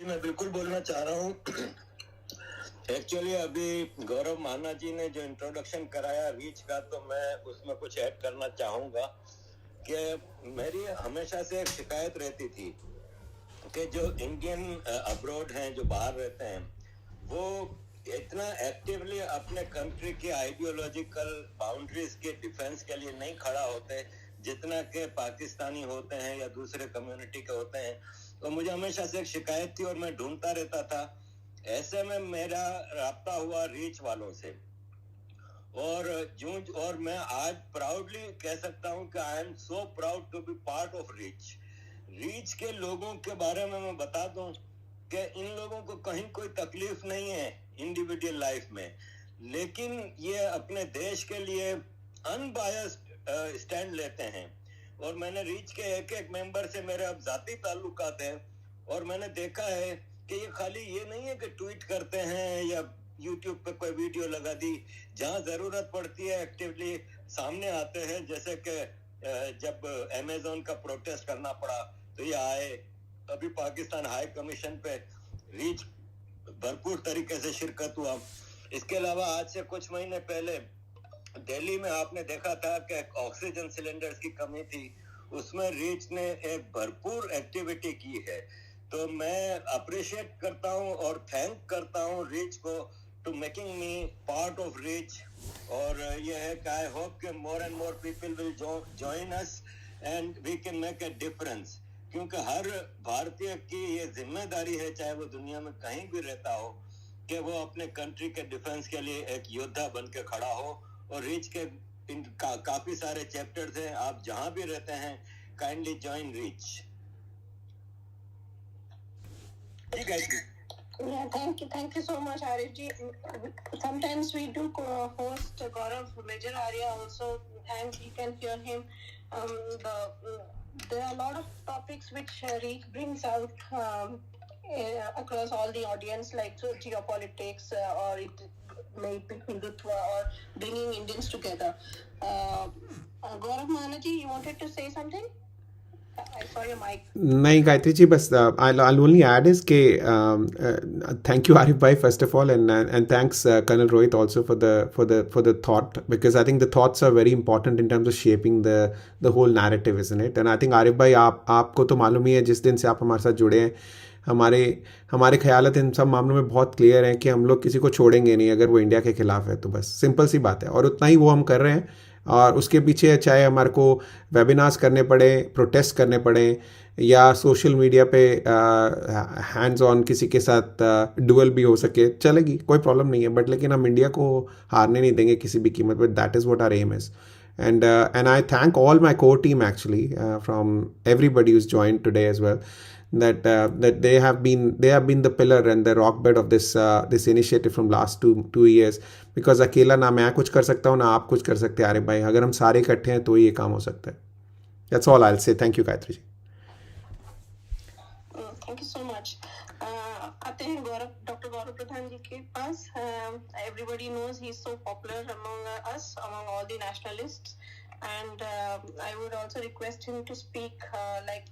मैं बिल्कुल बोलना चाह रहा हूँ। एक्चुअली अभी गौरव माना जी ने जो इंट्रोडक्शन कराया रीच का, तो मैं उसमें कुछ ऐड करना चाहूँगा कि मेरी हमेशा से एक शिकायत रहती थी कि जो इंडियन अब्रॉड हैं, जो बाहर रहते हैं, वो इतना एक्टिवली अपने कंट्री के आइडियोलॉजिकल बाउंड्रीज के डिफेंस के लिए नहीं खड़ा होते जितना के पाकिस्तानी होते हैं या दूसरे कम्युनिटी के होते हैं। तो मुझे हमेशा से एक शिकायत थी और मैं ढूंढता रहता था। ऐसे में मेरा राब्ता हुआ रीच वालों से, और मैं आज प्राउडली कह सकता हूं कि I am so proud to be part of Reach के लोगों के बारे में मैं बता दूं कि इन लोगों को कहीं कोई तकलीफ नहीं है इंडिविजुअल लाइफ में, लेकिन ये अपने देश के लिए अनबायस्ड स्टैंड लेते हैं। और मैंने रीच के एक एक मेंबर से मेरे अब जाती ताल्लुकात हैं, और मैंने देखा है कि ये खाली ये नहीं है कि ट्वीट करते हैं या यूट्यूब पे कोई वीडियो लगा दी, जहां जरूरत पड़ती है एक्टिवली सामने आते हैं। जैसे कि जब अमेज़न का प्रोटेस्ट करना पड़ा तो ये आए। अभी पाकिस्तान हाई कमीशन पे रीच भरपूर तरीके से शिरकत हुआ। इसके अलावा आज से कुछ महीने पहले दिल्ली में आपने देखा था कि ऑक्सीजन सिलेंडर्स की कमी थी, उसमें रीच ने एक भरपूर एक्टिविटी की है। तो मैं अप्रिशिएट करता हूं और थैंक करता हूं रीच को to making me part of Reach. और ये है कि आई होप कि more and more people will join us and we can make a difference, क्योंकि हर भारतीय की ये जिम्मेदारी है, चाहे वो दुनिया में कहीं भी रहता हो, कि वो अपने कंट्री के डिफेंस के लिए एक योद्धा बन के खड़ा हो। और रीच के काफी सारे चैप्टर्स हैं, आप जहां भी रहते हैं काइंडली ज्वाइन रीच। ठीक है। Yeah, thank you so much, Arif ji. Sometimes we do host Gaurav Major Arya also, and you can hear him. There are a lot of topics which Reach brings out across all the audience, like geopolitics or it may be Hindutva or bringing Indians together. Gaurav Manaji, you wanted to say something? I saw your mic. नहीं गायत्री जी, बस I'll only add is के thank you Arif bhai first of all, and thanks Colonel Rohit also for the thought, because I think the thoughts are very important in terms of shaping the whole narrative, isn't it? And I think Arif bhai आपको तो मालूम ही है, जिस दिन से आप हमारे साथ जुड़े हैं, हमारे ख्यालात इन सब मामलों में बहुत क्लियर हैं कि हम लोग किसी को छोड़ेंगे नहीं अगर वो इंडिया के खिलाफ है। तो बस सिंपल सी बात है, और उतना ही वो हम कर रहे हैं। और उसके पीछे चाहे हमारे को वेबिनार्स करने पड़े, प्रोटेस्ट करने पड़े, या सोशल मीडिया पे हैंड्स ऑन किसी के साथ डुअल भी हो सके, चलेगी, कोई प्रॉब्लम नहीं है। बट लेकिन हम इंडिया को हारने नहीं देंगे किसी भी कीमत पर। That is what our aim is. And I thank all my core team actually, from everybody who's joined today as well, that they have been the pillar and the rock bed of this initiative from last two years, because अकेला ना मैं कुछ कर सकता हूँ ना आप कुछ कर सकते हैं आरिफ भाई, अगर हम सारे इकट्ठे हैं तो ये काम हो सकता है। That's all I'll say. Thank you Gayatri ji. Thank you so much. आते हैं डॉक्टर गौरव प्रधान जी के पास। Everybody knows he's so popular among us, among all the nationalists, and I would also request him to speak like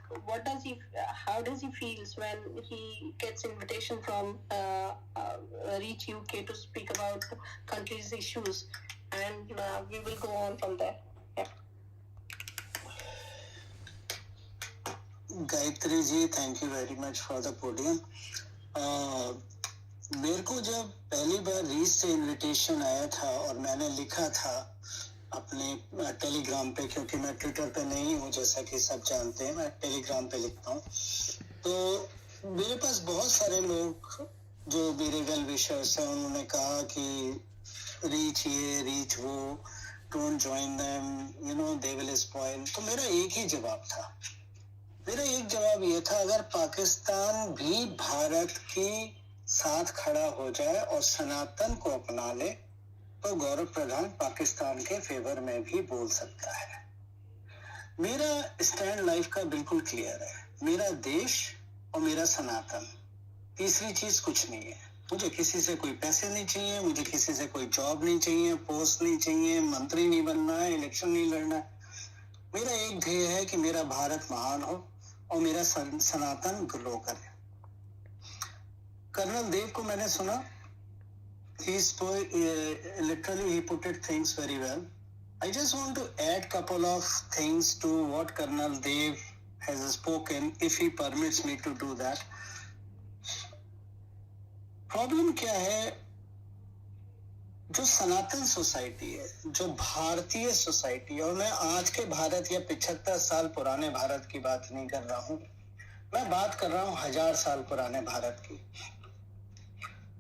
how does he feels when he gets invitation from Reach UK to speak about country's issues, and we will go on from there. Yeah. Gayatri ji, thank you very much for the podium. मेरे को जब पहली बार reach से invitation आया था और मैंने लिखा था अपने टेलीग्राम पे, क्योंकि मैं ट्विटर पे नहीं हूँ जैसा कि सब जानते हैं, मैं टेलीग्राम पे लिखता हूँ, तो मेरे पास बहुत सारे लोग जो मेरे वेल विशर्स हैं, उन्होंने कहा कि रीच ये रीच वो, don't join them, you know they will spoil. तो मेरा एक ही जवाब था, मेरा एक जवाब ये था, अगर पाकिस्तान भी भारत के साथ खड़ा हो जाए और सनातन को अपना ले तो गौरव प्रधान पाकिस्तान के फेवर में भी बोल सकता है। मेरा स्टैंड लाइफ का बिल्कुल क्लियर है, मेरा देश और मेरा सनातन, तीसरी चीज कुछ नहीं है। मुझे किसी से कोई पैसे नहीं चाहिए, मुझे किसी से कोई जॉब नहीं चाहिए, पोस्ट नहीं चाहिए, मंत्री नहीं बनना है, इलेक्शन नहीं लड़ना है। मेरा एक ध्येय है कि मेरा भारत महान हो और मेरा सनातन ग्लो करे। कर्नल देव को मैंने सुना, literally he put it things very well. I just want to add couple of things to what Colonel Dev has spoken, if he permits me to do that. Problem क्या है, जो सनातन society है, जो भारतीय society है, और मैं आज के भारत या 75 साल पुराने भारत की बात नहीं कर रहा हूं, मैं बात कर रहा हूं 1000 साल पुराने भारत की।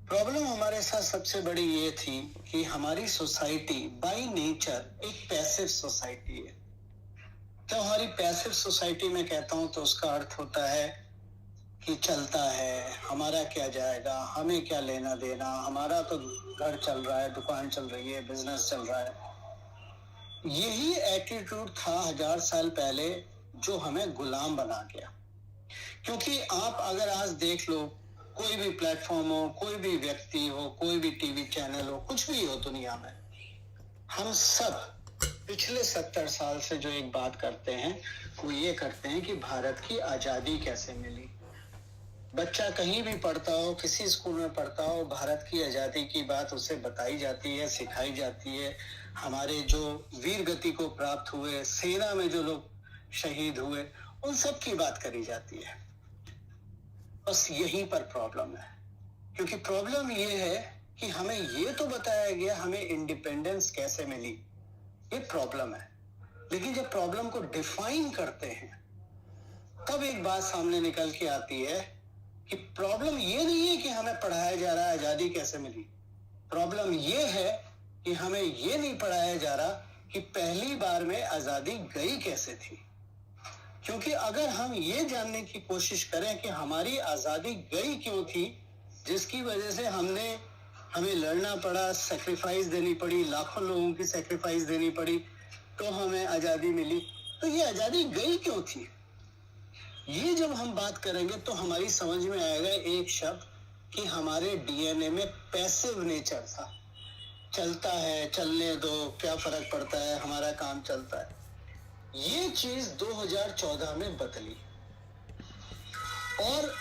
प्रॉब्लम हमारे साथ सबसे बड़ी ये थी कि हमारी सोसाइटी बाय नेचर एक पैसिव सोसाइटी है। तो हमारी पैसिव सोसाइटी में कहता हूं तो उसका अर्थ होता है कि चलता है, हमारा क्या जाएगा, हमें क्या लेना देना, हमारा तो घर चल रहा है, दुकान चल रही है, बिजनेस चल रहा है। यही एटीट्यूड था 1000 साल पहले जो हमें गुलाम बना गया। क्योंकि आप अगर आज देख लो, कोई भी प्लेटफॉर्म हो, कोई भी व्यक्ति हो, कोई भी टीवी चैनल हो, कुछ भी हो दुनिया में, हम सब पिछले 70 साल से जो एक बात करते हैं वो ये करते हैं कि भारत की आजादी कैसे मिली। बच्चा कहीं भी पढ़ता हो, किसी स्कूल में पढ़ता हो, भारत की आजादी की बात उसे बताई जाती है, सिखाई जाती है। हमारे जो वीर गति को प्राप्त हुए, सेना में जो लोग शहीद हुए, उन सब की बात करी जाती है। बस यहीं पर प्रॉब्लम है, क्योंकि प्रॉब्लम ये है कि हमें ये तो बताया गया हमें इंडिपेंडेंस कैसे मिली, ये प्रॉब्लम है। लेकिन जब प्रॉब्लम को डिफाइन करते हैं तब एक बात सामने निकल के आती है कि प्रॉब्लम ये नहीं है कि हमें पढ़ाया जा रहा है आजादी कैसे मिली। प्रॉब्लम ये है कि हमें ये नहीं पढ़ाया जा रहा कि पहली बार में आजादी गई कैसे थी। क्योंकि अगर हम ये जानने की कोशिश करें कि हमारी आजादी गई क्यों थी, जिसकी वजह से हमें लड़ना पड़ा, सैक्रिफाइस देनी पड़ी, लाखों लोगों की सैक्रिफाइस देनी पड़ी, तो हमें आजादी मिली, तो ये आजादी गई क्यों थी, ये जब हम बात करेंगे तो हमारी समझ में आएगा एक शब्द कि हमारे डीएनए में पैसिव नेचर था। चलता है, चलने दो, क्या फर्क पड़ता है, हमारा काम चलता है। ये चीज 2014 में बदली। और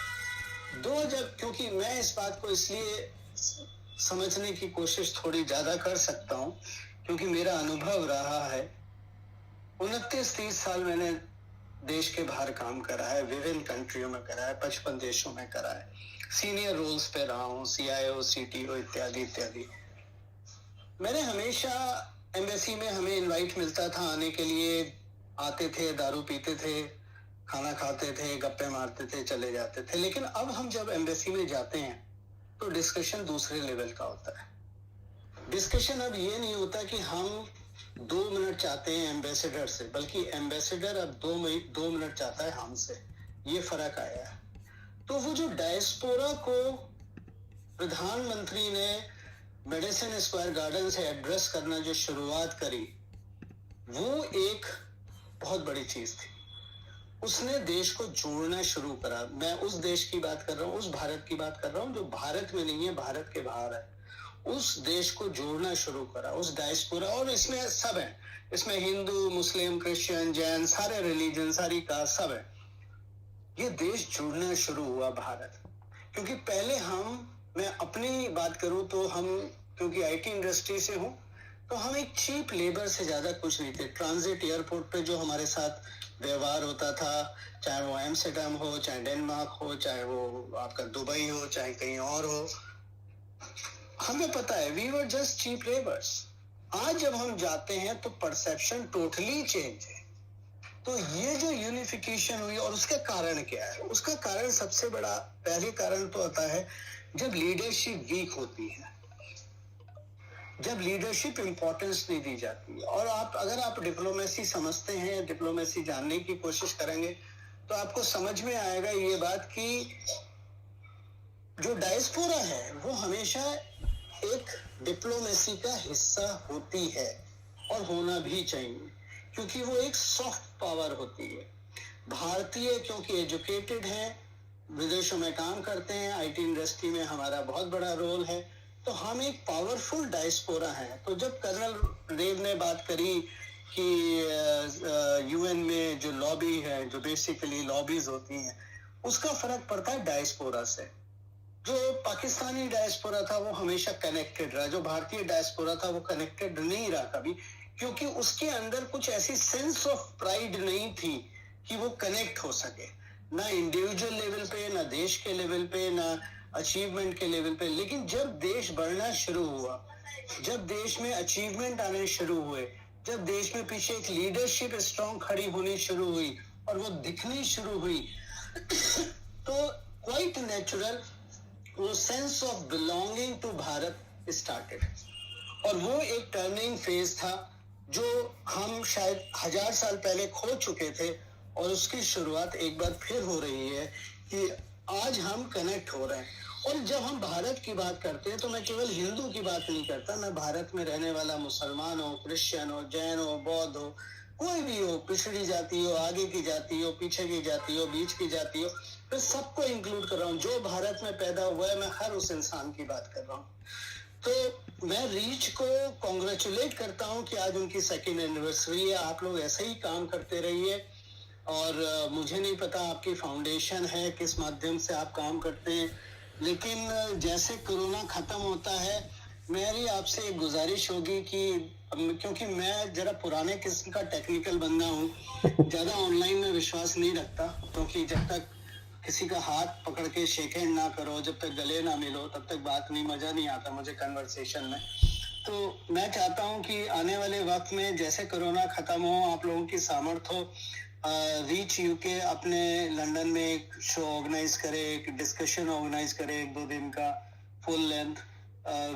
2000, क्योंकि मैं इस बात को इसलिए समझने की कोशिश थोड़ी ज्यादा कर सकता हूं क्योंकि मेरा अनुभव रहा है। 29-30 साल मैंने देश के बाहर काम करा है, विभिन्न कंट्रियों में करा है, 55 देशों में करा है, सीनियर रोल्स पे रहा हूँ, CIO, CTO इत्यादि इत्यादि। मैंने हमेशा एम्बेसी में हमें इनवाइट मिलता था आने के लिए, आते थे, दारू पीते थे, खाना खाते थे, गप्पे मारते थे, चले जाते थे। लेकिन अब हम जब एम्बेसी में जाते हैं तो डिस्कशन दूसरे लेवल का होता है। डिस्कशन अब ये नहीं होता कि हम 2 मिनट चाहते हैं एम्बेसडर से, बल्कि एम्बेसडर अब 2 मिनट चाहता है हमसे। ये फर्क आया है। तो वो जो डायस्पोरा को प्रधानमंत्री ने मेडिसिन स्क्वायर गार्डन से एड्रेस करना जो शुरुआत करी, वो एक बहुत बड़ी चीज थी। उसने देश को जोड़ना शुरू करा। मैं उस देश की बात कर रहा हूँ, उस भारत की बात कर रहा हूँ जो भारत में नहीं है, भारत के बाहर है। उस देश को जोड़ना शुरू करा, उस डायस्पोरा। और इसमें सब है, इसमें हिंदू, मुस्लिम, क्रिश्चियन, जैन, सारे रिलीजन, सारी कास्ट सब है। ये देश जुड़ना शुरू हुआ भारत। क्योंकि पहले मैं अपनी बात करूं तो हम, क्योंकि IT इंडस्ट्री से हूं, तो हम एक चीप लेबर से ज्यादा कुछ नहीं थे। ट्रांजिट एयरपोर्ट पे जो हमारे साथ व्यवहार होता था, चाहे वो एम्स्टर्डम हो, चाहे डेनमार्क हो, चाहे वो आपका दुबई हो, चाहे कहीं और हो, हमें पता है we were just cheap labours. आज जब हम जाते हैं तो परसेप्शन टोटली चेंज है। तो ये जो यूनिफिकेशन हुई, और उसका कारण क्या है? उसका कारण सबसे बड़ा, पहले कारण तो आता है जब लीडरशिप वीक होती है, जब लीडरशिप इंपॉर्टेंस नहीं दी जाती। और अगर आप डिप्लोमेसी समझते हैं, डिप्लोमेसी जानने की कोशिश करेंगे, तो आपको समझ में आएगा ये बात कि जो डायस्पोरा है वो हमेशा एक डिप्लोमेसी का हिस्सा होती है, और होना भी चाहिए, क्योंकि वो एक सॉफ्ट पावर होती है। भारतीय क्योंकि एजुकेटेड हैं, विदेशों में काम करते हैं, IT इंडस्ट्री में हमारा बहुत बड़ा रोल है, तो हम एक पावरफुल डायस्पोरा है। तो जब कर्नल देव ने बात करी कि UN में जो लॉबी है, जो बेसिकली लॉबीज होती हैं, उसका फर्क पड़ता है डायस्पोरा से। जो पाकिस्तानी डायस्पोरा था वो हमेशा कनेक्टेड रहा, जो भारतीय डायस्पोरा था वो कनेक्टेड नहीं रहा कभी, क्योंकि उसके अंदर कुछ ऐसी सेंस ऑफ प्राइड नहीं थी कि वो कनेक्ट हो सके, ना इंडिविजुअल लेवल पे, ना देश के लेवल पे, ना अचीवमेंट के लेवल पे। लेकिन जब देश बढ़ना शुरू हुआ, जब देश में अचीवमेंट आने शुरू हुए, जब देश में पीछे एक लीडरशिप स्ट्रांग खड़ी होनी शुरू हुई और वो दिखनी शुरू हुई, तो क्वाइट नेचुरल वो sense of belonging to Bharat started. और वो एक टर्निंग फेज था जो हम शायद 1000 साल पहले खो चुके थे, और उसकी शुरुआत एक बार फिर हो रही है कि आज हम कनेक्ट हो रहे हैं। और जब हम भारत की बात करते हैं तो मैं केवल हिंदू की बात नहीं करता, मैं भारत में रहने वाला मुसलमान हो, क्रिश्चियन हो, जैन हो, बौद्ध हो, कोई भी हो, पिछड़ी जाति हो, आगे की जाति हो, पीछे की जाति हो, बीच की जाति हो, मैं सबको इंक्लूड कर रहा हूँ। जो भारत में पैदा हुआ है, मैं हर उस इंसान की बात कर रहा हूँ। तो मैं रीच को कॉन्ग्रेचुलेट करता हूँ कि आज उनकी 2nd एनिवर्सरी है। आप लोग ऐसे ही काम करते रहिए। और मुझे नहीं पता आपकी फाउंडेशन है, किस माध्यम से आप काम करते हैं, लेकिन जैसे कोरोना खत्म होता है, मेरी आपसे एक गुजारिश होगी कि क्योंकि मैं जरा पुराने किस्म का टेक्निकल बंदा हूँ, ज्यादा ऑनलाइन में विश्वास नहीं रखता, क्योंकि जब तक किसी का हाथ पकड़ के शेक हैंड ना करो, जब तक गले ना मिलो, तब तक बात नहीं, मजा नहीं आता मुझे कन्वर्सेशन में। तो मैं चाहता हूँ कि आने वाले वक्त में जैसे कोरोना खत्म हो, आप लोगों की सामर्थ्य हो, रीच यूके अपने लंदन में एक शो ऑर्गेनाइज करे, एक डिस्कशन ऑर्गेनाइज करे, 1-2 दिन का फुल लेंथ,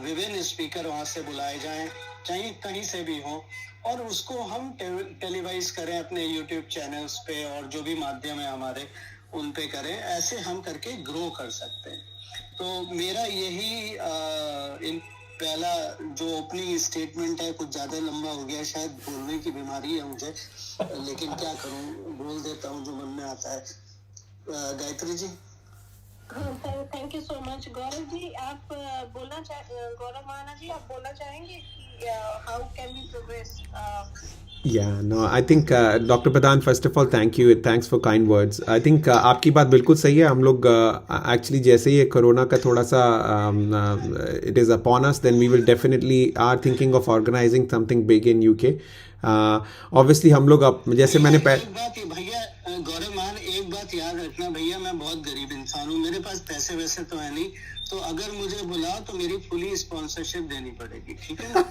विभिन्न स्पीकर वहां से बुलाए जाएं, चाहे कहीं से भी हो, और उसको हम टेलीवाइज करें अपने यूट्यूब चैनल्स पे, और जो भी माध्यम है हमारे उन पे करें। ऐसे हम करके ग्रो कर सकते हैं। तो मेरा यही पहला जो ओपनिंग स्टेटमेंट है, कुछ ज्यादा लंबा हो गया, शायद बोलने की बीमारी है मुझे, लेकिन क्या करूं, बोल देता हूं जो मन में आता है। Gayatri ji. Thank you so much. Gaurav ji, आप गौरव माना जी, आप बोलना चाहेंगे कि how can we progress? Yeah, no, I think Dr. Pradhan, first of all, thanks for kind words. I think आपकी बात बिल्कुल सही है. हम लोग actually जैसे ही कोरोना का थोड़ा सा it is upon us, then we will definitely are thinking of organizing something big in UK. Obviously हम लोग अब जैसे मैंने भैया गौरव मान, एक बात याद रखना भैया, मैं बहुत गरीब इंसान हूँ, मेरे पास पैसे वैसे तो है नहीं, तो अगर मुझे बुलाओ तो मेरी फुली स्पॉन्सरशिप देनी पड़ेगी, ठीक है ना?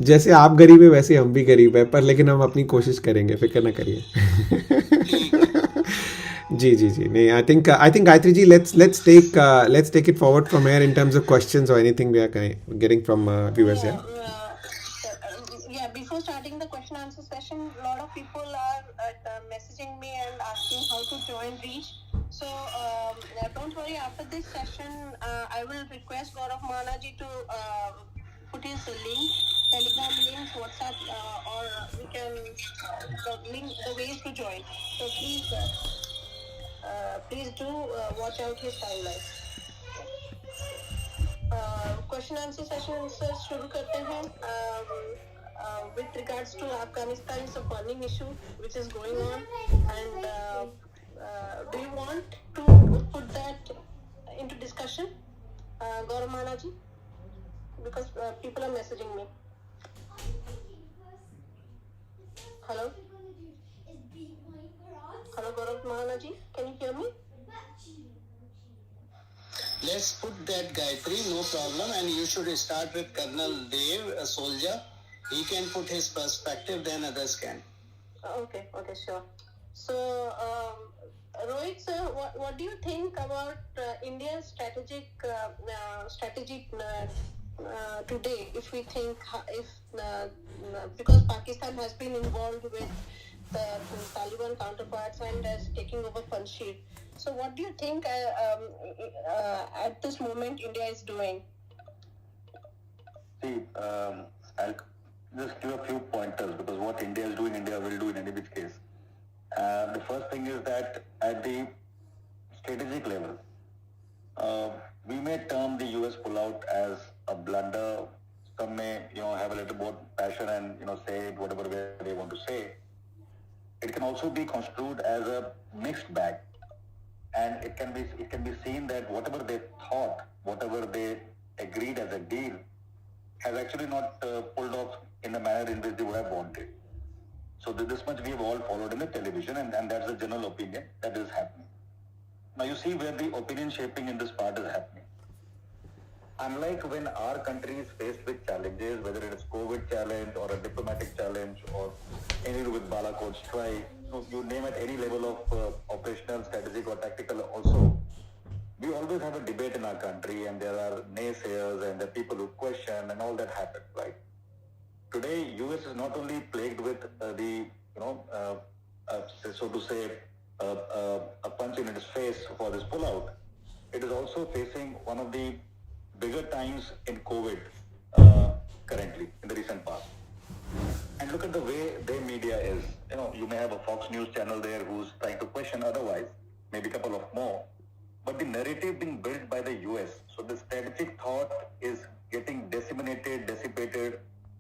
जैसे आप गरीब है वैसे हम भी गरीब है, पर लेकिन हम अपनी कोशिश करेंगे, फिक्र ना करिए। जी जी जी, नहीं, I think Gayatri ji, let's take it forward from here in terms of questions or anything we are getting from viewers. Before starting the question answer session, a lot of people are messaging me and asking how to join Reach. So don't worry, after this session I will request Gaurav Mana ji to put his link, Telegram links, WhatsApp, or we can the ways to join. So please do watch out his timeline. Question answer session sir शुरू करते हैं. With regards to Afghanistan, it's a burning issue which is going on, and do you want to put that into discussion, Gaurav Mana ji? Because people are messaging me. Hello, Gaurav Mana ji, can you hear me? Let's put that, Gayatri, no problem, and you should start with Colonel Dave, a soldier. He can put his perspective, then others can. Okay, sure. So, Rohit sir, what do you think about India's strategy today? If we think, because Pakistan has been involved with the Taliban counterparts and is taking over Panjshir. So, what do you think at this moment India is doing? See, I'll just give a few pointers, because what India is doing, India will do in any which case. The first thing is that at the strategic level, we may term the US pullout as a blunder. Some may, have a little more passion and, say it whatever way they want to say. It can also be construed as a mixed bag, and it can be seen that whatever they actually not pulled off in the manner in which they would have wanted. So this much we have all followed in the television, and that's the general opinion that is happening. Now you see where the opinion shaping in this part is happening. Unlike when our country is faced with challenges, whether it is COVID challenge or a diplomatic challenge or anything with Balakot strike, you name it, any level of operational, strategic or tactical also, we always have a debate in our country, and there are naysayers and there are people who question, and all that happens, right? Today, US is not only plagued with so to say, a punch in its face for this pullout. It is also facing one of the bigger times in COVID currently in the recent past. And look at the way their media is. You may have a Fox News channel there who's trying to question otherwise, maybe a couple of more. But the narrative being built by the US, so the strategic thought is getting dissipated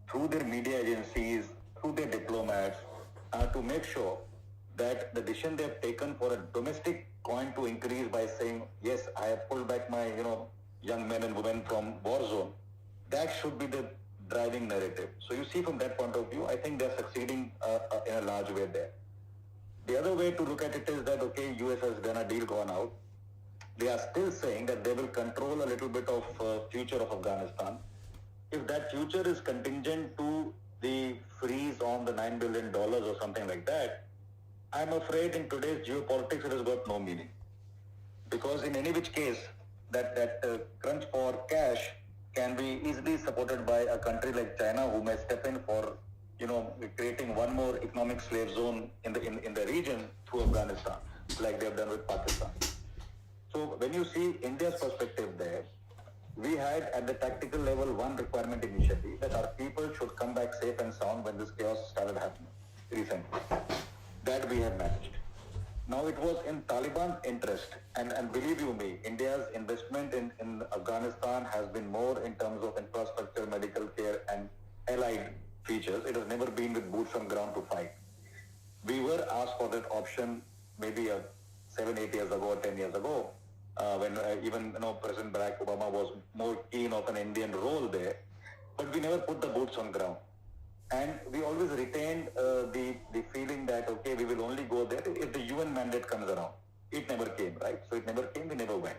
through their media agencies, through their diplomats, to make sure that the decision they have taken for a domestic coin to increase by saying, yes, I have pulled back my young men and women from war zone, that should be the driving narrative. So you see from that point of view, I think they're succeeding in a large way there. The other way to look at it is that, okay, US has done a deal, gone out. They are still saying that they will control a little bit of future of Afghanistan. If that future is contingent to the freeze on the $9 billion or something like that, I'm afraid in today's geopolitics it has got no meaning. Because in any which case, that crunch for cash can be easily supported by a country like China, who may step in for creating one more economic slave zone in the region through Afghanistan, like they have done with Pakistan. So when you see India's perspective there, we had at the tactical level one requirement initially, that our people should come back safe and sound when this chaos started happening recently. That we have managed. Now it was in Taliban's interest, and believe you me, India's investment in Afghanistan has been more in terms of infrastructure, medical care and allied features. It has never been with boots on ground to fight. We were asked for that option maybe 7-8 years ago or 10 years ago, when even President Barack Obama was more keen of an Indian role there, but we never put the boots on ground. And we always retained the feeling that, okay, we will only go there if the UN mandate comes around. It never came, right? So it never came, we never went.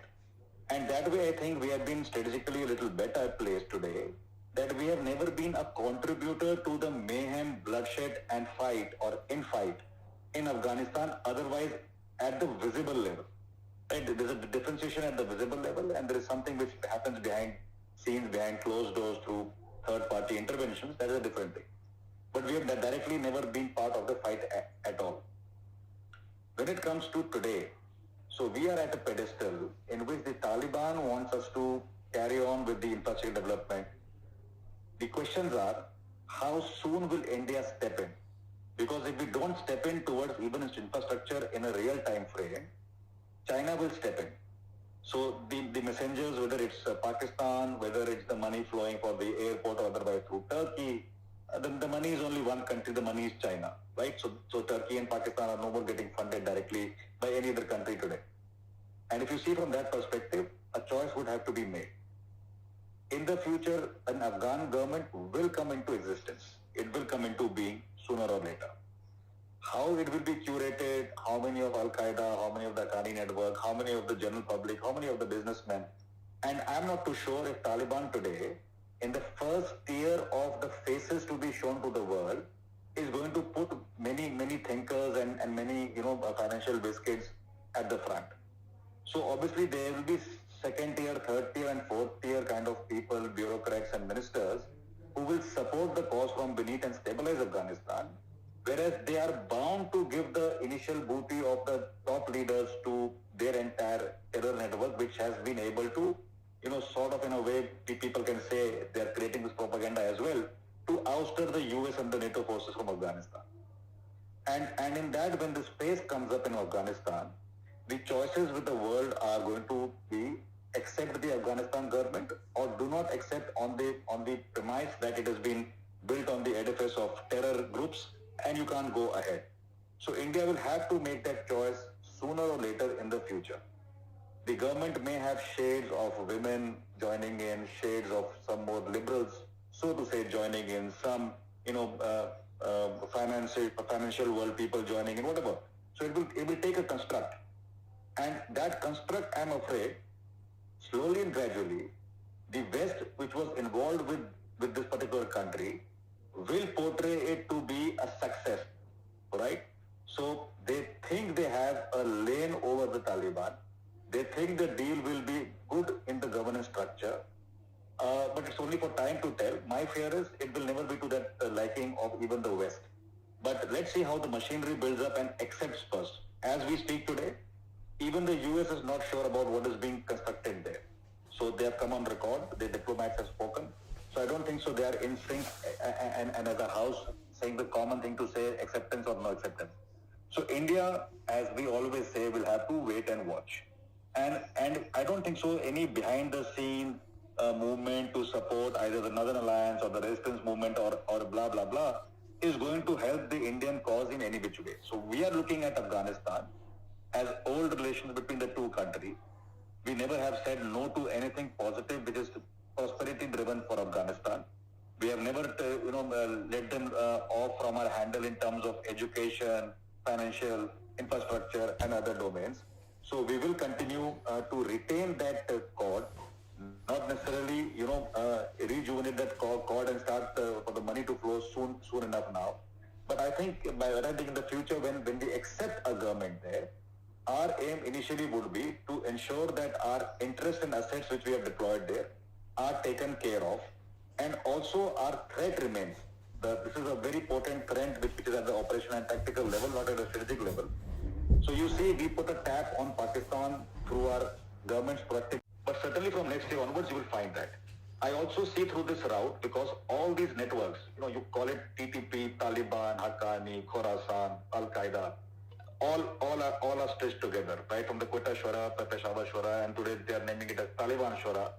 And that way I think we have been strategically a little better placed today, that we have never been a contributor to the mayhem, bloodshed and fight or infight in Afghanistan, otherwise at the visible level. Right? There's a differentiation at the visible level, and there is something which happens behind scenes, behind closed doors through third-party interventions. That is a different thing. But we have directly never been part of the fight at all. When it comes to today, so we are at a pedestal in which the Taliban wants us to carry on with the infrastructure development. The questions are, how soon will India step in? Because if we don't step in towards even its infrastructure in a real time frame, China will step in. So the messengers, whether it's Pakistan, whether it's the money flowing for the airport or otherwise through Turkey, the money is only one country, the money is China, right? So Turkey and Pakistan are no more getting funded directly by any other country today. And if you see from that perspective, a choice would have to be made. In the future, an Afghan government will come into existence. It will come into being sooner or later. How it will be curated, how many of Al-Qaeda, how many of the Qani network, how many of the general public, how many of the businessmen. And I'm not too sure if Taliban today, in the first tier of the faces to be shown to the world, is going to put many thinkers and many financial biscuits at the front. So obviously there will be second tier, third tier and fourth tier kind of people, bureaucrats and ministers who will support the cause from beneath and stabilize Afghanistan, whereas they are bound to give the initial booty of the top leaders to their entire terror network, which has been able to, sort of in a way, people can say they are creating this propaganda as well, to ouster the US and the NATO forces from Afghanistan. And in that, when the space comes up in Afghanistan, the choices with the world are going to be accept the Afghanistan government or do not accept on the premise that it has been built on the edifice of terror groups and you can't go ahead. So India will have to make that choice sooner or later in the future. The government may have shades of women joining in, shades of some more liberals so to say, joining in, some, financial world people joining in, whatever. So it will take a construct. And that construct, I'm afraid, slowly and gradually, the West, which was involved with this particular country, will portray it to be a success, right? So they think they have a lane over the Taliban. They think the deal will be good in the governance structure, but it's only for time to tell. My fear is it will never be to that liking of even the West. But let's see how the machinery builds up and accepts first. As we speak today, even the US is not sure about what is being constructed there. So they have come on record, the diplomats have spoken. So I don't think so they are in sync and as a house saying the common thing to say acceptance or no acceptance. So India, as we always say, will have to wait and watch. And I don't think so any behind the scene movement to support either the Northern Alliance or the resistance movement or blah, blah, blah is going to help the Indian cause in any which way. So we are looking at Afghanistan as old relations between the two countries. We never have said no to anything positive which is prosperity driven for Afghanistan. We have never, let them off from our handle in terms of education, financial, infrastructure, and other domains. So we will continue to retain that cord, not necessarily, rejuvenate that cord and start for the money to flow soon enough now. But I think in the future, when we accept a government there, our aim initially would be to ensure that our interest and assets which we have deployed there are taken care of, and also our threat remains. This is a very potent threat which is at the operational and tactical level, not at a strategic level. So you see, we put a tap on Pakistan through our government's proactive, but certainly from next year onwards, you will find that. I also see through this route, because all these networks, you call it TTP, Taliban, Haqqani, Khorasan, Al-Qaeda, all are stitched together, right? From the Quetta Shura, Peshawar Shura, and today they are naming it as Taliban Shura.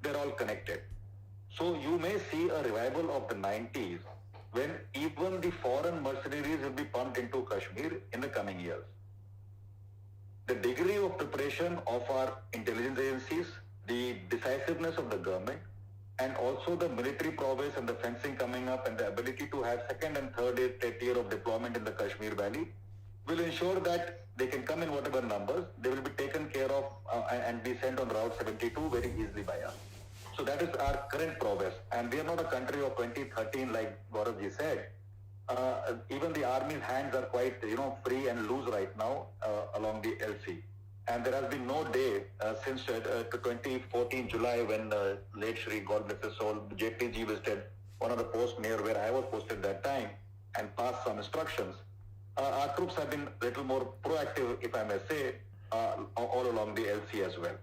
They're all connected. So you may see a revival of the 90s when even the foreign mercenaries will be pumped into Kashmir in the coming years. The degree of preparation of our intelligence agencies, the decisiveness of the government, and also the military prowess and the fencing coming up and the ability to have second and third tier of deployment in the Kashmir Valley will ensure that they can come in whatever numbers, they will be taken care of and be sent on Route 72 very easily by us. So that is our current prowess. And we are not a country of 2013 like Gauravji said. Even the army's hands are quite free and loose right now along the LC. And there has been no day since 2014 July when late Shri, God bless his soul, JTG visited one of the posts near where I was posted that time and passed some instructions. Our troops have been a little more proactive, if I may say, all along the LC as well.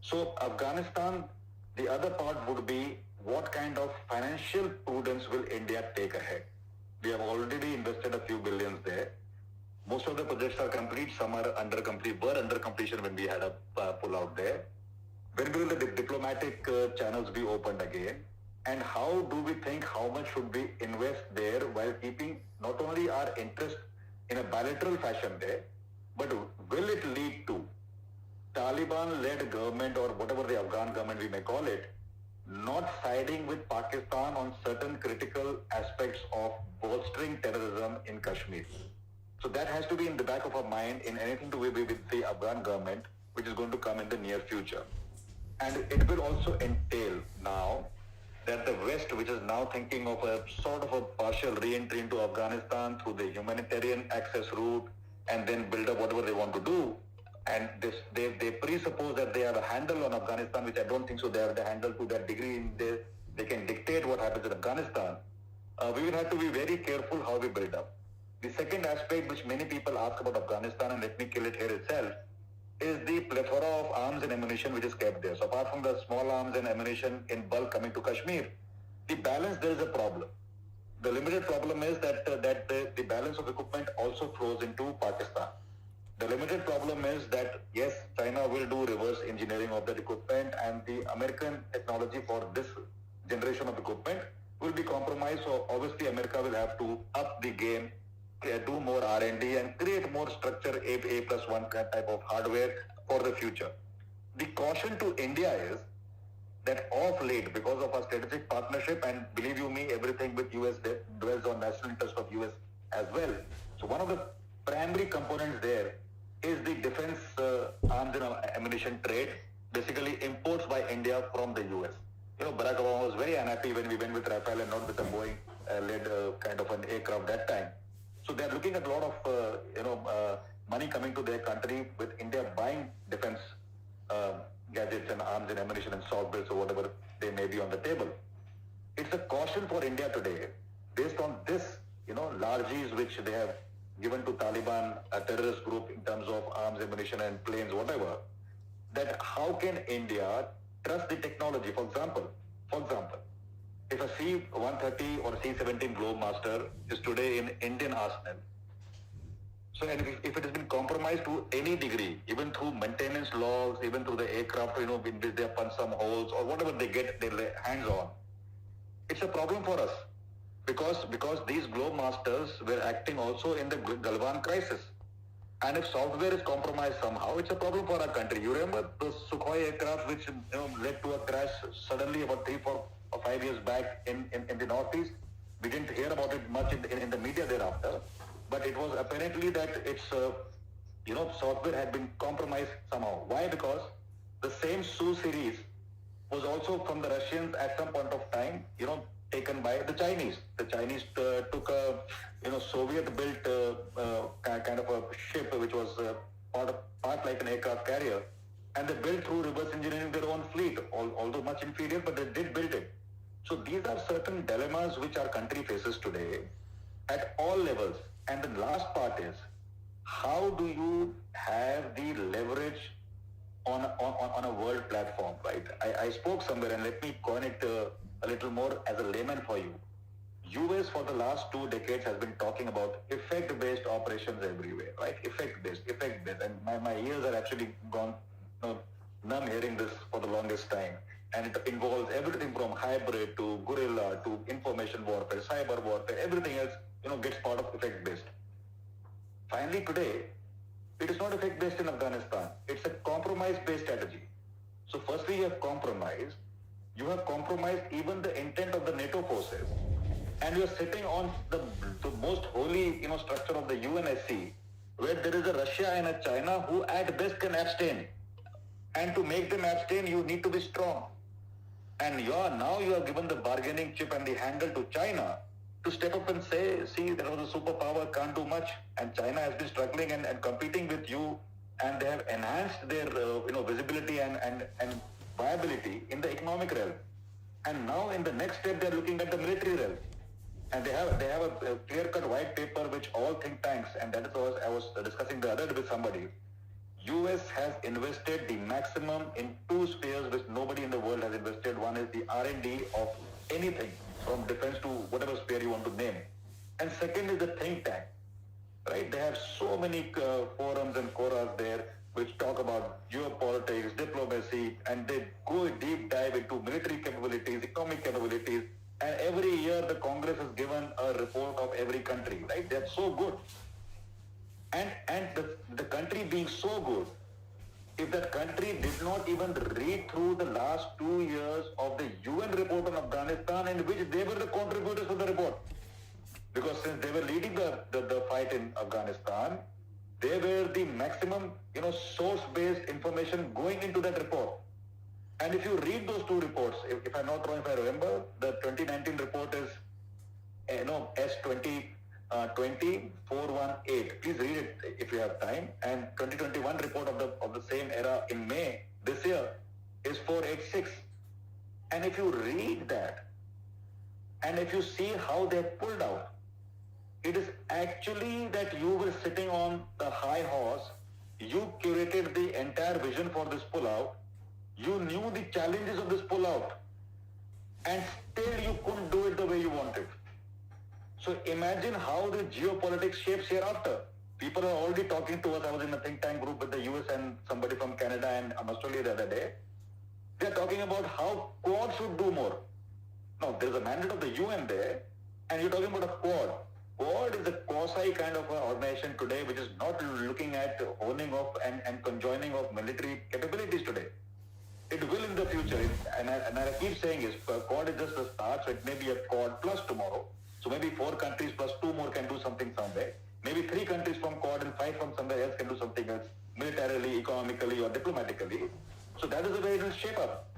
So Afghanistan, the other part would be what kind of financial prudence will India take ahead? We have already invested a few billions there. Most of the projects are complete, some are were under completion when we had a pull out there. When will the diplomatic channels be opened again? And how do we think how much should we invest there while keeping not only our interest in a bilateral fashion there, but will it lead to Taliban-led government or whatever the Afghan government we may call it, not siding with Pakistan on certain critical aspects of bolstering terrorism in Kashmir? So that has to be in the back of our mind in anything to do with the Afghan government, which is going to come in the near future. And it will also entail now that the West, which is now thinking of a sort of a partial re-entry into Afghanistan through the humanitarian access route and then build up whatever they want to do, and they presuppose that they have a handle on Afghanistan, which I don't think so. They have the handle to that degree. They can dictate what happens in Afghanistan. We will have to be very careful how we build up. The second aspect which many people ask about Afghanistan, and let me kill it here itself, is the plethora of arms and ammunition which is kept there. So apart from the small arms and ammunition in bulk coming to Kashmir, the balance, there is a problem. The limited problem is that the balance of equipment also flows into Pakistan. The limited problem is that, yes, China will do reverse engineering of that equipment, and the American technology for this generation of equipment will be compromised. So obviously America will have to up the game, do more R&D and create more structure, A+1 type of hardware for the future. The caution to India is that of late, because of our strategic partnership, and believe you me, everything with US dwells on national interest of US as well. So one of the primary components there is the defense arms and ammunition trade, basically imports by India from the US. Barack Obama was very unhappy when we went with Rafale and not with the Boeing led kind of an aircraft that time. So they're looking at a lot of money coming to their country with India buying defense gadgets and arms and ammunition and software or whatever they may be on the table. It's a caution for India today, based on this, largesse which they have given to Taliban, a terrorist group, in terms of arms, ammunition and planes, whatever, that how can India trust the technology? For example, if a C-130 or C-17 Globemaster is today in Indian arsenal, so and if it has been compromised to any degree, even through maintenance logs, even through the aircraft, in which they have punched some holes or whatever they get their hands on, it's a problem for us because these Globemasters were acting also in the Galwan crisis. And if software is compromised somehow, it's a problem for our country. You remember the Sukhoi aircraft which led to a crash suddenly about 3, 4 or 5 years back in the Northeast? We didn't hear about it much in the media thereafter. But it was apparently that its software had been compromised somehow. Why? Because the same Su series was also from the Russians at some point of time, taken by the Chinese. The Chinese took a Soviet-built kind of a ship which was part like an aircraft carrier, and they built through reverse engineering their own fleet, although much inferior, but they did build it. So these are certain dilemmas which our country faces today at all levels. And the last part is, how do you have the leverage on a world platform, right? I spoke somewhere, and let me coin it a little more as a layman for you. US for the last 2 decades has been talking about effect-based operations everywhere, right? Effect-based. And my ears are actually gone numb hearing this for the longest time. And it involves everything from hybrid to guerrilla to information warfare, cyber warfare, everything else, gets part of effect-based. Finally, today, it is not effect-based in Afghanistan. It's a compromise-based strategy. So firstly, you have compromised. You have compromised even the intent of the NATO forces. And you are sitting on the most holy, structure of the UNSC, where there is a Russia and a China who at best can abstain. And to make them abstain, you need to be strong. And you are given the bargaining chip and the handle to China to step up and say, see, there was a superpower, can't do much, and China has been struggling and competing with you, and they have enhanced their visibility and viability in the economic realm. And now in the next step, they are looking at the military realm. And they have a clear-cut white paper which all think tanks, and that is what I was discussing the other day with somebody. US has invested the maximum in 2 spheres which nobody in the world has invested. One is the R&D of anything, from defense to whatever sphere you want to name. And second is the think tank, right? They have so many forums and quoras there which talk about geopolitics, diplomacy, and they go deep dive into military capabilities, economic capabilities. And every year the Congress has given a report of every country, right? They're so good. And the country being so good, if that country did not even read through the last 2 years of the UN report on Afghanistan, in which they were the contributors to the report, because since they were leading the fight in Afghanistan, they were the maximum, source-based information going into that report. And if you read those 2 reports, if I'm not wrong, if I remember, the 2019 report is, S20. 20418. Please read it if you have time. And 2021 report of the same era in May this year is 486. And if you read that, and if you see how they pulled out, it is actually that you were sitting on the high horse. You curated the entire vision for this pullout. You knew the challenges of this pullout, and still you couldn't do it the way you wanted. So imagine how the geopolitics shapes hereafter. People are already talking to us. I was in a think tank group with the US and somebody from Canada and Australia the other day. They're talking about how Quad should do more. Now, there's a mandate of the UN there, and you're talking about a Quad. Quad is a quasi kind of an organization today which is not looking at owning of and conjoining of military capabilities today. It will in the future. And I keep saying is, Quad is just a start, so it may be a Quad plus tomorrow. So maybe 4 countries plus 2 more can do something somewhere. Maybe 3 countries from Quad and 5 from somewhere else can do something else, militarily, economically, or diplomatically. So that is the way it will shape up.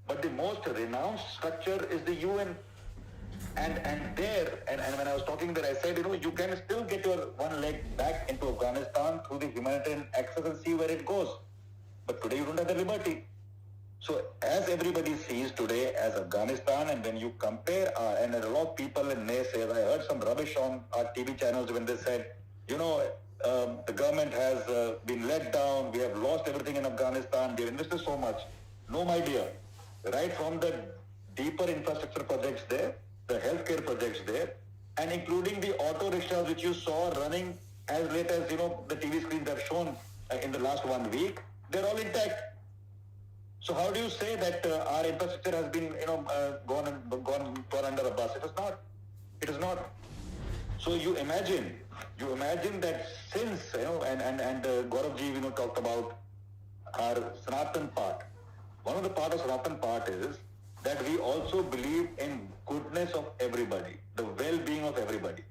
But the most renounced structure is the UN. And when I was talking there, I said, you can still get your one leg back into Afghanistan through the humanitarian access and see where it goes. But today you don't have the liberty. So as everybody sees today as Afghanistan, and when you compare, and a lot of people and naysayers, I heard some rubbish on our TV channels when they said, the government has been let down, we have lost everything in Afghanistan, we have invested so much. No, my dear. Right from the deeper infrastructure projects there, the healthcare projects there, and including the auto rickshaws which you saw running as late as, the TV screens have shown in the last 1 week, they're all intact. So how do you say that our infrastructure has been, gone under a bus? It is not. It is not. So you imagine that since, and Gaurav ji, talked about our Sanatan part. One of the part of Sanatan part is that we also believe in goodness of everybody, the well-being of everybody.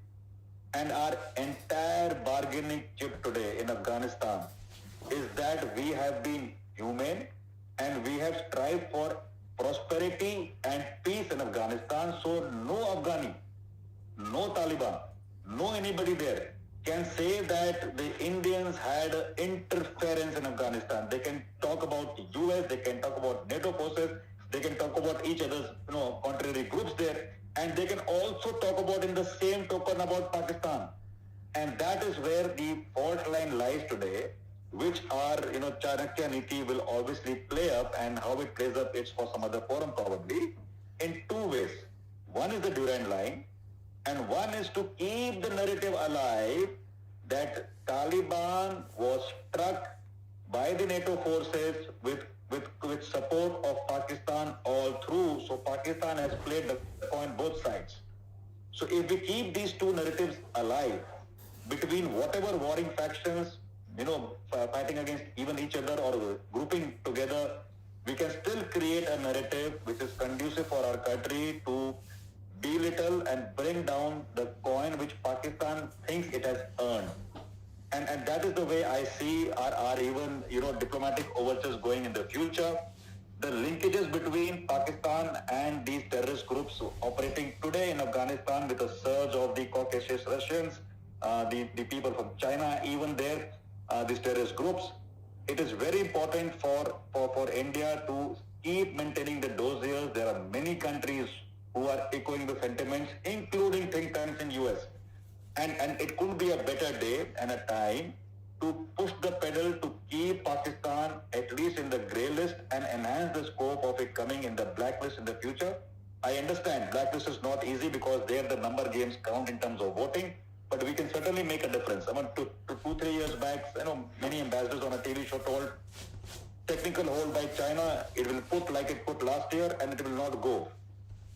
And our entire bargaining chip today in Afghanistan is that we have been humane and we have strived for prosperity and peace in Afghanistan. So no Afghani, no Taliban, no anybody there can say that the Indians had interference in Afghanistan. They can talk about the US, they can talk about NATO forces, they can talk about each other's, contrary groups there, and they can also talk about in the same token about Pakistan. And that is where the fault line lies today, which our, Chanakya Niti will obviously play up, and how it plays up, it's for some other forum probably, in 2 ways. One is the Durand line, and one is to keep the narrative alive that Taliban was struck by the NATO forces with support of Pakistan all through. So Pakistan has played the coin both sides. So if we keep these 2 narratives alive between whatever warring factions, fighting against even each other or grouping together, we can still create a narrative which is conducive for our country to belittle and bring down the coin which Pakistan thinks it has earned. And that is the way I see our even, diplomatic overtures going in the future. The linkages between Pakistan and these terrorist groups operating today in Afghanistan with the surge of the Caucasus Russians, the people from China, even there, these terrorist groups. It is very important for India to keep maintaining the dossiers. There are many countries who are echoing the sentiments, including think tanks in US. And it could be a better day and a time to push the pedal to keep Pakistan at least in the grey list and enhance the scope of it coming in the blacklist in the future. I understand blacklist is not easy because there the number games count in terms of voting, but we can certainly make a difference. 2-3 years back, many ambassadors on a TV show told technical hold by China, it will put like it put last year and it will not go.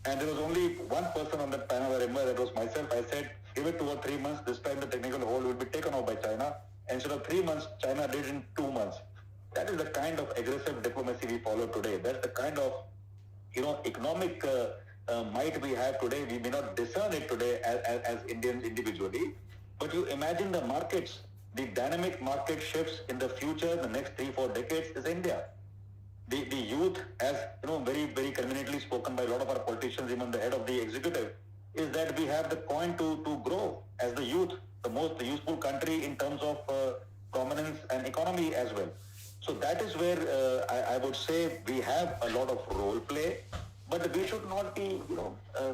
And there was only one person on that panel, I remember, that was myself. I said, give it 2 or 3 months, this time the technical hold will be taken off by China. Instead of 3 months, China did in 2 months. That is the kind of aggressive diplomacy we follow today. That's the kind of, economic might we have today. We may not discern it today as Indians individually, but you imagine the markets, the dynamic market shifts in the future, the next 3-4 decades is India. The youth, as very, very conveniently spoken by a lot of our politicians, even the head of the executive, is that we have the coin to grow as the youth, the most useful country in terms of prominence and economy as well. So that is where I would say we have a lot of role play, but we should not be,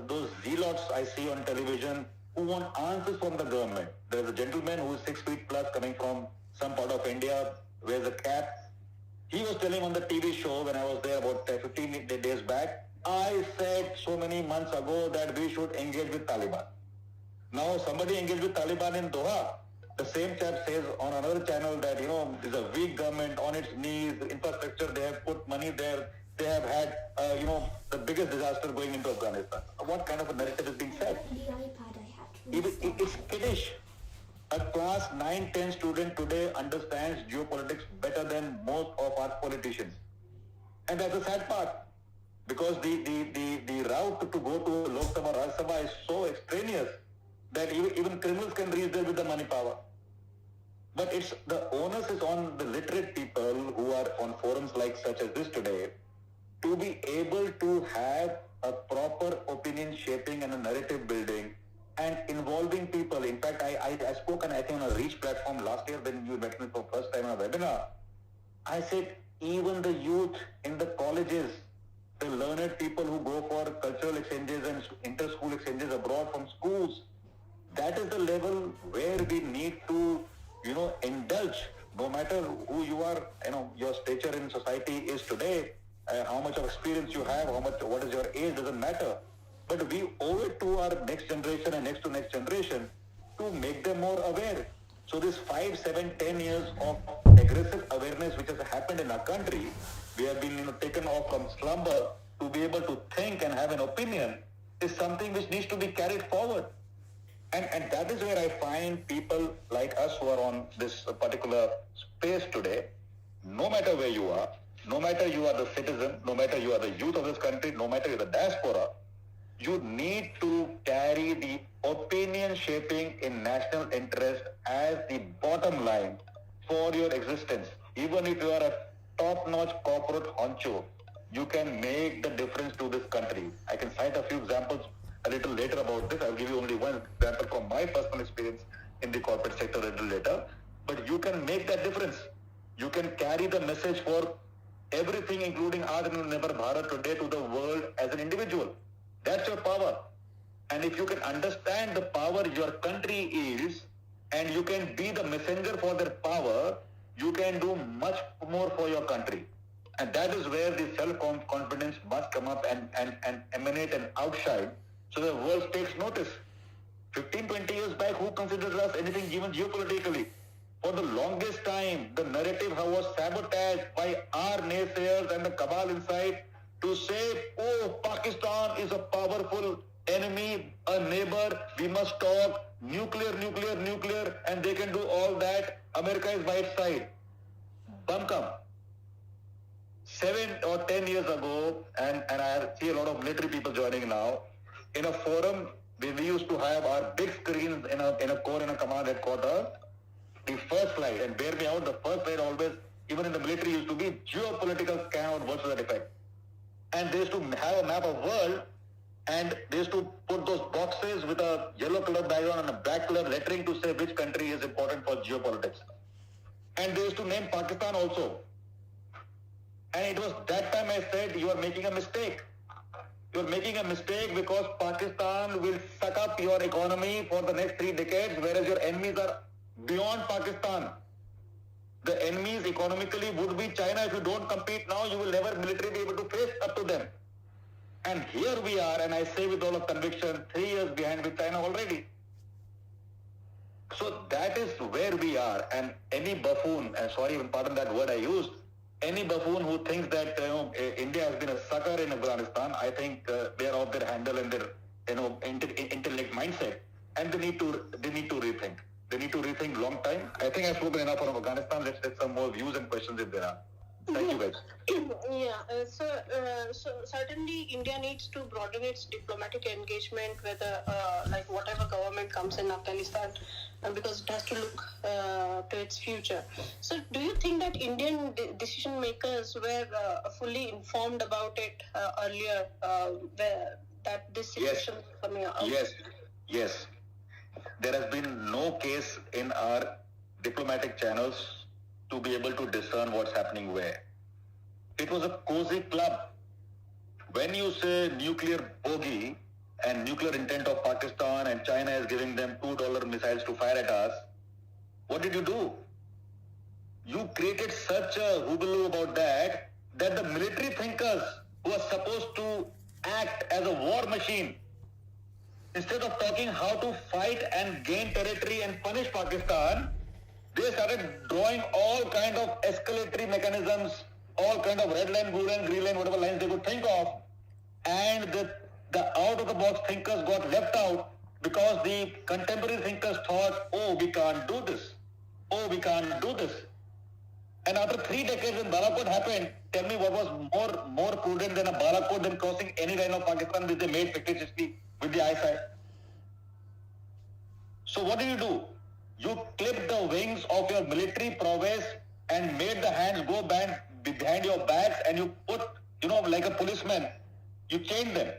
those zealots I see on television who want answers from the government. There is a gentleman who is 6 feet plus coming from some part of India, wears a cap. He was telling on the TV show when I was there about 15 days back, I said so many months ago that we should engage with Taliban. Now somebody engaged with Taliban in Doha. The same chap says on another channel that, is a weak government on its knees, infrastructure, they have put money there, they have had, the biggest disaster going into Afghanistan. What kind of a narrative is being said? It's kiddish. A class 9-10 student today understands geopolitics better than most of our politicians. And that's the sad part. Because the route to go to Lok Sabha, Rajya Sabha is so extraneous that even criminals can reach there with the money power. But it's the onus is on the literate people who are on forums like such as this today to be able to have a proper opinion shaping and a narrative building and involving people. In fact, I spoke I think on a Reach platform last year when you met me for the first time on a webinar. I said even the youth in the colleges, the learned people who go for cultural exchanges and inter-school exchanges abroad from schools, that is the level where we need to, indulge, no matter who you are, your stature in society is today, how much of experience you have, what is your age, doesn't matter. But we owe it to our next generation and next to next generation to make them more aware. So this 5, 7, 10 years of aggressive awareness which has happened in our country, we have been taken off from slumber to be able to think and have an opinion, is something which needs to be carried forward. And that is where I find people like us who are on this particular space today, no matter where you are, no matter you are the citizen, no matter you are the youth of this country, no matter you are the diaspora, you need to carry the opinion shaping in national interest as the bottom line for your existence. Even if you are a top-notch corporate honcho, you can make the difference to this country. I can cite a few examples a little later about this. I'll give you only one example from my personal experience in the corporate sector a little later. But you can make that difference. You can carry the message for everything, including Atmanirbhar Bharat today, to the world as an individual. That's your power. And if you can understand the power your country is, and you can be the messenger for their power, you can do much more for your country. And that is where the self-confidence must come up and emanate and outshine, so the world takes notice. 15, 20 years back, who considered us anything even geopolitically? For the longest time, the narrative was sabotaged by our naysayers and the cabal inside to say, oh, Pakistan is a powerful enemy, a neighbor, we must talk, nuclear, and they can do all that. America is by its side. Bum come. 7 or 10 years ago, and I see a lot of military people joining now, in a forum, we used to have our big screens in a core in a command headquarters. The first slide, and bear me out, the first slide always, even in the military, used to be geopolitical scan out versus that effect. And they used to have a map of world, and they used to put those boxes with a yellow color background and a black color lettering to say which country is important for geopolitics. And they used to name Pakistan also. And it was that time I said, you are making a mistake. You are making a mistake because Pakistan will suck up your economy for the next 3 decades, whereas your enemies are beyond Pakistan. The enemies economically would be China. If you don't compete now, you will never militarily be able to face up to them. And here we are, and I say with all of conviction, 3 years behind with China already. So that is where we are. And any buffoon, and sorry, pardon that word I used, any buffoon who thinks that India has been a sucker in Afghanistan, I think they are off their handle and their intellect mindset, and they need to rethink. They need to rethink long time. I think I've spoken enough on Afghanistan. Let's take some more views and questions if there are. Thank you, guys. Yeah, so certainly India needs to broaden its diplomatic engagement with like whatever government comes in Afghanistan, because it has to look to its future. So do you think that Indian decision makers were fully informed about it earlier, that this situation is coming out? Yes. There has been no case in our diplomatic channels to be able to discern what's happening where. It was a cozy club. When you say nuclear bogey and nuclear intent of Pakistan and China is giving them $2 missiles to fire at us, what did you do? You created such a hoogaloo about that the military thinkers who are supposed to act as a war machine, instead of talking how to fight and gain territory and punish Pakistan, they started drawing all kind of escalatory mechanisms, all kind of red line, blue line, green line, whatever lines they could think of. And the out-of-the-box thinkers got left out because the contemporary thinkers thought, oh, we can't do this. And after 3 decades when Balakot happened, tell me what was more prudent than a Balakot than crossing any line of Pakistan which they made fictitiously with the eyesight. So what do? You clipped the wings of your military prowess and made the hands go behind your backs, and you put, like a policeman, you chained them.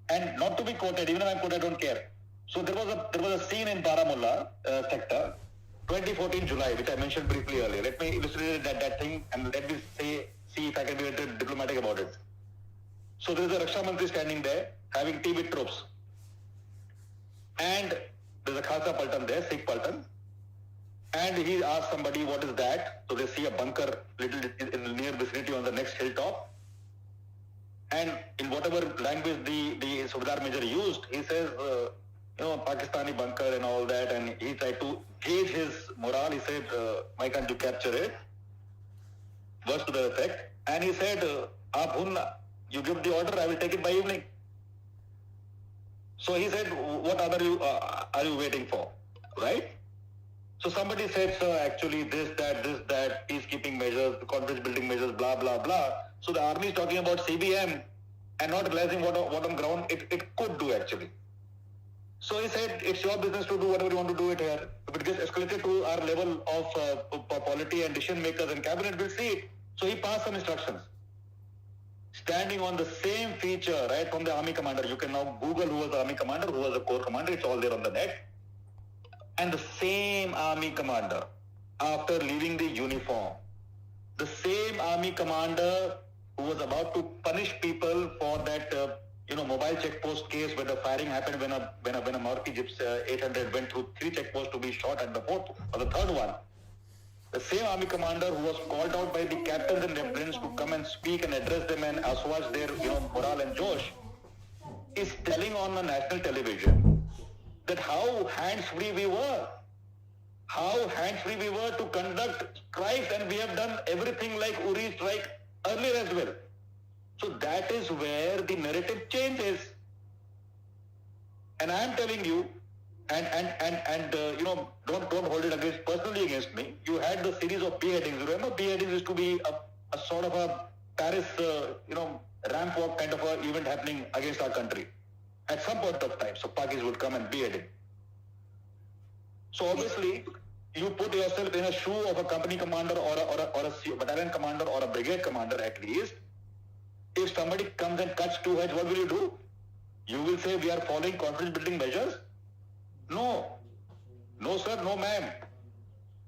And not to be quoted, even if I'm quoted, I don't care. So there was a scene in Baramulla sector, 2014 July, which I mentioned briefly earlier. Let me illustrate that thing, and let me see if I can be a little diplomatic about it. So there is a Raksha Mantri standing there, having tea with troops. And there's a Khalsa Paltan there, Sikh Paltan. And he asked somebody, what is that? So they see a bunker little in the near vicinity on the next hilltop. And in whatever language the Subedar Major used, he says, Pakistani bunker and all that. And he tried to gauge his morale. He said, why can't you capture it? Words to the effect. And he said, you give the order, I will take it by evening. So he said, what other are you waiting for? Right? So somebody said, sir, actually this, that, peacekeeping measures, confidence building measures, blah, blah, blah. So the army is talking about CBM and not realizing what on ground it could do actually. So he said, it's your business to do whatever you want to do it here. If it gets escalated to our level of polity and decision makers and cabinet, will see it. So he passed some instructions. Standing on the same feature, right, from the army commander. You can now Google who was the army commander, who was the corps commander. It's all there on the net. And the same army commander, after leaving the uniform, the same army commander who was about to punish people for that, mobile checkpost case where the firing happened when a Maruti Jeep 800 went through 3 checkposts to be shot at the 4th or the 3rd one. The same army commander who was called out by the captains and lieutenants to come and speak and address them and assuage their, morale and josh, is telling on the national television that how hands-free we were. How hands-free we were to conduct strikes, and we have done everything like Uri strike earlier as well. So that is where the narrative changes. And I am telling you, don't hold it personally against me. You had the series of beheadings. Remember, beheadings used to be a sort of a Paris, ramp walk kind of a event happening against our country at some point of time. So Pakis would come and behead it. So obviously, you put yourself in a shoe of a company commander or a battalion commander or a brigade commander at least. If somebody comes and cuts 2 heads, what will you do? You will say we are following confidence building measures? No. No, sir, no, ma'am.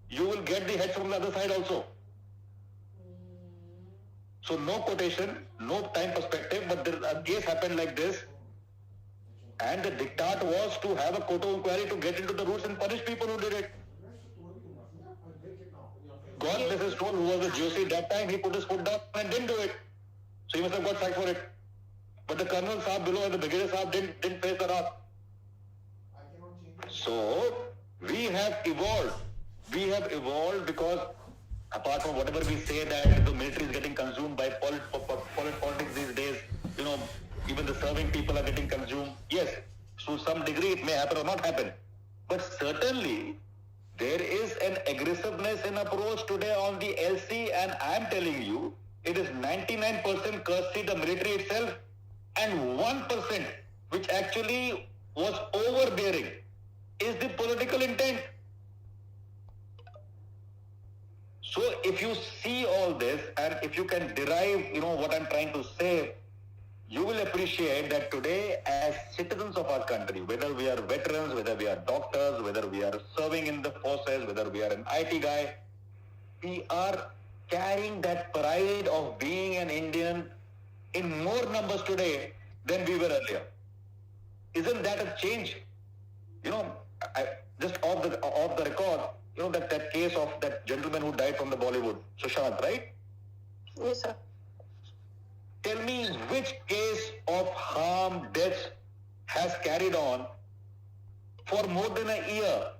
You will get the head from the other side also. So no quotation, no time perspective, but a case happened like this. And the diktat was to have a court of inquiry to get into the roots and punish people who did it. God bless his soul, who was the GOC at that time, he put his foot down and didn't do it. So he must have got sacked for it. But the colonel saab below and the brigadier saab didn't face the wrath. So we have evolved. We have evolved because apart from whatever we say that the military is getting consumed by politics these days, even the serving people are getting consumed. Yes, to some degree it may happen or not happen. But certainly there is an aggressiveness in approach today on the LC, and I am telling you, it is 99% courtesy the military itself and 1% which actually was overbearing is the political intent. So if you see all this and if you can derive, what I'm trying to say, you will appreciate that today as citizens of our country, whether we are veterans, whether we are doctors, whether we are serving in the forces, whether we are an IT guy, we are carrying that pride of being an Indian in more numbers today than we were earlier. Isn't that a change? Just off the record, that case of that gentleman who died from the Bollywood, Sushant, right? Yes, sir. Tell me which case of harm, death has carried on for more than a year,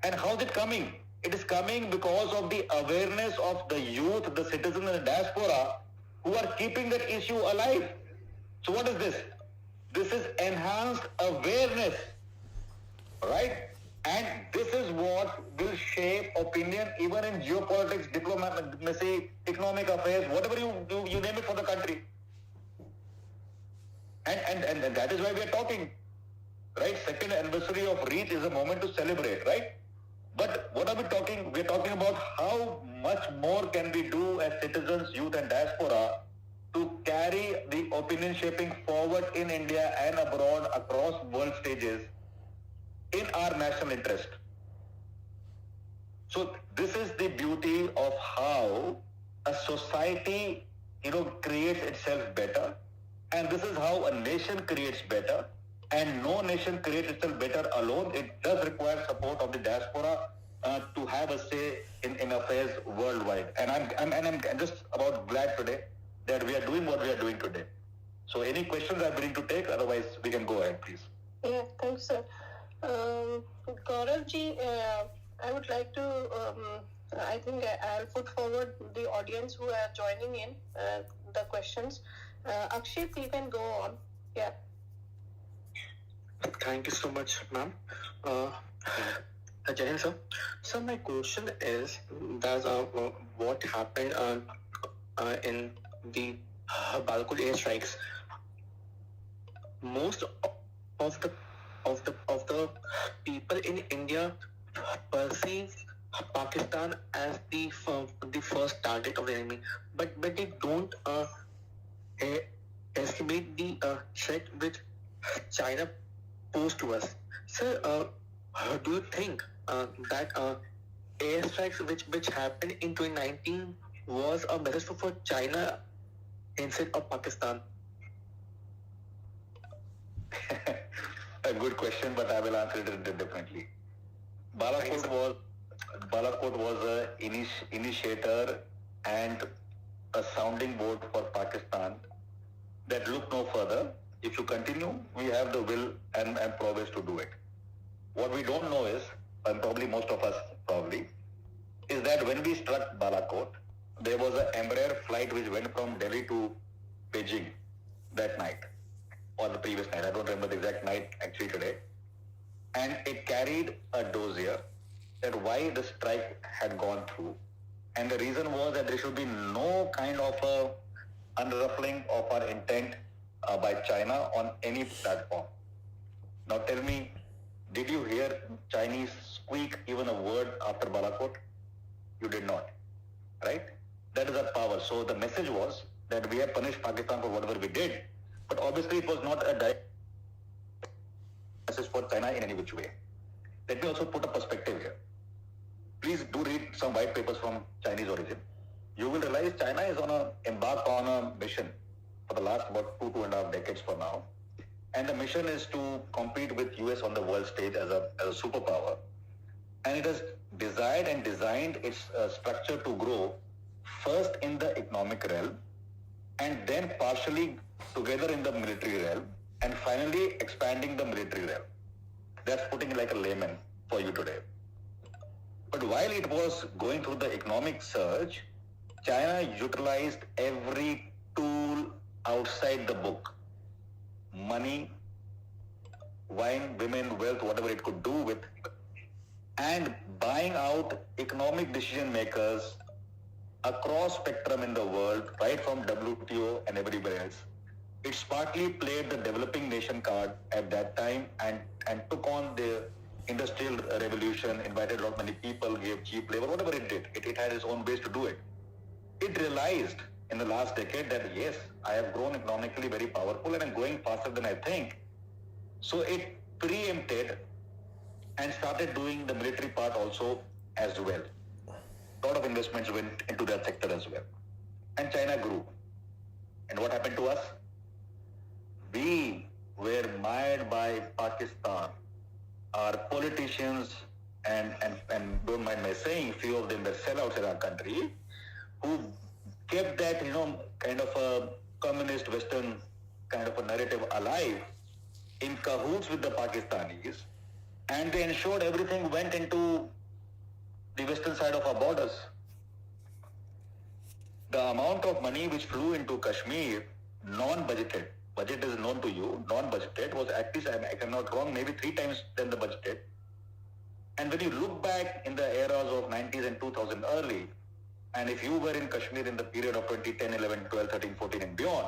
and how is it coming? It is coming because of the awareness of the youth, the citizens and the diaspora who are keeping that issue alive. So what is this? This is enhanced awareness, right? And this is what will shape opinion even in geopolitics, diplomacy, economic affairs, whatever you name it for the country. And that is why we are talking, right? Second anniversary of REACH is a moment to celebrate, right? But what are we talking? We're talking about how much more can we do as citizens, youth and diaspora to carry the opinion shaping forward in India and abroad across world stages in our national interest. So this is the beauty of how a society, creates itself better. And this is how a nation creates better. And no nation creates itself better alone. It does require support of the diaspora to have a say in affairs worldwide. And I'm just about glad today that we are doing what we are doing today. So any questions I'm willing to take, otherwise we can go ahead, please. Yeah, thanks, sir. Gaurav ji, I would like to, I think I'll put forward the audience who are joining in the questions. Akshit, you can go on. Yeah. Thank you so much, ma'am. Jai Hind, sir. So my question is that what happened in the Balakot airstrikes? Most of the people in India perceive Pakistan as the first target of the enemy, but they don't estimate the threat which China posed to us. Sir, do you think that airstrikes which happened in 2019 was a message for China instead of Pakistan? A good question, but I will answer it differently. Balakot was an initiator and a sounding board for Pakistan that looked no further. If you continue, we have the will and prowess to do it. What we don't know is, and probably most of us is that when we struck Balakot, there was an Embraer flight which went from Delhi to Beijing that night, or the previous night. I don't remember the exact night actually today. And it carried a dossier that why the strike had gone through. And the reason was that there should be no kind of a unruffling of our intent by China on any platform. Now tell me, did you hear Chinese squeak even a word after Balakot? You did not, right? That is our power. So the message was that we have punished Pakistan for whatever we did, but obviously it was not a direct message for China in any which way. Let me also put a perspective here. Please do read some white papers from Chinese origin. You will realize China is embarked on a mission for the last about 2.5 decades for now. And the mission is to compete with US on the world stage as a superpower. And it has desired and designed its structure to grow first in the economic realm and then partially together in the military realm and finally expanding the military realm. That's putting it like a layman for you today. But while it was going through the economic surge, China utilized every tool outside the book. Money, wine, women, wealth, whatever it could do with, and buying out economic decision makers across spectrum in the world, right from WTO and everywhere else. It smartly played the developing nation card at that time and took on the industrial revolution, invited a lot many people, gave cheap labor, whatever it did. It had its own ways to do it. It realized in the last decade that yes, I have grown economically very powerful and I'm going faster than I think. So it preempted and started doing the military part also as well. A lot of investments went into that sector as well. And China grew. And what happened to us? We were mired by Pakistan. Our politicians, and don't mind my saying, few of them were sellouts in our country, who kept that, kind of a communist Western kind of a narrative alive in cahoots with the Pakistanis, and they ensured everything went into the western side of our borders. The amount of money which flew into Kashmir, non-budgeted, budget is known to you, non-budgeted, was at least, if I'm not wrong, maybe 3 times than the budgeted. And when you look back in the eras of 90s and 2000 early, and if you were in Kashmir in the period of 2010, 11, 12, 13, 14 and beyond,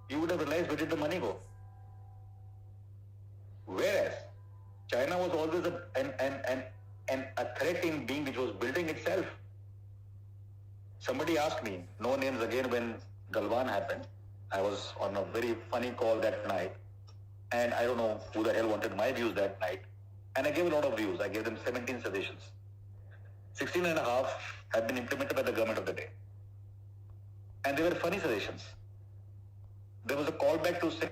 you would have realized where did the money go? Whereas China was always a threat in being which was building itself. Somebody asked me, no names again, when Galwan happened. I was on a very funny call that night, and I don't know who the hell wanted my views that night. And I gave a lot of views. I gave them 17 suggestions. 16 and a half have been implemented by the government of the day. And they were funny suggestions. There was a callback to say,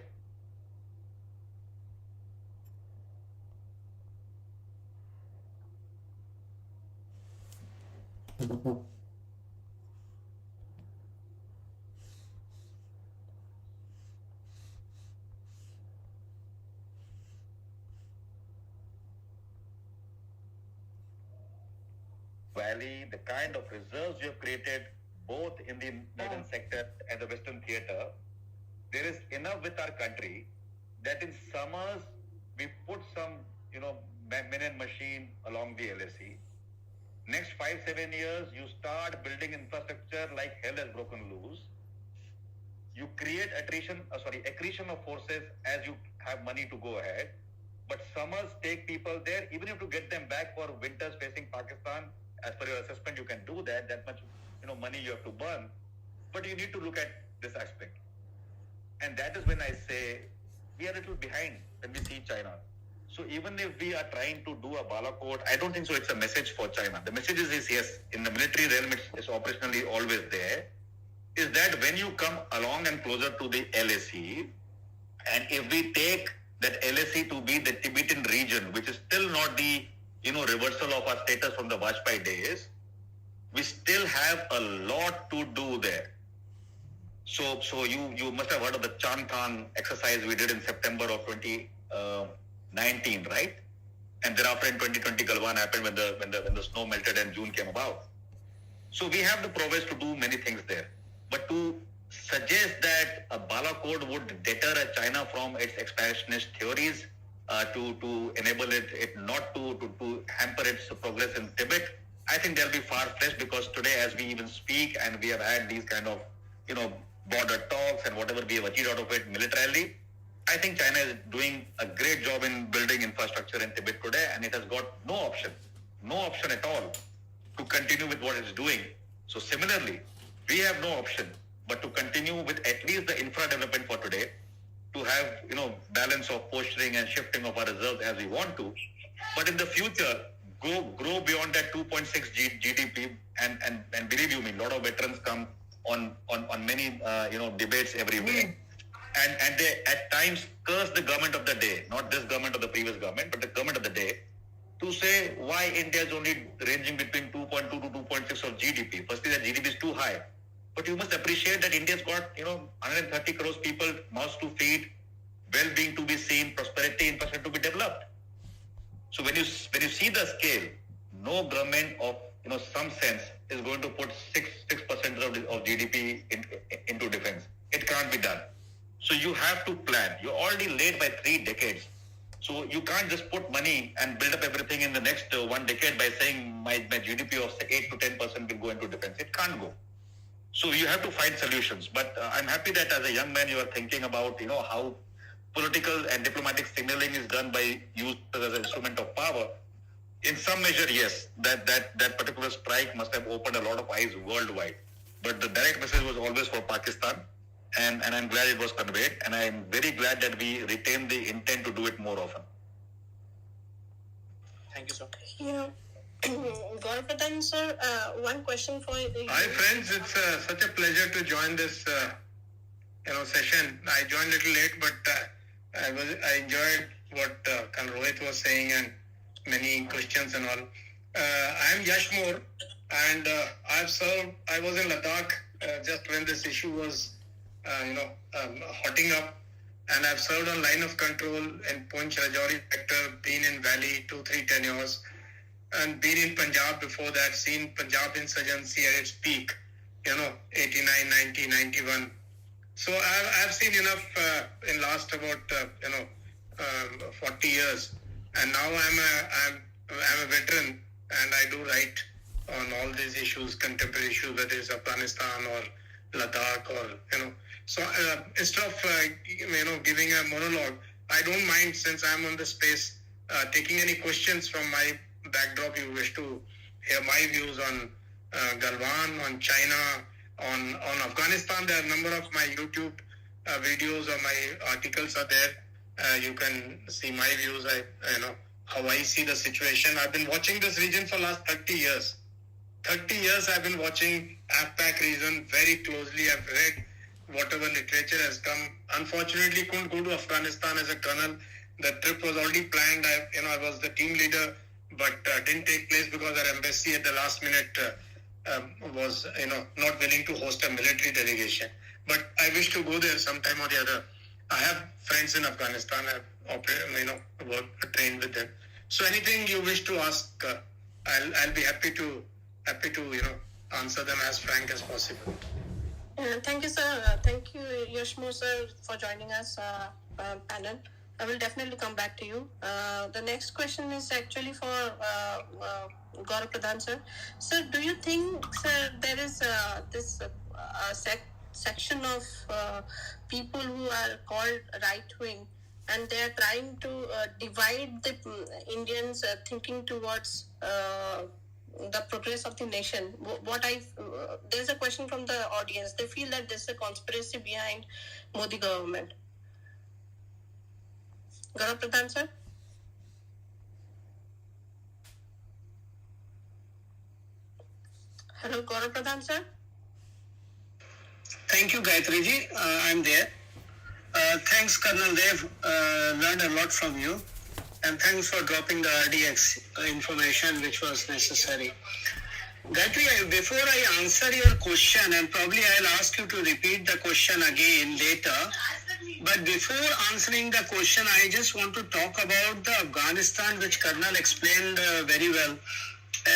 Valley, the kind of reserves you have created both in the northern sector and the western theater, there is enough with our country that in summers we put some, men and machine along the LSE. Next 5-7 years, you start building infrastructure like hell has broken loose. You create accretion of forces as you have money to go ahead. But summers take people there, even if to get them back for winters facing Pakistan. As per your assessment, you can do that. That much, money you have to burn. But you need to look at this aspect. And that is when I say we are a little behind when we see China. So even if we are trying to do a Balakot, I don't think so it's a message for China. The message is yes, in the military realm, it's operationally always there, is that when you come along and closer to the LSE, and if we take that LSE to be the Tibetan region, which is still not the reversal of our status from the Vajpayee days, we still have a lot to do there. So you must have heard of the Chantan exercise we did in September of 2019, right? And thereafter in 2020, Galwan happened when the snow melted and June came about. So we have the prowess to do many things there. But to suggest that a Balakot would deter China from its expansionist theories, to enable it not to hamper its progress in Tibet, I think they'll be far-fetched, because today as we even speak and we have had these kind of, border talks and whatever we have achieved out of it militarily, I think China is doing a great job in building infrastructure in Tibet today, and it has got no option at all to continue with what it's doing. So similarly, we have no option but to continue with at least the infra development for today, to have, balance of posturing and shifting of our reserves as we want to. But in the future, grow beyond that 2.6 GDP, and believe you me, a lot of veterans come on many, debates every week. And they at times curse the government of the day, not this government or the previous government, but the government of the day, to say why India is only ranging between 2.2 to 2.6 of GDP. Firstly, that GDP is too high. But you must appreciate that India's got, 130 crores people, mouths to feed, well-being to be seen, prosperity, infrastructure to be developed. So when you see the scale, no government of, some sense is going to put 6% of GDP into defense. It can't be done. So you have to plan. You're already late by 3 decades. So you can't just put money and build up everything in the next 1 decade by saying my GDP of 8 to 10% will go into defense. It can't go. So you have to find solutions. But I'm happy that as a young man, you are thinking about, how political and diplomatic signaling is done by use as an instrument of power. In some measure, yes, that particular strike must have opened a lot of eyes worldwide. But the direct message was always for Pakistan. And I'm glad it was conveyed. And I'm very glad that we retained the intent to do it more often. Thank you, sir. Yeah. Gaurav Pradhan, sir, one question for you. Hi friends, it's such a pleasure to join this session. I joined a little late, but I enjoyed what Colonel Rohit was saying and many questions and all. I am Yashmore, and I was in Ladakh just when this issue was hotting up, and I've served on line of control in Poonch Rajouri sector, been in Valley 2-3 tenures, and been in Punjab before that, seen Punjab insurgency at its peak, 89, 90, 91. So I've seen enough in last about 40 years, and now I'm I'm a veteran and I do write on all these issues, contemporary issues, whether it's Afghanistan or Ladakh or. So instead of, giving a monologue, I don't mind, since I'm on the space, taking any questions from my backdrop. You wish to hear my views on Galwan, on China, on Afghanistan. There are a number of my YouTube videos or my articles are there. You can see my views. How I see the situation. I've been watching this region for last 30 years. 30 years I've been watching AFPAC region very closely. I've read whatever literature has come. Unfortunately, couldn't go to Afghanistan as a colonel. The trip was already planned. I was the team leader, but didn't take place because our embassy at the last minute was, not willing to host a military delegation. But I wish to go there sometime or the other. I have friends in Afghanistan. I've trained with them. So anything you wish to ask, I'll be happy to answer them as frank as possible. Thank you, sir. Thank you, Yashmo, sir, for joining us panel. I will definitely come back to you. The next question is actually for Gaurav Pradhan, sir. Sir, do you think, sir, there is this section of people who are called right-wing, and they are trying to divide the Indians thinking towards the progress of the nation? There's a question from the audience. They feel that there's a conspiracy behind Modi government. Gaurav Pradhan, sir? Hello, Gaurav Pradhan, sir? Thank you, Gayatri ji. I'm there. Thanks, Colonel Dev. Learned a lot from you. And thanks for dropping the RDX information which was necessary. Gayatri, before I answer your question, and probably I'll ask you to repeat the question again later, but before answering the question, I just want to talk about the Afghanistan, which Colonel explained very well.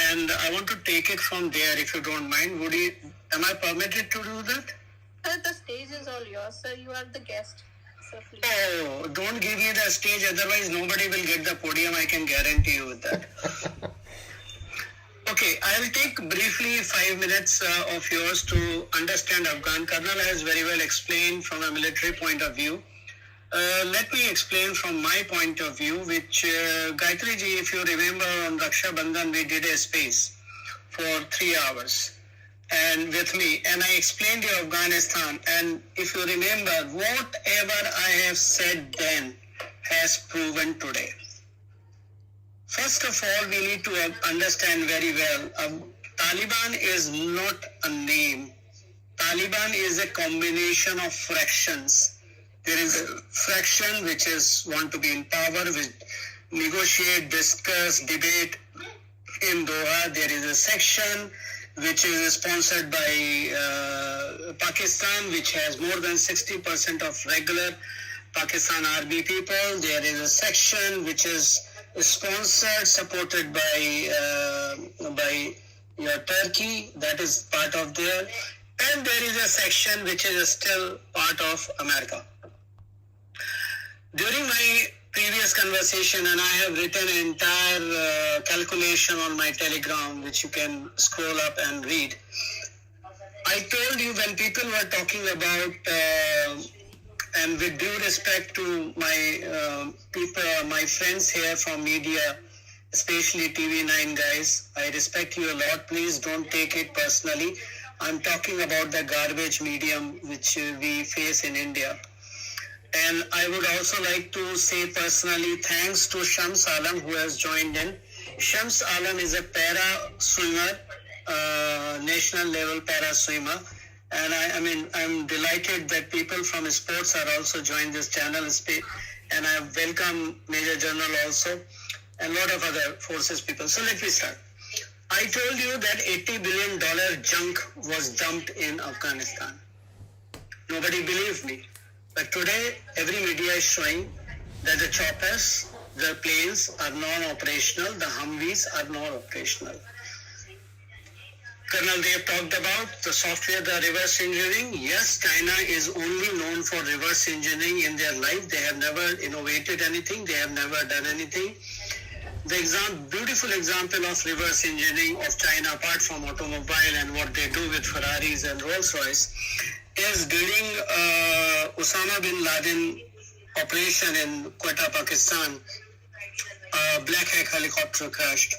And I want to take it from there, if you don't mind. Am I permitted to do that? Sir, the stage is all yours, sir. You are the guest. So please. Oh, don't give me the stage, otherwise nobody will get the podium, I can guarantee you with that. Okay, I will take briefly 5 minutes of yours to understand Afghan. Colonel has very well explained from a military point of view. Let me explain from my point of view, which Gayatri ji, if you remember on Raksha Bandhan, we did a space for 3 hours and with me, and I explained the Afghanistan, and if you remember, whatever I have said then has proven today. First of all, we need to understand very well, Taliban is not a name. Taliban is a combination of fractions. There is a fraction which is want to be in power, which negotiate, discuss, debate in Doha. There is a section which is sponsored by Pakistan, which has more than 60% of regular Pakistan army people. There is a section which is sponsored, supported by your Turkey, that is part of there. And there is a section which is still part of America. During my previous conversation, and I have written an entire calculation on my Telegram, which you can scroll up and read. I told you when people were talking about, and with due respect to my people, my friends here from media, especially TV9 guys, I respect you a lot. Please don't take it personally. I'm talking about the garbage medium which we face in India. And I would also like to say personally thanks to Shams Alam who has joined in. Shams Alam is a para swimmer, national level para swimmer. And I'm delighted that people from sports are also joined this channel. And I welcome Major General also and a lot of other forces people. So let me start. I told you that $80 billion junk was dumped in Afghanistan. Nobody believed me. But today, every media is showing that the choppers, the planes are non-operational, the Humvees are non-operational. Colonel, they have talked about the software, the reverse engineering. Yes, China is only known for reverse engineering in their life. They have never innovated anything. They have never done anything. beautiful example of reverse engineering of China, apart from automobile and what they do with Ferraris and Rolls-Royce, is during Osama bin Laden operation in Quetta, Pakistan, a Black Hawk helicopter crashed,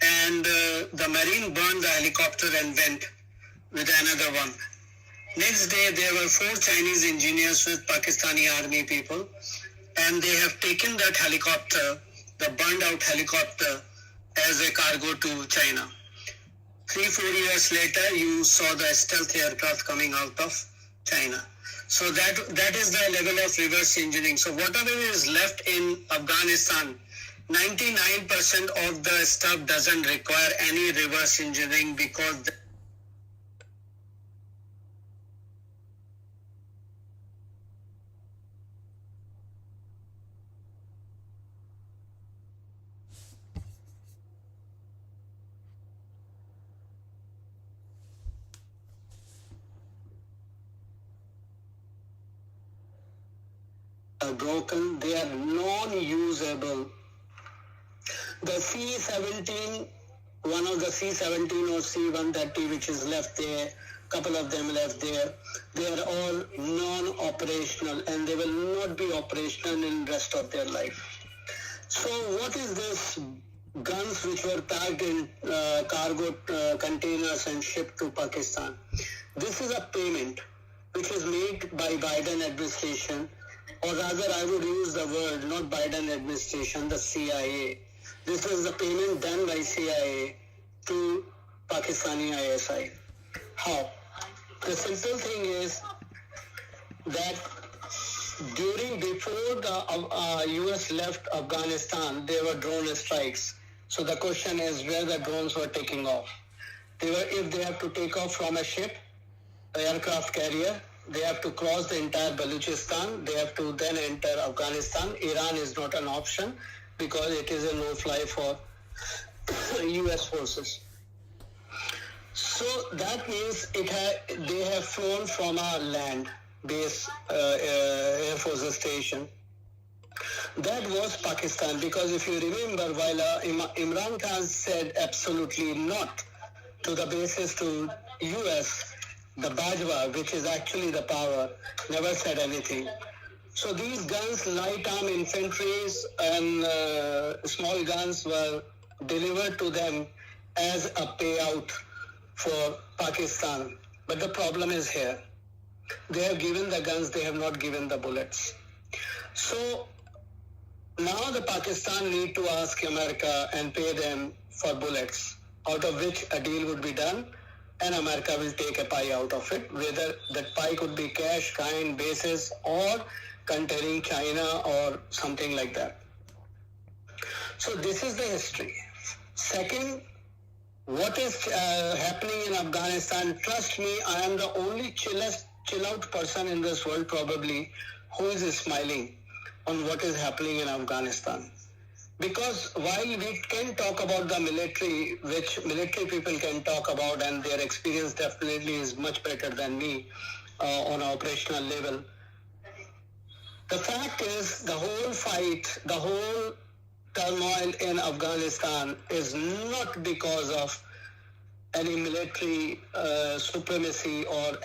and the Marine burned the helicopter and went with another one. Next day, there were 4 Chinese engineers with Pakistani army people, and they have taken that helicopter, the burned out helicopter, as a cargo to China. 3-4 years later, you saw the stealth aircraft coming out of China. So that is the level of reverse engineering. So whatever is left in Afghanistan, 99% of the stuff doesn't require any reverse engineering because are broken, they are non-usable. The C-17, one of the C-17 or C-130 which is left there, couple of them left there, they are all non-operational and they will not be operational in rest of their life. So what is this guns which were packed in cargo containers and shipped to Pakistan? This is a payment which is made by Biden administration, or rather I would use the word not Biden administration, the CIA. This was the payment done by CIA to Pakistani ISI. How? The simple thing is that before the US left Afghanistan, there were drone strikes. So the question is where the drones were taking off. If they have to take off from a ship, aircraft carrier, they have to cross the entire Balochistan. They have to then enter Afghanistan. Iran is not an option because it is a no-fly for US forces. So that means they have flown from a land base Air Force station. That was Pakistan, because if you remember, while Imran Khan said absolutely not to the bases to US, the Bajwa, which is actually the power, never said anything. So these guns, light arm infantries and small guns were delivered to them as a payout for Pakistan. But the problem is here. They have given the guns, they have not given the bullets. So now the Pakistan need to ask America and pay them for bullets, out of which a deal would be done, and America will take a pie out of it, whether that pie could be cash, kind, bases, or containing China or something like that. So this is the history. Second, what is happening in Afghanistan? Trust me, I am the only chill out person in this world probably who is smiling on what is happening in Afghanistan. Because while we can talk about the military, which military people can talk about, and their experience definitely is much better than me on an operational level, the fact is the whole fight, the whole turmoil in Afghanistan is not because of any military supremacy or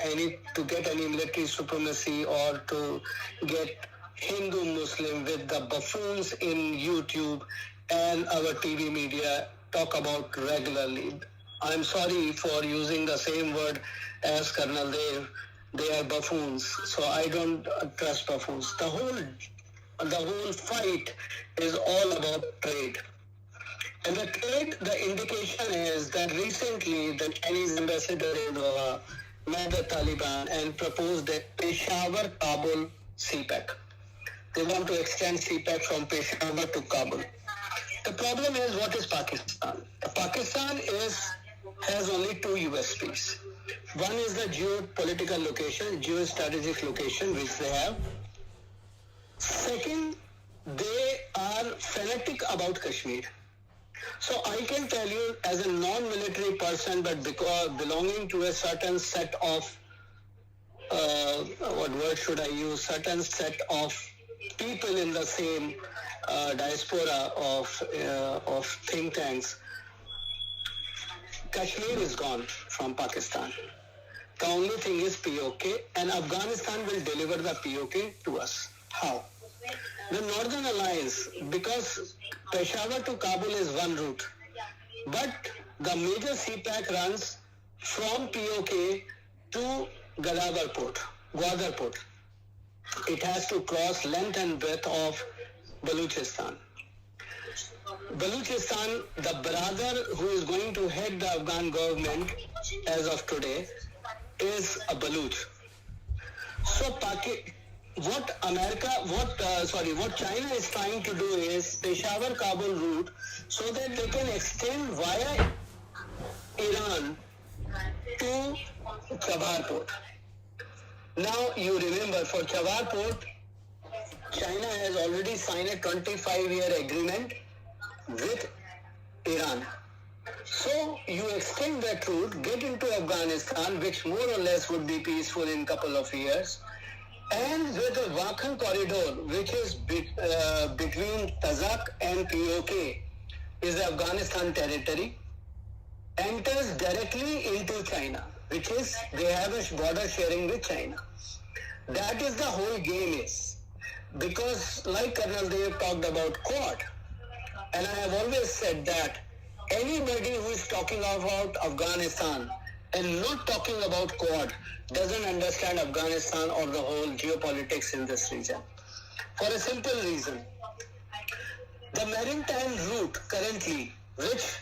to get any military supremacy or to get Hindu-Muslim with the buffoons in YouTube and our TV media talk about regularly. I'm sorry for using the same word as Colonel Dev. They are buffoons, so I don't trust buffoons. The whole fight is all about trade. And the trade, the indication is that recently the Chinese ambassador in Doha met the Taliban and proposed a Peshawar-Kabul CPEC. They want to extend CPEC from Peshawar to Kabul. The problem is, what is Pakistan? Pakistan has only 2 USPs. One is the geopolitical location, geostrategic location, which they have. Second, they are fanatic about Kashmir. So I can tell you as a non-military person, but because belonging to a certain set of, what word should I use, certain set of people in the same diaspora of think tanks, Kashmir is gone from Pakistan. The only thing is POK, and Afghanistan will deliver the POK to us. How? The Northern Alliance, because Peshawar to Kabul is one route, but the major CPAC runs from POK to Gwadar Port. It has to cross length and breadth of Baluchistan. Baluchistan, the brother who is going to head the Afghan government as of today, is a Baluch. So what China is trying to do is Peshawar-Kabul route so that they can extend via Iran to Chabahar Port. Now you remember, for Chabahar Port, China has already signed a 25-year agreement with Iran. So you extend that route, get into Afghanistan, which more or less would be peaceful in a couple of years, and with the Wakhan corridor, which is between Tazak and POK, is Afghanistan territory, enters directly into China, which is, they have a border sharing with China. That is the whole game is. Because like Colonel Dev talked about Quad, and I have always said that anybody who is talking about Afghanistan and not talking about Quad doesn't understand Afghanistan or the whole geopolitics in this region. For a simple reason. The maritime route currently, which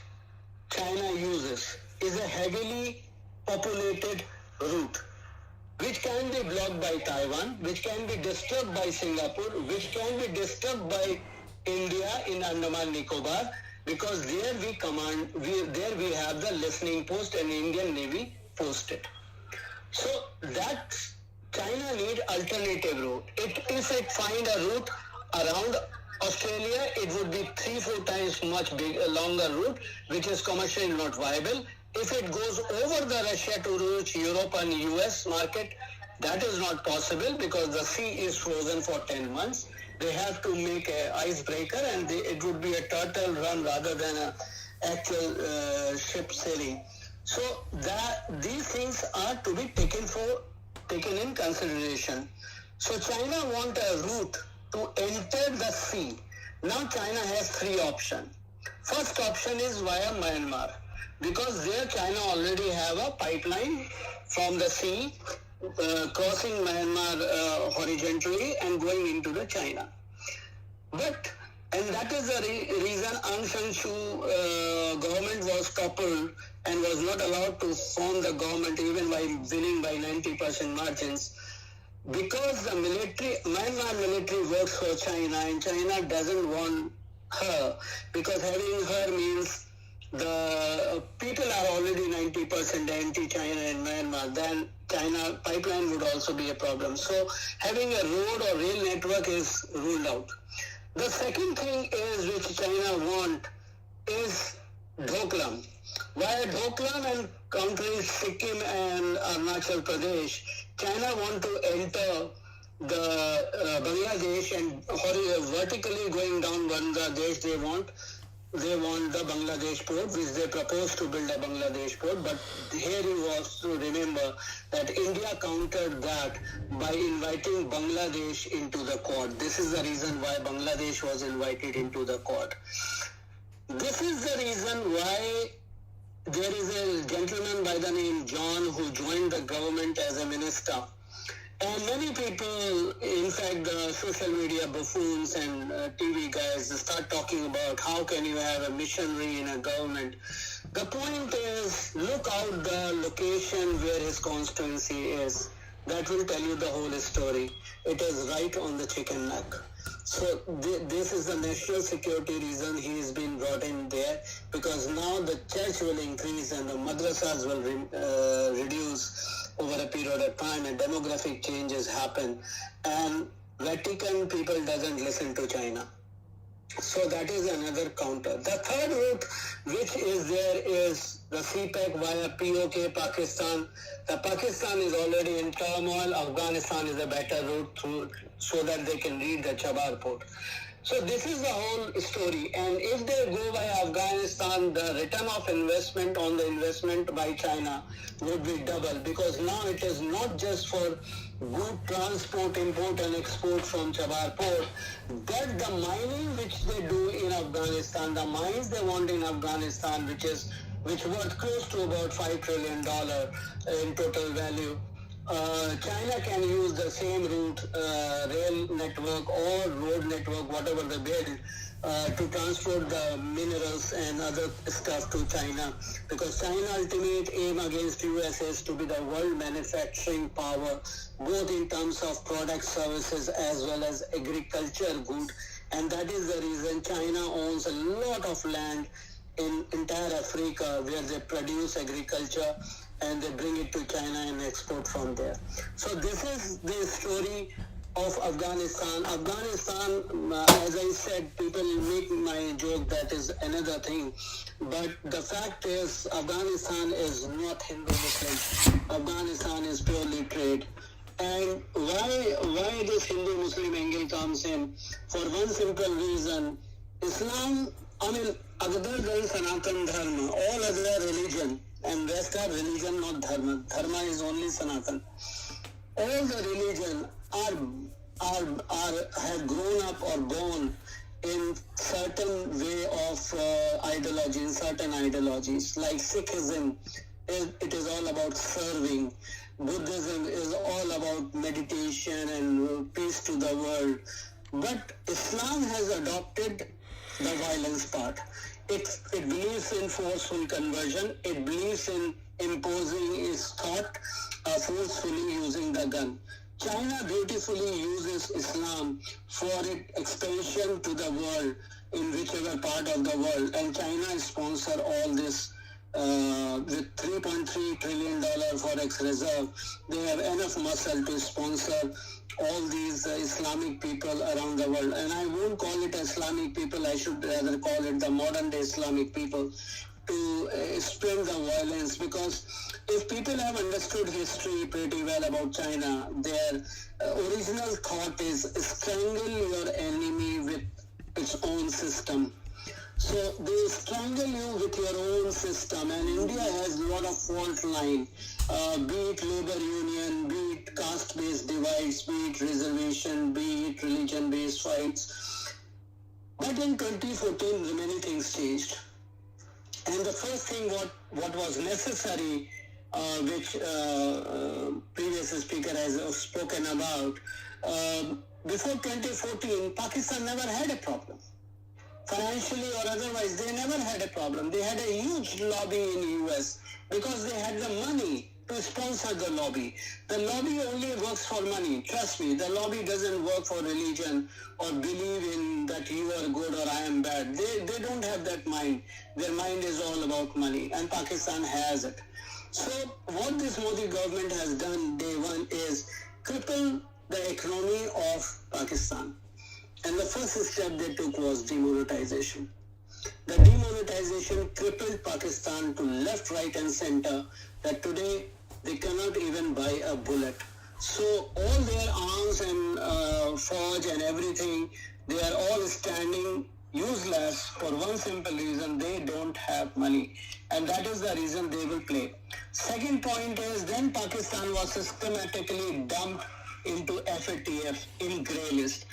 China uses, is a heavily populated route, which can be blocked by Taiwan, which can be disturbed by Singapore, which can be disturbed by India in Andaman Nicobar, because there we have the listening post and Indian Navy posted. So that China need alternative route. If it find a route around Australia, it would be 3-4 times much longer route, which is commercially not viable. If it goes over the Russia to reach Europe and US market, that is not possible because the sea is frozen for 10 months. They have to make an icebreaker, and it would be a turtle run rather than an actual ship sailing. So these things are to be taken in consideration. So China want a route to enter the sea. Now China has 3 options. First option is via Myanmar, because there China already have a pipeline from the sea crossing Myanmar horizontally and going into the China. And that is the reason Aung San Suu government was toppled and was not allowed to form the government even by winning by 90% margins, because the Myanmar military works for China, and China doesn't want her, because having her means the people are already 90% anti-China in Myanmar. Then China pipeline would also be a problem. So having a road or rail network is ruled out. The second thing is which China want is Doklam. Via Doklam and countries Sikkim and Arunachal Pradesh, China want to enter the Bangladesh, and vertically going down Bangladesh, they want the Bangladesh port, which they propose to build a Bangladesh port. But here you also remember that India countered that by inviting Bangladesh into the Quad. This is the reason why Bangladesh was invited into the Quad. This is the reason why there is a gentleman by the name John who joined the government as a minister. And many people, in fact, the social media buffoons and TV guys, start talking about how can you have a missionary in a government. The point is, look out the location where his constituency is. That will tell you the whole story. It is right on the chicken neck. So this is the national security reason he is being brought in there, because now the church will increase and the madrasas will reduce over a period of time, and demographic changes happen, and Vatican people doesn't listen to China. So that is another counter. The third route which is there is the CPEC via POK, Pakistan. The Pakistan is already in turmoil. Afghanistan is a better route through, so that they can reach the Chabahar port. So this is the whole story. And if they go by Afghanistan, the return of investment on the investment by China would be double, because now it is not just for good transport, import and export from Chabar port, but the mining which they do in Afghanistan, the mines they want in Afghanistan, which worth close to about $5 trillion in total value. China can use the same route, rail network or road network, whatever they build, to transport the minerals and other stuff to China. Because China ultimate aim against US is to be the world manufacturing power, both in terms of product, services, as well as agriculture good. And that is the reason China owns a lot of land in entire Africa where they produce agriculture and they bring it to China and export from there. So this is the story of Afghanistan. Afghanistan, as I said, people make my joke that is another thing. But the fact is, Afghanistan is not Hindu-Muslim. Afghanistan is purely trade. And why this Hindu-Muslim angle comes in? For one simple reason, Islam, other than Sanatan Dharma, all other religion, and rest are religion, not dharma. Dharma is only Sanatan. All the religion have grown up or born in certain way of ideology, in certain ideologies. Like Sikhism, it is all about serving. Buddhism is all about meditation and peace to the world. But Islam has adopted the violence part. It believes in forceful conversion. It believes in imposing its thought forcefully using the gun. China beautifully uses Islam for its expansion to the world in whichever part of the world. And China sponsor all this with $3.3 trillion forex reserve. They have enough muscle to sponsor all these Islamic people around the world. And I won't call it Islamic people, I should rather call it the modern day Islamic people, to spread the violence. Because if people have understood history pretty well about China, their original thought is strangle your enemy with its own system. So they strangle you with your own system, and India has a lot of fault line, be it labor union, be it caste-based divides, be it reservation, be it religion-based fights. But in 2014, many things changed. And the first thing what was necessary, which previous speaker has spoken about, before 2014, Pakistan never had a problem. Financially or otherwise, they never had a problem. They had a huge lobby in US because they had the money to sponsor the lobby. The lobby only works for money. Trust me, the lobby doesn't work for religion or believe in that you are good or I am bad. They don't have that mind. Their mind is all about money, and Pakistan has it. So what this Modi government has done day one is cripple the economy of Pakistan. And the first step they took was demonetization. The demonetization crippled Pakistan to left, right and center, that today they cannot even buy a bullet. So all their arms and forge and everything, they are all standing useless for one simple reason: they don't have money. And that is the reason they will play. Second point is, then Pakistan was systematically dumped into FATF, in grey list.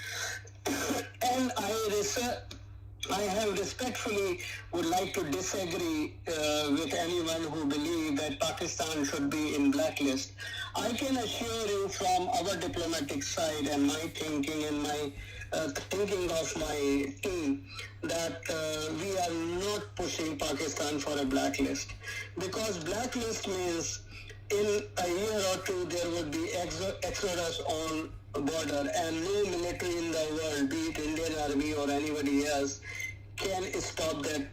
And I have respectfully would like to disagree with anyone who believes that Pakistan should be in blacklist. I can assure you from our diplomatic side and my thinking and my thinking of my team that we are not pushing Pakistan for a blacklist, because blacklist means in a year or two there would be exodus on border, and no military in the world, be it Indian Army or anybody else, can stop that,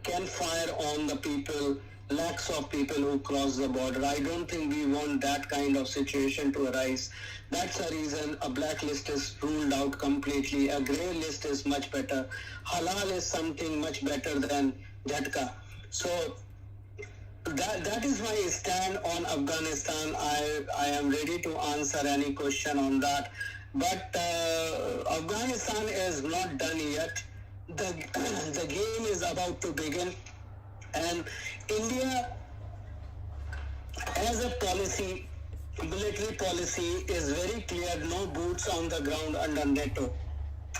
can fire on the people, lakhs of people who cross the border. I don't think we want that kind of situation to arise. That's the reason a blacklist is ruled out completely. A grey list is much better. Halal is something much better than Jhatka. So that is my stand on Afghanistan. I am ready to answer any question on that. But Afghanistan is not done yet. The game is about to begin, and India, as a policy, military policy, is very clear: no boots on the ground under NATO.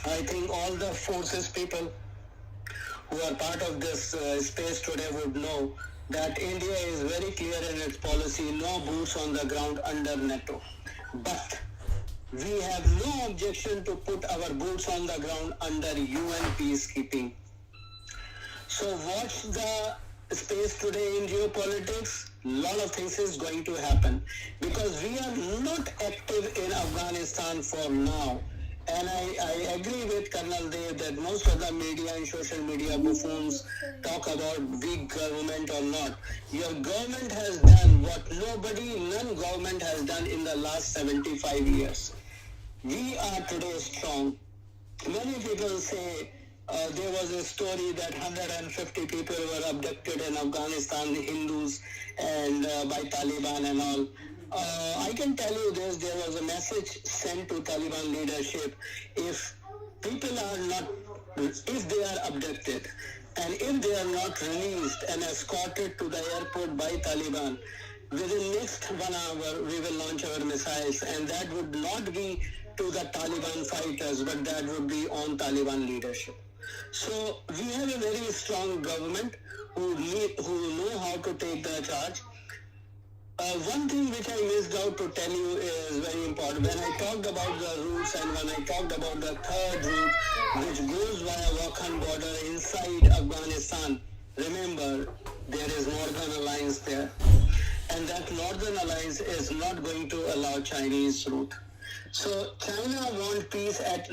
I think all the forces people who are part of this space today would know that India is very clear in its policy: no boots on the ground under NATO. But we have no objection to put our boots on the ground under UN peacekeeping. So watch the space today in geopolitics. Lot of things is going to happen because we are not active in Afghanistan for now. And I agree with Colonel Dev that most of the media and social media buffoons talk about weak government or not. Your government has done what none government has done in the last 75 years. We are today strong. Many people say there was a story that 150 people were abducted in Afghanistan, Hindus, and by Taliban and all. I can tell you this: there was a message sent to Taliban leadership: if people are not, if they are abducted, and if they are not released and escorted to the airport by Taliban, within next 1 hour we will launch our missiles, and that would not be to the Taliban fighters, but that would be on Taliban leadership. So we have a very strong government who know how to take the charge. One thing which I missed out to tell you is very important. When I talked about the routes and when I talked about the third route which goes via Wakhan border inside Afghanistan, remember there is Northern Alliance there. And that Northern Alliance is not going to allow Chinese route. So China wants peace at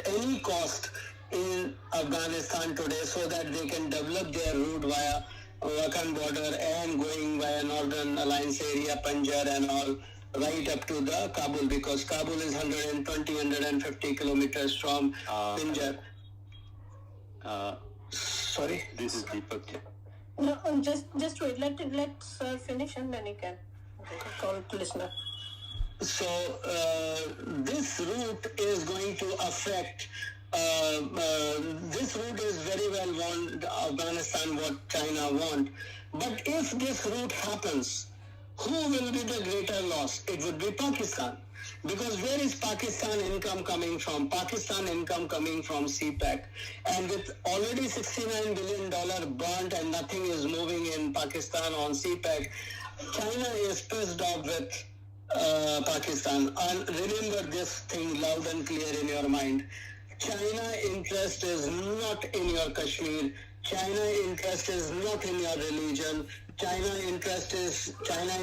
any cost in Afghanistan today so that they can develop their route via Wakhan border and going via Northern Alliance area, Panjshir and all, right up to the Kabul, because Kabul is 150 kilometers from Panjshir. Sorry? This is Deepak. No, just wait. Let's finish and then you can call to listener. So this route is going to affect. This route is very well want Afghanistan what China want, but if this route happens, who will be the greater loss? It would be Pakistan, because where is Pakistan income coming from? Pakistan income coming from CPEC, and with already $69 billion burnt and nothing is moving in Pakistan on CPEC, China is pissed off with Pakistan. And remember this thing loud and clear in your mind. China interest is not in your Kashmir. China interest is not in your religion. China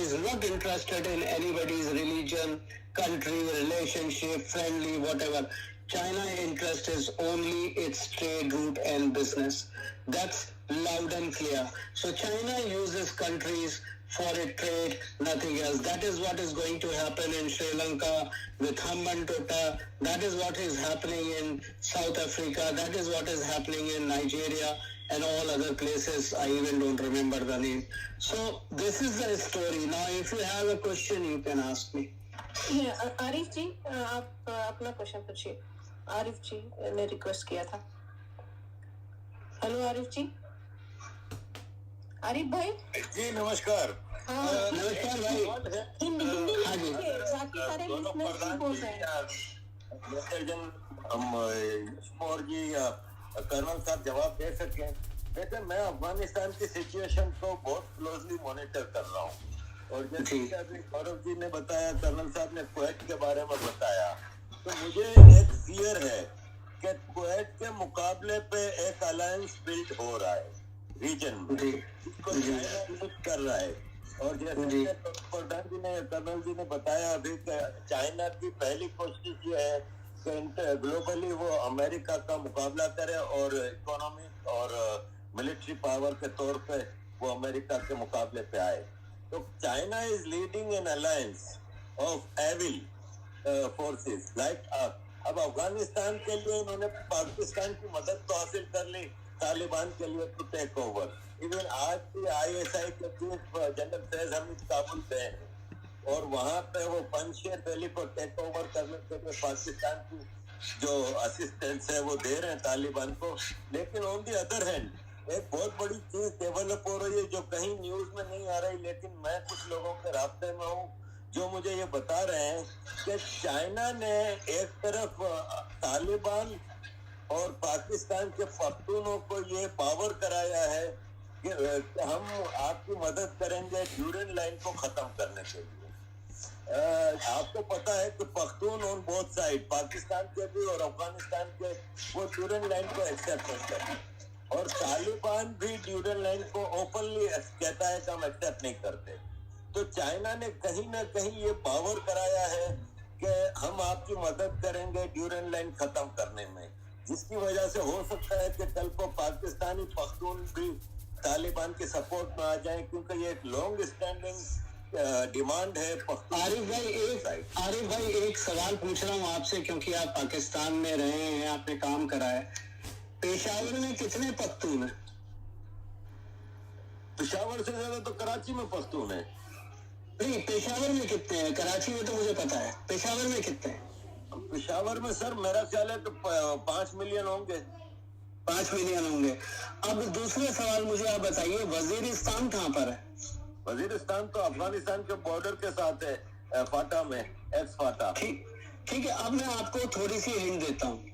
is not interested in anybody's religion, country, relationship, friendly, whatever. China interest is only its trade route and business. That's loud and clear. So China uses countries for a trade, nothing else. That is what is going to happen in Sri Lanka with Hambantota. That is what is happening in South Africa. That is what is happening in Nigeria and all other places. I even don't remember the name. So this is the story. Now, if you have a question, you can ask me. Yeah, Arif जी, आप अपना question पूछिए. आरिफ जी ने request किया था. Hello Arif जी. आरिफ भाई जी नमस्कार. नमस्कार भाई. हिंदी बाकी सारे लिसनर्स भी बोल रहे हैं. और जी कर्नल साहब जवाब दे सके. वैसे मैं अफगानिस्तान की सिचुएशन को बहुत क्लोजली मॉनिटर कर रहा हूँ, और जैसे अभी गौरव जी ने बताया, कर्नल साहब ने कुवैत के बारे में बताया, तो मुझे एक फियर है कि कुवैत के मुकाबले पे एक अलायंस बिल्ड हो रहा है रीजन में, जिसको चाइना यूज कर रहा है. और जैसे प्रधान जी ने, कर्नल जी ने बताया अभी, चाइना की पहली कोशिश ये है कि ग्लोबली वो अमेरिका का मुकाबला करे और इकोनॉमिक और मिलिट्री पावर के तौर पे वो अमेरिका के मुकाबले पे आए. तो China is leading an alliance of evil forces like. अब अफगानिस्तान के लिए उन्होंने पाकिस्तान की मदद तो हासिल कर ली तालिबान के लिए टू टेक ओवर. इवन आज भी ISI के चीफ जनरल फैज हमीद काबुल गए हैं और वहां पे वो पंजशेर वैली को टेक ओवर करने के लिए पाकिस्तान की जो असिस्टेंस है वो दे रहे हैं तालिबान को। लेकिन ऑन दी अदर हैंड एक बहुत बड़ी चीज डेवलप हो रही है जो कहीं न्यूज में नहीं आ रही, लेकिन मैं कुछ लोगों के रास्ते में हूँ जो मुझे ये बता रहे हैं कि चाइना ने एक तरफ तालिबान और पाकिस्तान के पख्तूनों को ये पावर कराया है कि हम आपकी मदद करेंगे ड्यूरेंट लाइन को खत्म करने के लिए। आपको पता है कि Pakhtun on both side, Pakistan के भी और अफगानिस्तान के, वो ड्यूरेंट लाइन को एक्सेप्ट नहीं करते और तालिबान भी ड्यूरेंट लाइन को ओपनली कहता है कि हम एक्सेप्ट नहीं करते। तो चाइना ने कहीं ना कहीं ये पावर कराया है कि हम आपकी मदद करेंगे ड्यूरेंट लाइन खत्म करने में, जिसकी वजह से हो सकता है कि कल को पाकिस्तानी पख्तून भी तालिबान के सपोर्ट में आ जाए, क्योंकि ये एक लॉन्ग स्टैंडिंग डिमांड है। आरिफ भाई एक सवाल पूछ रहा हूँ आपसे, क्योंकि आप पाकिस्तान में रहे हैं, आपने काम करा है। पेशावर में कितने पख्तून हैं? पेशावर से ज्यादा तो कराची में पख्तून है। नहीं, पेशावर में कितने हैं? कराची में तो मुझे पता है, पेशावर में कितने हैं? पेशावर में सर मेरा ख्याल है तो 5 मिलियन होंगे। 5 मिलियन होंगे। अब दूसरा सवाल मुझे आप बताइए, वजीरिस्तान कहाँ पर है? वजीरिस्तान तो अफगानिस्तान के बॉर्डर के साथ है, फाटा में, एक्स फाटा। ठीक है। अब मैं आपको थोड़ी सी हिंट देता हूँ।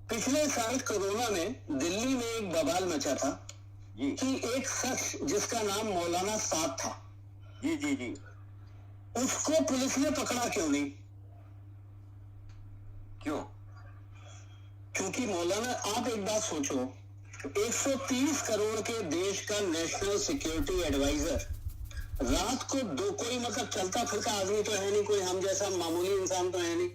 पिछले साल कोरोना में दिल्ली में एक बवाल मचा था कि एक शख्स जिसका नाम मौलाना साद था, जी, उसको पुलिस ने पकड़ा क्यों नहीं? क्यों? क्योंकि मौलाना, आप एक बात सोचो, 130 करोड़ के देश का नेशनल सिक्योरिटी एडवाइजर रात को कोई मतलब चलता फिरता आदमी तो है नहीं, कोई हम जैसा मामूली इंसान तो है नहीं,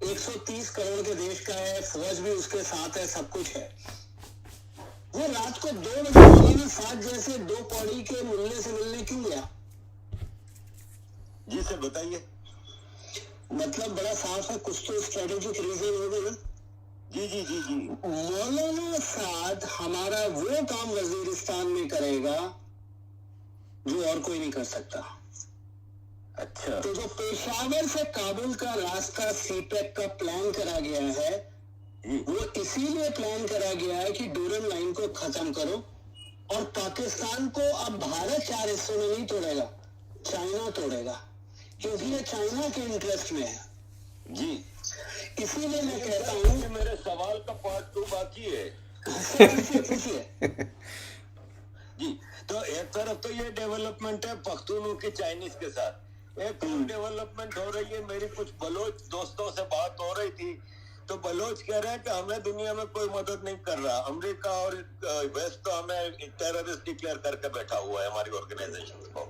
130 करोड़ के देश का है, फौज भी उसके साथ है, सब कुछ है। वो रात को 2 बजे मौलाना साद जैसे 2 पौड़ी के मुल्ले से मिलने क्यों गया? जी सर बताइए। मतलब बड़ा साफ है, कुछ तो स्ट्रेटेजिक रीजन होगा ना। जी। मौलाना साद हमारा वो काम वजीरिस्तान में करेगा जो और कोई नहीं कर सकता। अच्छा। तो जो पेशावर से काबुल का रास्ता सीपेक का प्लान करा गया है, वो इसीलिए प्लान करा गया है कि ड्यूरेंट लाइन को खत्म करो, और पाकिस्तान को अब भारत 4 हिस्सों में नहीं तोड़ेगा, चाइना तोड़ेगा, क्योंकि ये चाइना के इंटरेस्ट में है। जी, इसीलिए मैं कहता हूँ, मेरे सवाल का पार्ट 2 बाकी है। पूछिए। जी, तो एक तरफ तो ये डेवलपमेंट है पख्तूनों की चाइनीज के साथ, एक और डेवलपमेंट हो रही है। मेरी कुछ बलोच दोस्तों से बात हो रही थी, तो बलोच कह रहे हैं कि हमें दुनिया में कोई मदद नहीं कर रहा, अमेरिका और वेस्ट तो हमें टेररिस्ट डिक्लेयर करके बैठा हुआ है हमारी ऑर्गेनाइजेशन को।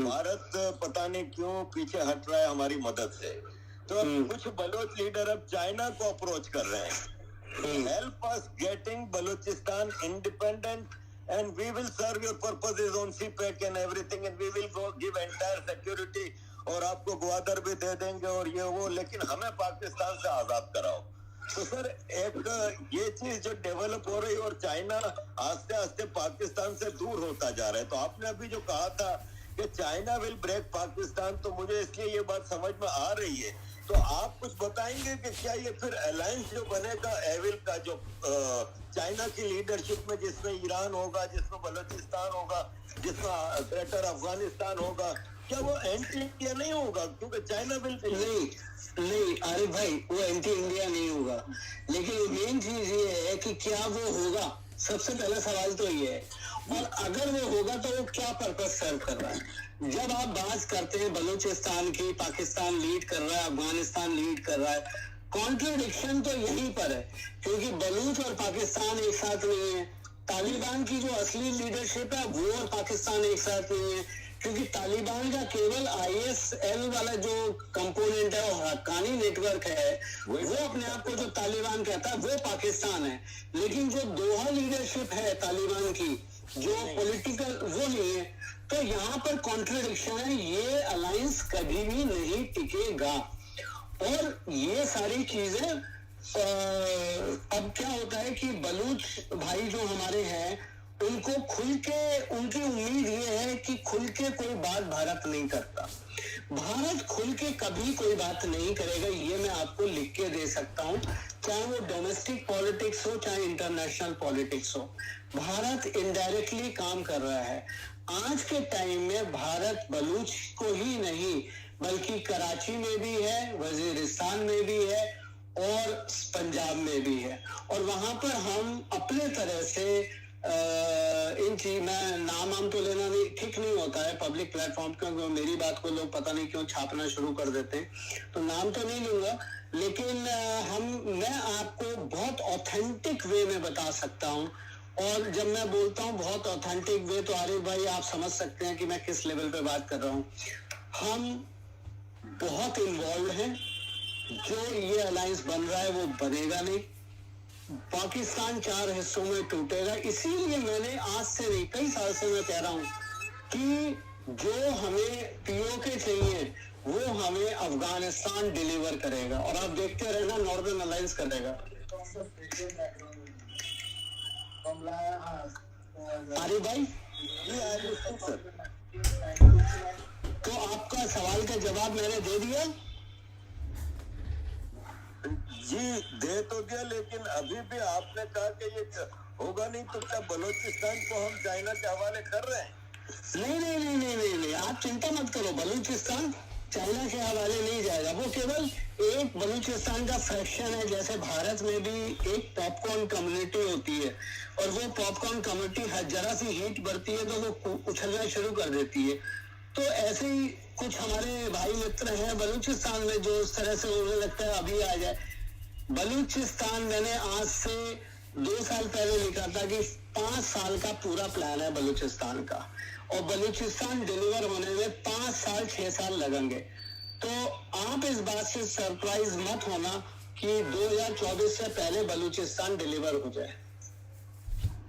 भारत पता नहीं क्यों पीछे हट रहा है हमारी मदद से। तो कुछ बलोच लीडर अब चाइना को अप्रोच कर रहे हैं, help us getting Balochistan independent and we will serve your purposes on CPEC and everything and we will go give entire security और आपको ग्वादर भी दे देंगे और ये वो, लेकिन हमें पाकिस्तान से आजाद कराओ। तो सर एक ये चीज जो डेवलप हो रही है और चाइना आस्ते आस्ते पाकिस्तान से दूर होता जा रहा है। तो आपने अभी जो कहा था कि चाइना विल ब्रेक पाकिस्तान, तो मुझे इसलिए ये बात समझ में आ रही है। तो आप कुछ बताएंगे कि क्या ये फिर अलायंस जो बनेगा एविल का, जो चाइना की लीडरशिप में, जिसमें ईरान होगा, जिसमें बलूचिस्तान होगा, जिसमें ग्रेटर अफगानिस्तान होगा, क्या वो एंटी इंडिया नहीं होगा? क्योंकि चाइना विल नहीं आरिफ भाई, वो एंटी इंडिया नहीं होगा, लेकिन मेन चीज ये है कि क्या वो होगा। सबसे पहला सवाल तो ये है, और अगर वो होगा तो वो क्या पर्पस सर्व कर रहा है। जब आप बात करते हैं बलूचिस्तान की, पाकिस्तान लीड कर रहा है, अफगानिस्तान लीड कर रहा है, कॉन्ट्रडिक्शन तो यहीं पर है, क्योंकि बलूच और पाकिस्तान एक साथ नहीं है। तालिबान की जो असली लीडरशिप है वो और पाकिस्तान एक साथ नहीं है, क्योंकि तालिबान का केवल ISL वाला जो कंपोनेंट है, वो हक्कानी नेटवर्क है, वो अपने आप को जो तालिबान कहता है वो पाकिस्तान है, लेकिन जो दोहा लीडरशिप है तालिबान की, जो पॉलिटिकल, वो नहीं है। तो यहाँ पर कॉन्ट्रडिक्शन है, ये अलायंस कभी भी नहीं टिकेगा। और ये सारी चीजें अब क्या होता है कि बलूच भाई जो हमारे हैं, उनको खुल के, उनकी उम्मीद ये है कि खुल के कोई बात भारत नहीं करता। भारत खुल के कभी कोई बात नहीं करेगा, ये मैं आपको लिख के दे सकता हूँ, चाहे वो डोमेस्टिक पॉलिटिक्स हो चाहे इंटरनेशनल पॉलिटिक्स हो। भारत इनडायरेक्टली काम कर रहा है। आज के टाइम में भारत बलूच को ही नहीं बल्कि कराची में भी है, वजीरिस्तान में भी है और पंजाब में भी है, और वहां पर हम अपने तरह से इन चीज में नाम तो लेना नहीं ठीक नहीं होता है पब्लिक प्लेटफॉर्म पे, मेरी बात को लोग पता नहीं क्यों छापना शुरू कर देते हैं, तो नाम तो नहीं लूंगा, लेकिन मैं आपको बहुत ऑथेंटिक वे में बता सकता हूँ। और जब मैं बोलता हूँ बहुत ऑथेंटिक वे, तो आरिफ भाई आप समझ सकते हैं कि मैं किस लेवल पे बात कर रहा हूँ। हम बहुत इन्वॉल्व हैं, जो ये अलायंस बन रहा है वो बनेगा नहीं, पाकिस्तान 4 हिस्सों में टूटेगा। इसीलिए मैंने आज से नहीं कई साल से मैं कह रहा हूं कि जो हमें पीओके चाहिए वो हमें अफगानिस्तान डिलीवर करेगा, और आप देखते रहना नॉर्दर्न अलायंस करेगा। आरिफ भाई, तो आपका सवाल का जवाब मैंने दे दिया जी, दे तो दिया, लेकिन अभी भी आपने कहा कि ये होगा नहीं, तो क्या बलूचिस्तान को हम चाइना के हवाले कर रहे हैं? नहीं, आप चिंता मत करो, बलूचिस्तान चाइना के हवाले नहीं जाएगा, वो केवल एक बलूचिस्तान का फ्रैक्शन है। जैसे भारत में भी एक पॉपकॉर्न कम्युनिटी होती है, और वो पॉपकॉर्न कम्युनिटी जरा सी हीट बढ़ती है तो वो उछलना शुरू कर देती है, तो ऐसे ही कुछ हमारे भाई मित्र हैं बलूचिस्तान में जो इस तरह से उन्हें लगता है अभी आ जाए। बलूचिस्तान मैंने आज से 2 साल पहले लिखा था कि 5 साल का पूरा प्लान है बलूचिस्तान का, और बलूचिस्तान डिलीवर होने में 5 साल 6 साल लगेंगे। तो आप इस बात से सरप्राइज मत होना कि 2024 से पहले बलूचिस्तान डिलीवर हो जाए।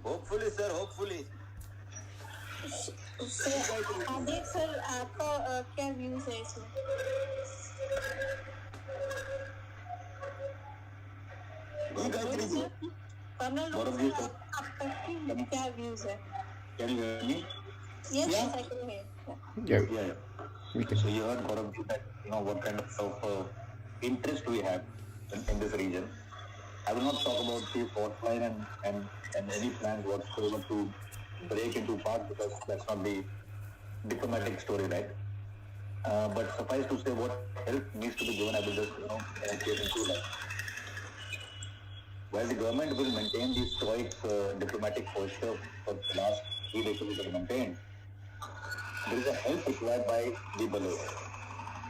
Hopefully sir, hopefully. Aditya sir, आपका क्या व्यूज है इसमें? कर्नल आपका क्या व्यूज है? Can you hear me? Yes, yes, I can hear. Yeah. So you heard Gaurav that what kind of interest we have in this region. I will not talk about the fourth line and any plans whatsoever to break into parts, because that's not the diplomatic story, right? But suffice to say, what help needs to be given, I will just get into that. While the government will maintain the stoic diplomatic posture for the last 3 decades it has maintained, there is a help required by the Baloch.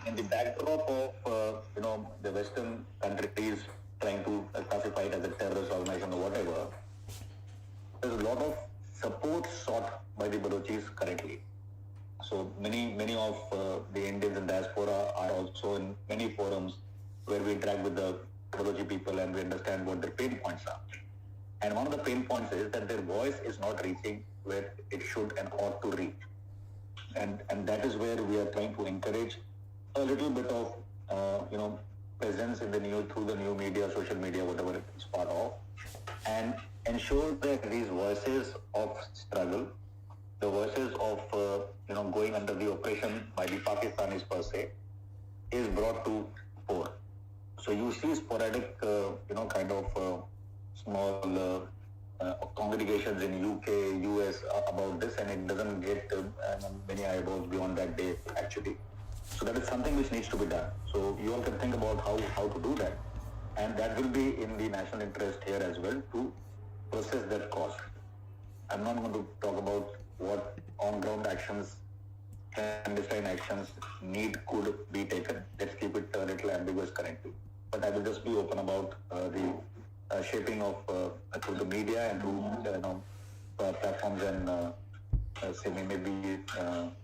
In the backdrop of the Western countries trying to classify it as a terrorist organization or whatever, there is a lot of support sought by the Balochis currently. So many of the Indians in diaspora are also in many forums where we interact with the Balochi people and we understand what their pain points are. And one of the pain points is that their voice is not reaching where it should and ought to reach. And that is where we are trying to encourage a little bit of presence in through the new media, social media, whatever it's part of, and ensure that these voices of struggle, the voices of going under the oppression by the Pakistanis per se, is brought to fore. So you see sporadic, kind of small congregations in UK, US about this, and it doesn't get many eyeballs beyond that day actually. So that is something which needs to be done. So you all can think about how to do that, and that will be in the national interest here as well to process that cost. I'm not going to talk about what on-ground actions, clandestine actions could be taken. Let's keep it a little ambiguous currently. But I will just be open about the shaping of through the media and through platforms and say maybe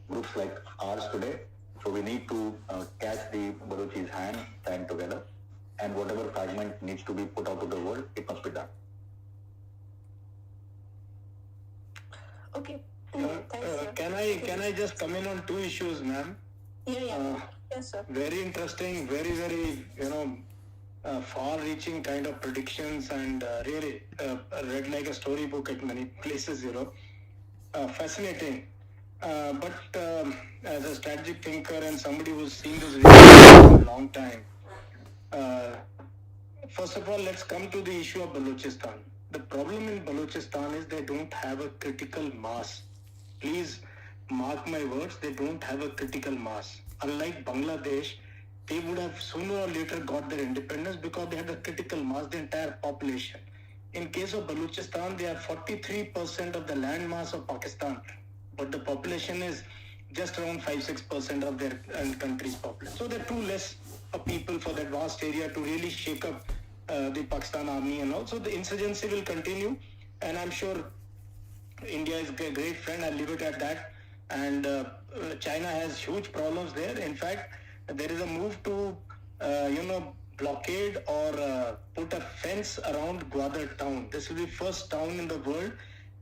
groups like ours today. So we need to catch the Balochis' hand, stand together, and whatever fragment needs to be put out to the world, it must be done. Okay. Thanks, sir. Can I just come in on 2 issues, ma'am? Yeah. Yes, sir. Very interesting, very, very, far-reaching kind of predictions, and really read like a storybook at many places, fascinating. But as a strategic thinker and somebody who's seen this region for a long time, first of all, let's come to the issue of Balochistan. The problem in Balochistan is they don't have a critical mass. Please mark my words, they don't have a critical mass. Unlike Bangladesh, they would have sooner or later got their independence because they had a critical mass, the entire population. In case of Balochistan, they have 43% of the land mass of Pakistan, but the population is just around 5-6% of their country's population. So they're too less people for that vast area to really shake up the Pakistan army, and also the insurgency will continue. And I'm sure India is a great friend. I'll leave it at that. And China has huge problems there. In fact, there is a move to, blockade or put a fence around Gwadar town. This will be first town in the world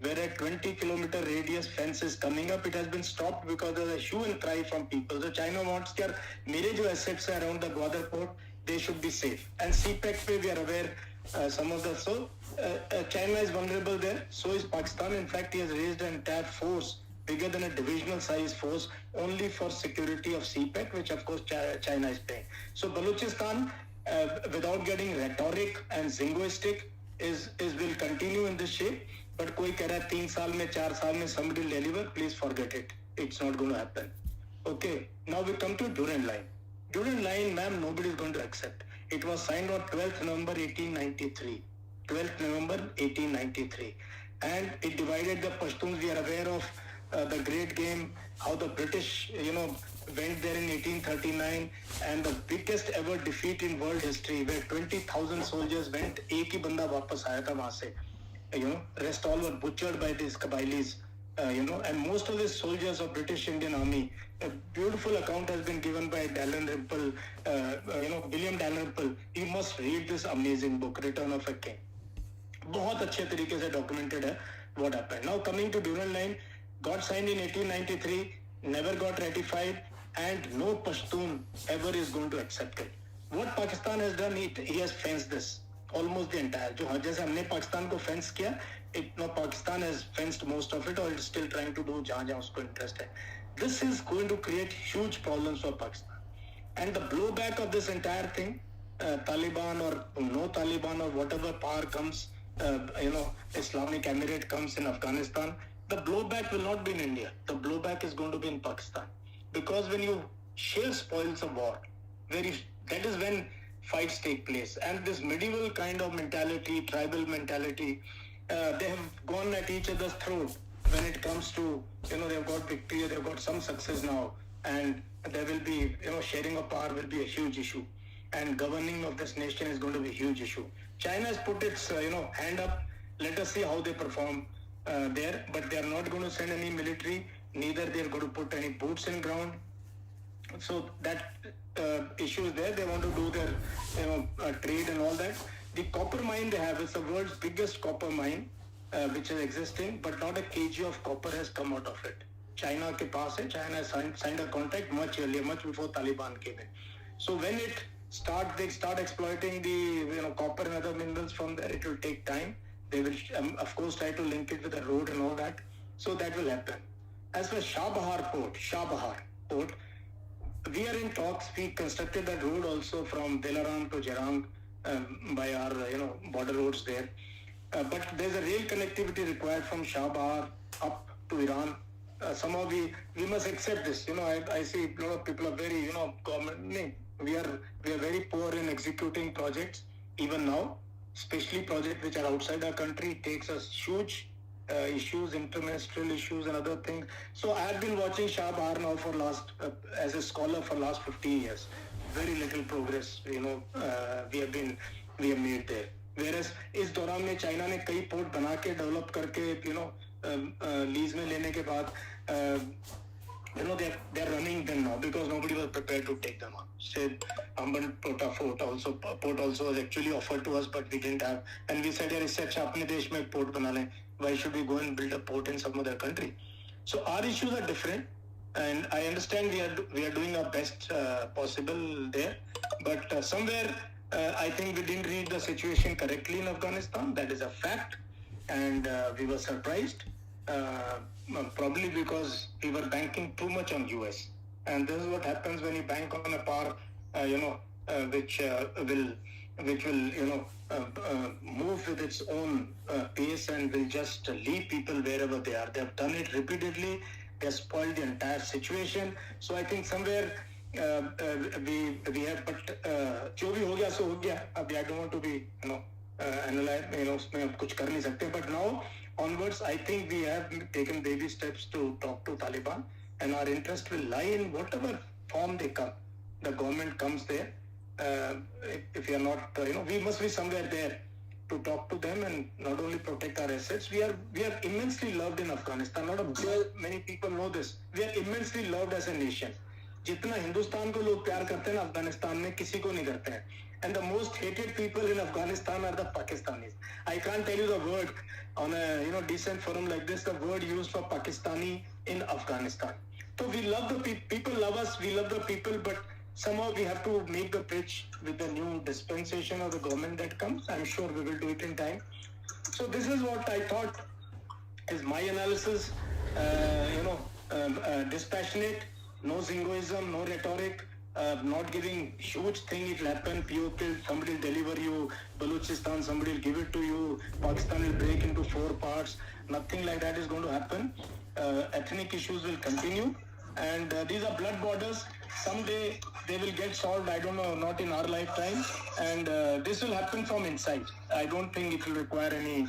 where a 20-kilometer radius fence is coming up. It has been stopped because there's a hue and cry from people. So China wants that mere jo assets are around the Gwadar port, they should be safe. And CPEC, we are aware some of the. So China is vulnerable there. So is Pakistan. In fact, he has raised an entire force bigger than a divisional size force only for security of CPEC, which of course China is paying. So Balochistan, without getting rhetoric and zingoistic, will continue in this shape. But koi keh raha hai 3 saal mein 4 saal mein somebody will deliver, please forget it. It's not going to happen. Okay, now we come to Durand Line. Durand Line, ma'am, nobody is going to accept. It was signed on 12th November 1893. 12th November 1893. And it divided the Pashtuns. We are aware of the Great Game, how the British, went there in 1839, and the biggest ever defeat in world history, where 20,000 soldiers went. Ek hi banda wapas aaya tha wahan se. Rest all were butchered by these Kabylis. And most of the soldiers of British Indian Army. A beautiful account has been given by Dalrymple, William Dalrymple. You must read this amazing book, Return of a King. बहुत अच्छे तरीके से documented है what happened. Now coming to Durand Line, got signed in 1893, never got ratified, and no Pashtun ever is going to accept it. What Pakistan has done, he has fenced this. Almost the entire. जो जैसे हमने पाकिस्तान को fence किया, Pakistan has fenced most of it, or it's still trying to do जहाँ उसको interest है. This is going to create huge problems for Pakistan. And the blowback of this entire thing, Taliban or no Taliban or whatever power comes, Islamic Emirate comes in Afghanistan, the blowback will not be in India. The blowback is going to be in Pakistan. Because when you share spoils of war, that is when fights take place. And this medieval kind of mentality, tribal mentality, they have gone at each other's throat when it comes to, they've got victory, they've got some success now, and there will be, sharing of power will be a huge issue. And governing of this nation is going to be a huge issue. China has put its, hand up. Let us see how they perform there. But they are not going to send any military. Neither they are going to put any boots in ground. So that issue is there. They want to do their, trade and all that. The copper mine they have is the world's biggest copper mine, which is existing, but not a kg of copper has come out of it. China ke paas hai. China has signed a contract much earlier, much before Taliban came in. So when they start exploiting the copper and other minerals from there, it will take time. They will of course try to link it with the road and all that. So that will happen. As for Shah Bahar port, we are in talks. We constructed that road also from Dilaram to Jarang by our border roads there. But there's a rail connectivity required from Shah Bahar up to Iran. Somehow we must accept this. I see a lot of people are very, we are very poor in executing projects even now, especially projects which are outside our country. It takes us huge issues, interministerial issues and other things. So I have been watching Shah Bahar now for as a scholar for last 15 years. Very little progress, we have made there. Whereas इस दौरान में China ने कई port बना के develop करके lease में लेने के बाद they are running them now because nobody was prepared to take them on. Said Amban port also was actually offered to us, but we didn't have, and we said इससे अच्छा अपने देश में port बना लें. Why should we go and build a port in some other country? So our issues are different, and I understand we are doing our best possible there, but somewhere I think we didn't read the situation correctly in Afghanistan. That is a fact, and we were surprised. probably because we were banking too much on US. And this is what happens when you bank on a power, which will move with its own pace and will just leave people wherever they are. They have done it repeatedly. They have spoiled the entire situation. So I think somewhere we have, but जो भी हो गया सो हो गया. अभी I don't want to be analyze, उसमें अब कुछ कर नहीं सकते. But now onwards, I think we have taken baby steps to talk to Taliban, and our interest will lie in whatever form they come. The government comes there. If we are not, we must be somewhere there to talk to them and not only protect our assets. We are immensely loved in Afghanistan. Many people know this. We are immensely loved as a nation. जितना हिंदुस्तान को लोग प्यार करते हैं ना, अफगानिस्तान में किसी को नहीं करते हैं. And the most hated people in Afghanistan are the Pakistanis. I can't tell you the word on a decent forum like this, the word used for Pakistani in Afghanistan. So we love the people, love us, we love the people, but somehow we have to make the pitch with the new dispensation of the government that comes. I'm sure we will do it in time. So this is what I thought is my analysis. Dispassionate, no zingoism, no rhetoric, not giving huge thing. It will happen, POK, somebody will deliver you, Balochistan, somebody will give it to you, Pakistan will break into 4 parts. Nothing like that is going to happen. Ethnic issues will continue, and these are blood borders. Someday they will get solved. I don't know, not in our lifetime, and this will happen from inside. I don't think it will require any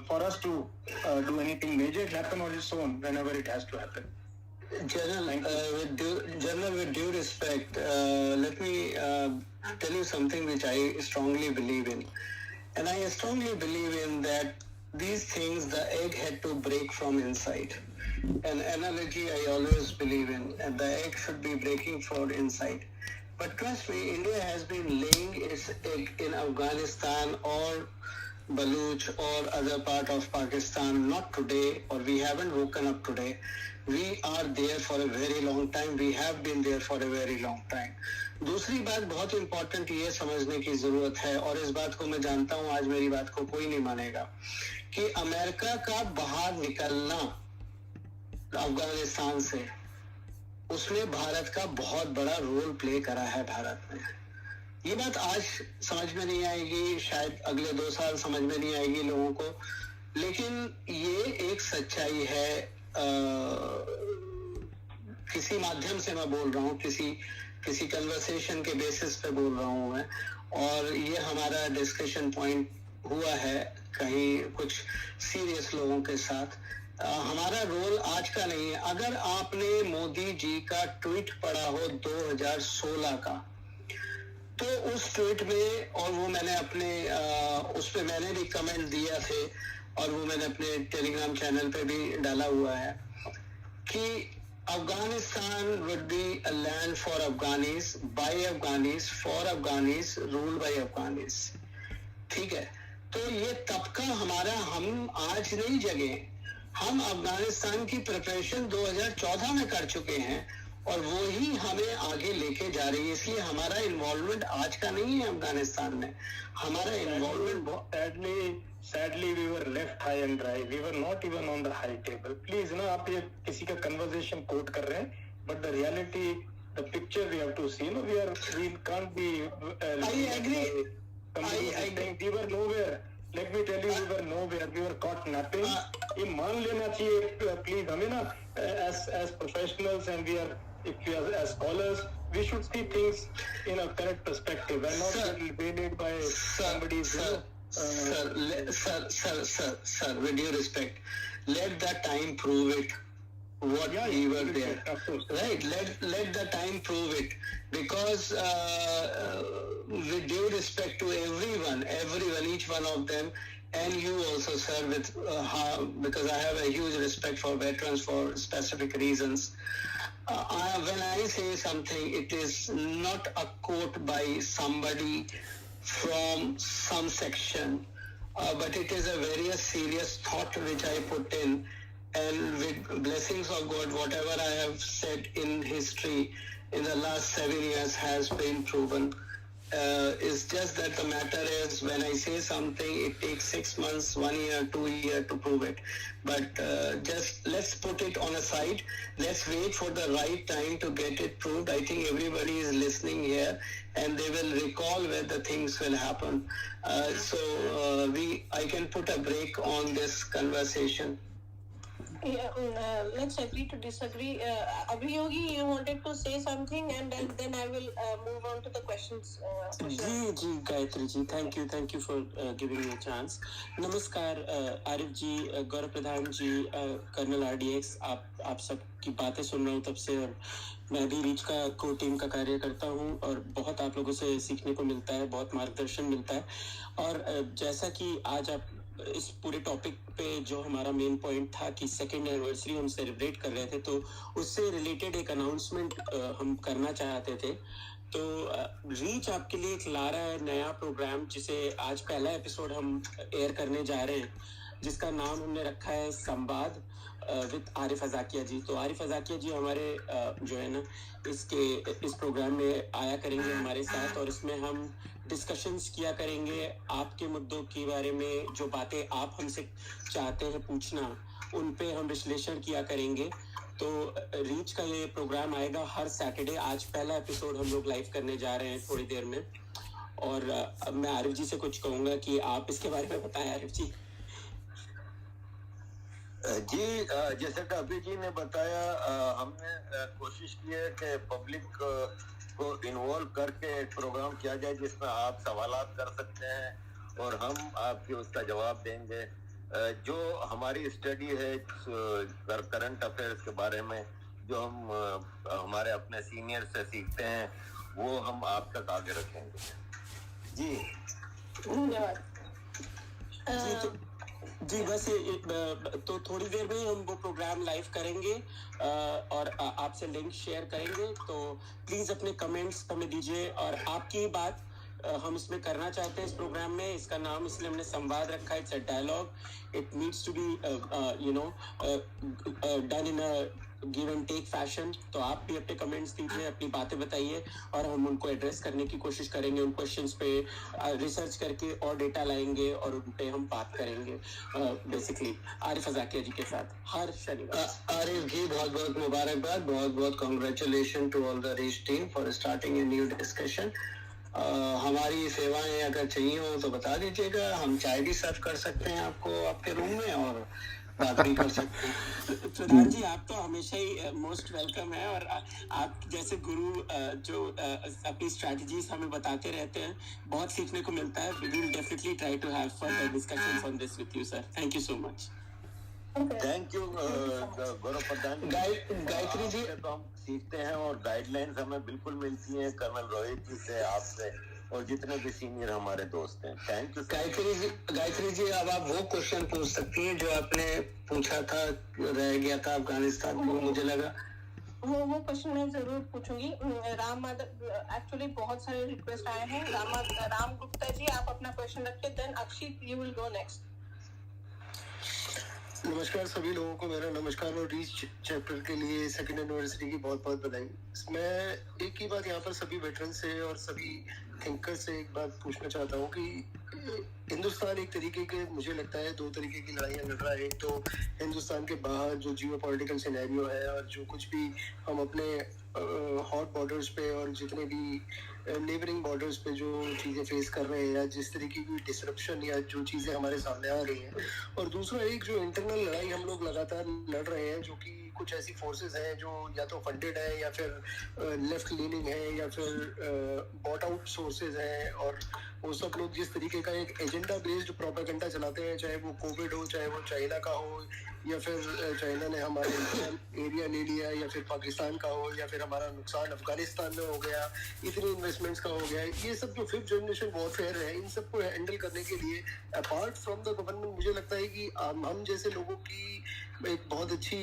for us to do anything major. It will happen on its own whenever it has to happen. General, with due respect, let me tell you something which I strongly believe in. And I strongly believe in that these things, the egg had to break from inside. An analogy I always believe in, and the egg should be breaking from inside. But trust me, India has been laying its egg in Afghanistan or Baluch or other part of Pakistan, not today, or we haven't woken up today. We are there for a very long time. We have been there for a very long time. दूसरी बात बहुत important ये समझने की जरूरत है, और इस बात को मैं जानता हूँ, आज मेरी बात को कोई नहीं मानेगा, कि अमेरिका का बाहर निकलना अफगानिस्तान से, उसमें भारत का बहुत बड़ा रोल प्ले करा है भारत ने. ये बात आज समझ में नहीं आएगी, शायद अगले 2 साल समझ में नहीं आएगी लोगों को, लेकिन ये एक सच्चाई है. किसी माध्यम से मैं बोल रहा हूँ, किसी कन्वर्सेशन के बेसिस पे बोल रहा हूँ मैं, और ये हमारा डिस्कशन पॉइंट हुआ है कहीं कुछ सीरियस लोगों के साथ. हमारा रोल आज का नहीं है. अगर आपने मोदी जी का ट्वीट पढ़ा हो 2016 का, तो उस ट्वीट में, और वो मैंने अपने उस पे मैंने भी कमेंट दिया थे, और वो मैंने अपने टेलीग्राम चैनल पे भी डाला हुआ है, कि Afghanistan would be a land for Afghanis, by Afghanis, for Afghanis, ruled by Afghanis. ठीक है, तो ये तबका हमारा, हम आज नहीं जगे. हम अफगानिस्तान की प्रिपरेशन 2014 में कर चुके हैं, और वो ही हमें आगे लेके जा रही है. इसलिए हमारा इन्वॉल्वमेंट आज का नहीं है अफगानिस्तान में. हमारा involvement sadly we were left high and dry. We were not even on the high table. Please, आप ये किसी का conversation quote कर रहे हैं, but the reality, the picture we have to see. We can't be. I agree. I agree. We were nowhere. Let me tell you, we were nowhere. We were caught napping. ये मान लेना चाहिए, please. हमें ना, as professionals, and if we are as scholars, we should see things in a correct perspective and not get invaded by somebody's. Sir, with due respect, let the time prove it. What we were there, right? Let the time prove it, because with due respect to everyone, each one of them, and you also, sir, with because I have a huge respect for veterans for specific reasons. When I say something, it is not a quote by somebody from some section, but it is a very serious thought which I put in, and with blessings of God, whatever I have said in history in the last 7 years has been proven, is It's just that the matter is when I say something, it takes 6 months, 1 year, 2 years to prove it. But just let's put it on a side. Let's wait for the right time to get it proved. I think everybody is listening here, and they will recall where the things will happen. I can put a break on this conversation. Yeah, let's agree to disagree. Abhiyogi, you wanted to say something, and then I will move on to the questions. Ji Gayatri ji, thank you for giving me a chance. नमस्कार आरिफ जी, गौरव प्रधान जी, colonel RDX, आप सब की बातें सुन रहा हूँ तब से, और मैं भी रीच का को टीम का कार्य करता हूँ और बहुत आप लोगों से सीखने को मिलता है, बहुत मार्गदर्शन मिलता है. और जैसा कि आज आप इस पूरे टॉपिक पे जो हमारा मेन पॉइंट था कि 2nd एनिवर्सरी हम सेलिब्रेट कर रहे थे, तो उससे रिलेटेड एक अनाउंसमेंट हम करना चाहते थे. तो रीच आपके लिए एक ला रहा है नया प्रोग्राम, जिसे आज पहला एपिसोड हम एयर करने जा रहे हैं, जिसका नाम हमने रखा है संवाद विद आरिफ अजाकिया जी. तो आरिफ अजाकिया जी हमारे जो है ना इस प्रोग्राम में आया करेंगे हमारे साथ, और इसमें हम डिस्कशंस किया करेंगे आपके मुद्दों के बारे में, जो बातें आप हमसे चाहते हैं पूछना, उन पे हम विश्लेषण किया करेंगे. तो रीच का ये प्रोग्राम आएगा हर सैटरडे. आज पहला एपिसोड हम लोग लाइव करने जा रहे हैं थोड़ी देर में, और अब मैं आरिफ जी से कुछ कहूँगा कि आप इसके बारे में बताएं. आरिफ जी. जी, जैसे कि अभी जी ने बताया, हमने कोशिश की है कि पब्लिक को इन्वॉल्व करके एक प्रोग्राम किया जाए जिसमें आप सवालात कर सकते हैं और हम आपके उसका जवाब देंगे. जो हमारी स्टडी है करंट अफेयर्स के बारे में, जो हम हमारे अपने सीनियर से सीखते हैं, वो हम आप तक आगे रखेंगे. जी धन्यवाद. जी बस तो थोड़ी देर में हम वो प्रोग्राम लाइव करेंगे और आपसे लिंक शेयर करेंगे. तो प्लीज अपने कमेंट्स हमें दीजिए, और आपकी बात हम इसमें करना चाहते हैं इस प्रोग्राम में. इसका नाम इसलिए हमने संवाद रखा है. It's a dialogue. It needs to be done in a give and take fashion. तो आप भी अपने कमेंट्स दीजिए, अपनी बातें बताइए, और हम उनको एड्रेस करने की कोशिश करेंगे. उन क्वेश्चंस पे रिसर्च करके और डेटा लाएंगे और उन पे हम बात करेंगे बेसिकली आरिफ अजाकिया जी के साथ हर शनिवार. आरिफ जी, बहुत बहुत मुबारकबाद, बहुत बहुत congratulation to all the Reach team for starting a new discussion. हमारी सेवाएं अगर चाहिए हो तो बता दीजिएगा. हम चाय भी सर्व कर सकते हैं आपको आपके रूम में, और बात भी कर सकते हैं. प्रधान जी, आप तो हमेशा ही मोस्ट वेलकम है, और आप जैसे गुरु जो अपनी स्ट्रैटेजीज हमें बताते रहते हैं, बहुत सीखने को मिलता है. We will definitely try to have further discussions on this with you sir. Thank you so much. Thank you Gaurav Pradhan. Gayatri ji तो हम सीखते हैं, और गाइडलाइंस हमें बिल्कुल मिलती हैं कर्नल रोहित जी से, आपसे, और जितने भी सीनियर हमारे दोस्त हैं. Thank you. गायत्री जी, अब आप वो क्वेश्चन पूछ सकती हैं जो आपने पूछा था, रह गया था अफगानिस्तान में. मुझे लगा वो क्वेश्चन मैं जरूर पूछूंगी. राम माधव, एक्चुअली बहुत सारे रिक्वेस्ट आए हैं. राम गुप्ता जी, आप अपना क्वेश्चन रखिए, then Akshit you will go next. नमस्कार सभी लोगों को, मेरा नमस्कार, और रीच चैप्टर के लिए 2nd एनिवर्सरी की बहुत बहुत बधाई. मैं एक ही बात यहाँ पर सभी वेटरन से और सभी थिंकर से एक बात पूछना चाहता हूँ कि हिंदुस्तान एक तरीके के, मुझे लगता है 2 तरीके की लड़ाइयाँ लड़ रहा है. एक तो हिंदुस्तान के बाहर जो जियो पॉलिटिकल सिनेरियो है, और जो कुछ भी हम अपने हॉट बॉर्डर्स पे और जितने भी नेबरिंग बॉर्डर्स पे जो चीज़ें फेस कर रहे हैं, या जिस तरीके की डिसरप्शन या जो चीज़ें हमारे सामने आ रही हैं. और दूसरा एक जो इंटरनल लड़ाई हम लोग लगातार लड़ रहे हैं, जो कि कुछ ऐसी फोर्सेस हैं जो या तो फंडेड है, या फिर लेफ्ट लीनिंग है, या फिर बॉट आउट सोर्सेज हैं, और वो सब लोग जिस तरीके का एक एजेंडा बेस्ड प्रोपेगेंडा चलाते हैं, चाहे वो कोविड हो, चाहे वो चाइना का हो, या फिर चाइना ने हमारे एरिया ले लिया, या फिर पाकिस्तान का हो, या फिर हमारा नुकसान अफगानिस्तान में हो गया, इतनी इन्वेस्टमेंट्स का हो गया. ये सब जो 5th जनरेशन वॉरफेयर है, इन सबको हैंडल करने के लिए अपार्ट फ्रॉम द गवर्नमेंट, मुझे लगता है कि हम जैसे लोगों की एक बहुत अच्छी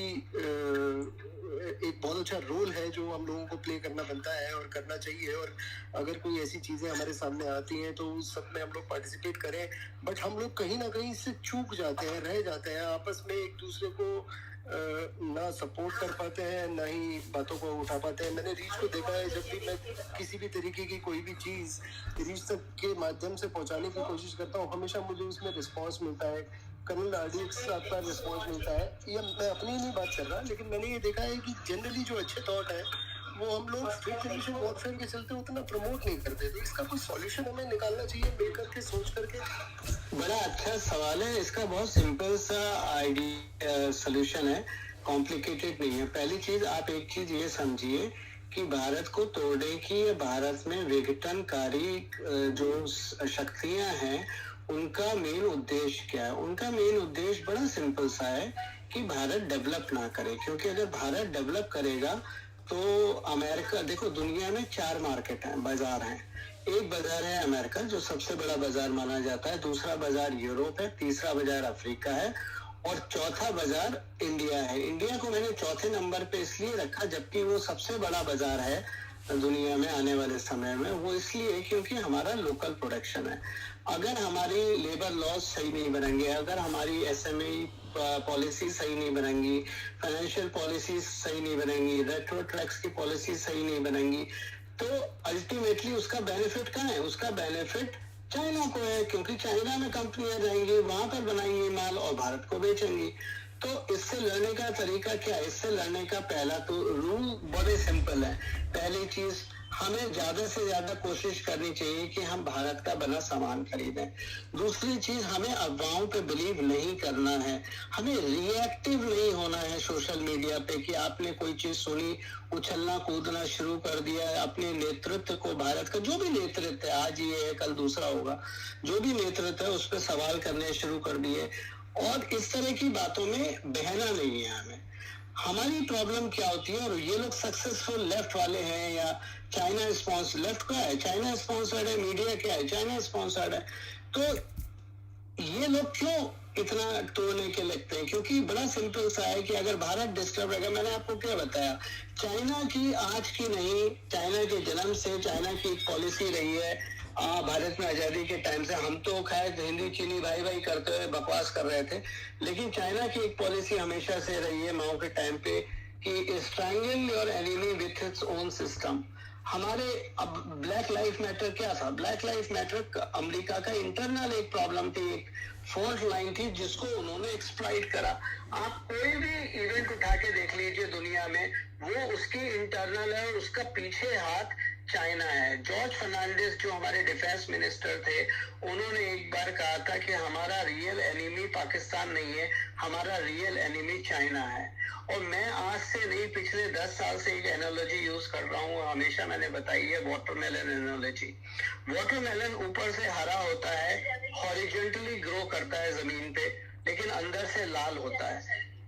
एक बहुत अच्छा रोल है जो हम लोगों को प्ले करना बनता है और करना चाहिए। और अगर कोई ऐसी चीजें हमारे सामने आती हैं तो उस सब में हम लोग पार्टिसिपेट करें, बट हम लोग कहीं ना कहीं इससे चूक जाते हैं, रह जाते हैं, आपस में एक दूसरे को ना सपोर्ट कर पाते हैं, ना ही बातों को उठा पाते हैं। मैंने रीच को देखा है, जब भी मैं किसी भी तरीके की कोई भी चीज रीच तक के माध्यम से पहुंचाने की कोशिश करता हूँ, हमेशा मुझे उसमें रिस्पॉन्स मिलता है। कर्नल RDX आपका रिस्पॉन्स मिलता है। ये मैं अपनी नहीं बात कर रहा, लेकिन मैंने ये देखा है कि जनरली जो अच्छे थॉट है वो हम लोग फेक जनरेशन वॉरफेयर के चलते उतना प्रमोट नहीं करते। तो इसका कोई सॉल्यूशन हमें निकालना चाहिए, मिल करके सोच करके। बड़ा अच्छा सवाल है। इसका बहुत सिंपल सा आइडिया सॉल्यूशन है, कॉम्प्लिकेटेड नहीं है। पहली चीज, आप एक चीज ये समझिए कि भारत को तोड़ने की, भारत में विघटनकारी जो शक्तियां हैं उनका मेन उद्देश्य क्या है। उनका मेन उद्देश्य बड़ा सिंपल सा है कि भारत डेवलप ना करे, क्योंकि अगर भारत डेवलप करेगा तो अमेरिका, देखो दुनिया में 4 मार्केट हैं, बाजार हैं। एक बाजार है अमेरिका जो सबसे बड़ा बाजार माना जाता है, दूसरा बाजार यूरोप है, तीसरा बाजार अफ्रीका है और चौथा बाजार इंडिया है। इंडिया को मैंने चौथे नंबर पे इसलिए रखा जबकि वो सबसे बड़ा बाजार है दुनिया में आने वाले समय में। वो इसलिए क्योंकि हमारा लोकल प्रोडक्शन है। अगर हमारी लेबर लॉज सही नहीं बनेंगे, अगर हमारी SME पॉलिसी सही नहीं बनेंगी, फाइनेंशियल पॉलिसी सही नहीं बनेंगी, रेट्रो टैक्स की पॉलिसी सही नहीं बनेंगी, तो अल्टीमेटली उसका बेनिफिट कहाँ है? उसका बेनिफिट चाइना को है, क्योंकि चाइना में कंपनियां जाएंगी, वहां पर बनाएंगी माल और भारत को बेचेंगी। तो इससे लड़ने का तरीका क्या है? इससे लड़ने का पहला तो रूल बड़े सिंपल है। पहली चीज, हमें ज्यादा से ज्यादा कोशिश करनी चाहिए कि हम भारत का बना सामान खरीदें। दूसरी चीज, हमें अफवाहों पे बिलीव नहीं करना है, हमें रिएक्टिव नहीं होना है सोशल मीडिया पे कि आपने कोई चीज सुनी, उछलना कूदना शुरू कर दिया, अपने नेतृत्व को, भारत का जो भी नेतृत्व है, आज ये है कल दूसरा होगा, जो भी नेतृत्व है उस पर सवाल करने शुरू कर दिए। और इस तरह की बातों में बहना नहीं है हमें। हमारी प्रॉब्लम क्या होती है, और ये लोग सक्सेसफुल लेफ्ट वाले हैं या चाइना स्पॉन्सर, लेफ्ट क्या है? चाइना स्पॉन्सर्ड है, मीडिया क्या है? चाइना स्पॉन्सर्ड है। तो ये लोग क्यों इतना तोड़ने के लगते हैं? क्योंकि बड़ा सिंपल सा है कि अगर भारत डिस्टर्ब रहेगा, मैंने आपको क्या बताया, चाइना की आज की नहीं, चाइना के जन्म से चाइना की एक पॉलिसी रही है। भारत में आजादी के टाइम से हम तो खैर हिंदी चीनी भाई भाई करते हुए बकवास कर रहे थे, लेकिन चाइना की एक पॉलिसी हमेशा से रही है माओ के टाइम पे कि strangle your enemy with its own system. हमारे अब ब्लैक लाइफ मैटर क्या था? ब्लैक लाइफ मैटर अमेरिका का इंटरनल एक प्रॉब्लम थी, एक फॉल्ट लाइन थी जिसको उन्होंने एक्सप्लॉइट करा। आप कोई भी इवेंट उठा के देख लीजिए दुनिया में, वो उसकी इंटरनल है और उसका पीछे हाथ चाइना है। जॉर्ज फर्नांडिस जो हमारे डिफेंस मिनिस्टर थे, उन्होंने एक बार कहा था कि हमारा रियल एनिमी पाकिस्तान नहीं है, हमारा रियल एनिमी चाइना है। और मैं आज से नहीं, पिछले 10 साल से एक एनालॉजी यूज कर रहा हूँ, हमेशा मैंने बताई है, वाटरमेलन एनालॉजी। वाटरमेलन ऊपर से हरा होता है, हॉरिजॉन्टली ग्रो करता है जमीन पे, लेकिन अंदर से लाल होता है।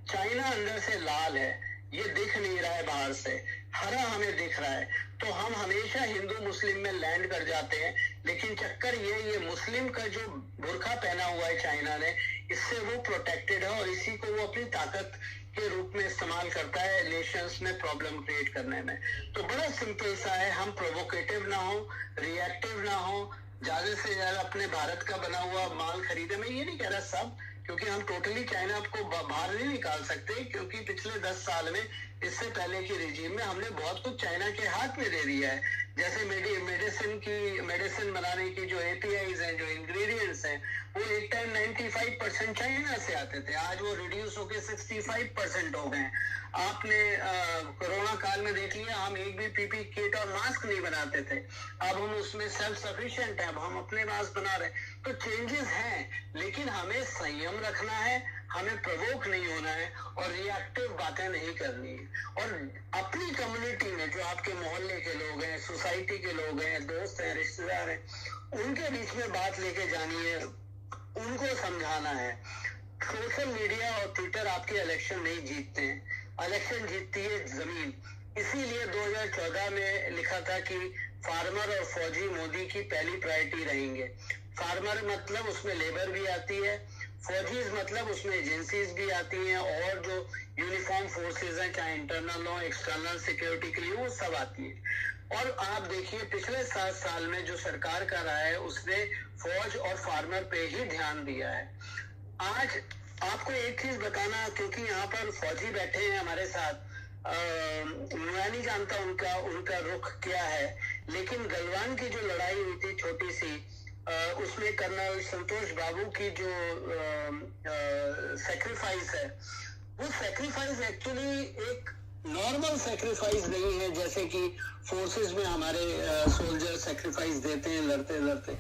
चाइना अंदर से लाल है, ये दिख नहीं रहा है बाहर से, हरा हमें दिख रहा है। तो हम हमेशा हिंदू मुस्लिम में लैंड कर जाते हैं, लेकिन चक्कर ये मुस्लिम का जो बुर्का पहना हुआ है चाइना ने, इससे वो प्रोटेक्टेड है और इसी को वो अपनी ताकत के रूप में इस्तेमाल करता है नेशंस में प्रॉब्लम क्रिएट करने में। तो बड़ा सिंपल सा है, हम प्रोवोकेटिव ना हो, रिएक्टिव ना हो, ज्यादा से ज्यादा अपने भारत का बना हुआ माल खरीदे। मैं ये नहीं कह रहा सब, क्योंकि हम टोटली चाइना को बाहर नहीं निकाल सकते, क्योंकि पिछले 10 साल में, इससे पहले की रिजीम में हमने बहुत कुछ चाइना के हाथ में दे दिया है। जैसे मेडिसिन बनाने की जो APIs हैं, जो इंग्रेडिएंट्स हैं, वो एक टाइम 95% चाइना से आते थे, आज वो रिड्यूस होके 65% हो गए। आपने कोरोना काल में देख लिया, हम एक भी PPE किट और मास्क नहीं बनाते थे, अब हम उसमें सेल्फ सफिशिएंट है, अब हम अपने मास्क बना रहे। तो चेंजेस हैं, लेकिन हमें संयम रखना है, हमें प्रवोक नहीं होना है और रिएक्टिव बातें नहीं करनी है। और अपनी कम्युनिटी में जो आपके मोहल्ले के लोग हैं, सोसाइटी के लोग हैं, दोस्त हैं, रिश्तेदार हैं, उनके बीच में बात लेके जानी है, उनको समझाना है। सोशल मीडिया और ट्विटर आपके इलेक्शन नहीं जीतते हैं, इलेक्शन जीतती है जमीन। इसीलिए 2014 में लिखा था कि फार्मर और फौजी मोदी की पहली प्रायोरिटी रहेंगे। फार्मर मतलब उसमें लेबर भी आती है, फौजीज मतलब उसमें एजेंसीज भी आती हैं और जो यूनिफॉर्म फोर्सेज हैं, चाहे इंटरनल हो, एक्सटर्नल सिक्योरिटी के लिए, वो सब आती है। और आप देखिए पिछले 7 साल में जो सरकार कर रहा है उसने फौज और फार्मर पे ही ध्यान दिया है। आज आपको एक चीज बताना, क्योंकि यहाँ पर फौजी बैठे हैं हमारे साथ, मैं नहीं जानता उनका रुख क्या है, लेकिन गलवान की जो लड़ाई हुई थी छोटी सी, उसमें कर्नल संतोष बाबू की जो सेक्रीफाइस है, वो सेक्रीफाइस एक्चुअली एक नॉर्मल सेक्रीफाइस नहीं है जैसे कि फोर्सेस में हमारे सोल्जर सेक्रीफाइस देते हैं लड़ते लड़ते,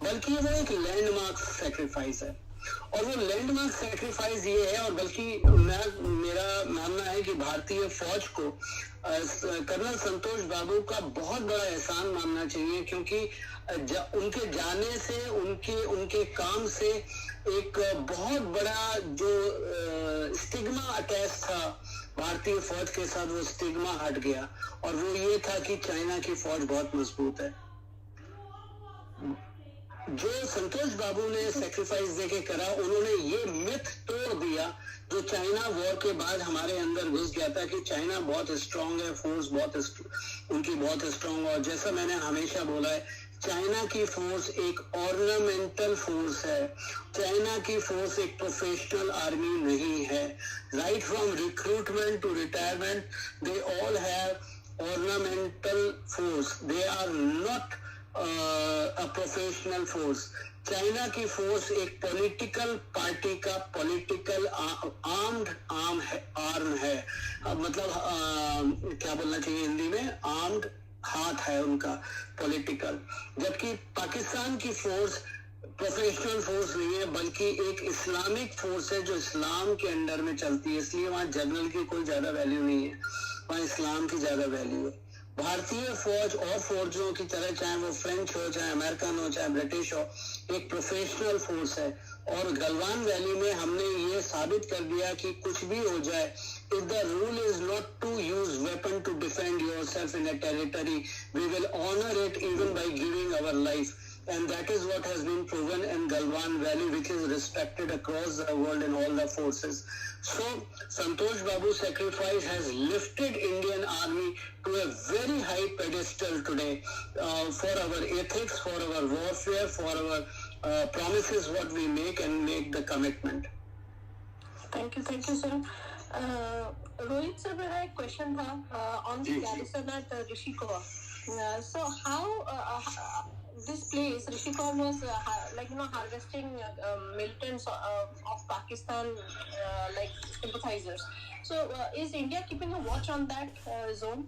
बल्कि वो एक लैंडमार्क सेक्रीफाइस है। और वो लैंडमार्क सेक्रीफाइस ये है, और बल्कि मेरा मानना है कि भारतीय फौज को कर्नल संतोष बाबू का बहुत बड़ा एहसान मानना चाहिए, क्योंकि उनके जाने से, उनके काम से एक बहुत बड़ा जो स्टिग्मा अटैच था भारतीय फौज के साथ, वो स्टिग्मा हट गया। और वो ये था कि चाइना की फौज बहुत मजबूत है। जो संतोष बाबू ने सेक्रीफाइस देके करा, उन्होंने ये मिथ तोड़ दिया जो चाइना वॉर के बाद हमारे अंदर घुस गया था कि चाइना बहुत स्ट्रांग है, फोर्स उनकी बहुत स्ट्रांग। और जैसा मैंने हमेशा बोला है, चाइना की फोर्स एक ऑर्नामेंटल फोर्स है, चाइना की फोर्स एक प्रोफेशनल आर्मी नहीं है। Right from recruitment to retirement, they all have ornamental force, they are not a professional force। China की फोर्स एक पॉलिटिकल पार्टी का पॉलिटिकल आर्म है, मतलब क्या बोलना चाहिए हिंदी में, आर्म्ड हाथ है उनका पॉलिटिकल। जबकि पाकिस्तान की फोर्स प्रोफेशनल फोर्स नहीं है, बल्कि एक इस्लामिक फोर्स है जो इस्लाम के अंडर में चलती है, इसलिए वहाँ जनरल की कोई ज्यादा वैल्यू नहीं है, वहाँ इस्लाम की ज्यादा वैल्यू है। भारतीय फौज और फौजों की तरह, चाहे वो फ्रेंच हो, चाहे अमेरिकन हो, चाहे ब्रिटिश हो, एक प्रोफेशनल फोर्स है। और गलवान वैली में हमने ये साबित कर दिया कि कुछ भी हो जाए, if the rule is not to use weapon to defend yourself in a territory, we will honor it even by giving our life. And that is what has been proven in Galwan Valley, which is respected across the world in all the forces. So, Santosh Babu's sacrifice has lifted Indian Army to a very high pedestal today for our ethics, for our warfare, for our promises what we make and make the commitment. Thank you, sir. Rohit sir, मेरा एक question था on the garrison at Rishikor. So how this place Rishikor was harvesting militants of Pakistan like sympathizers. So is India keeping a watch on that zone?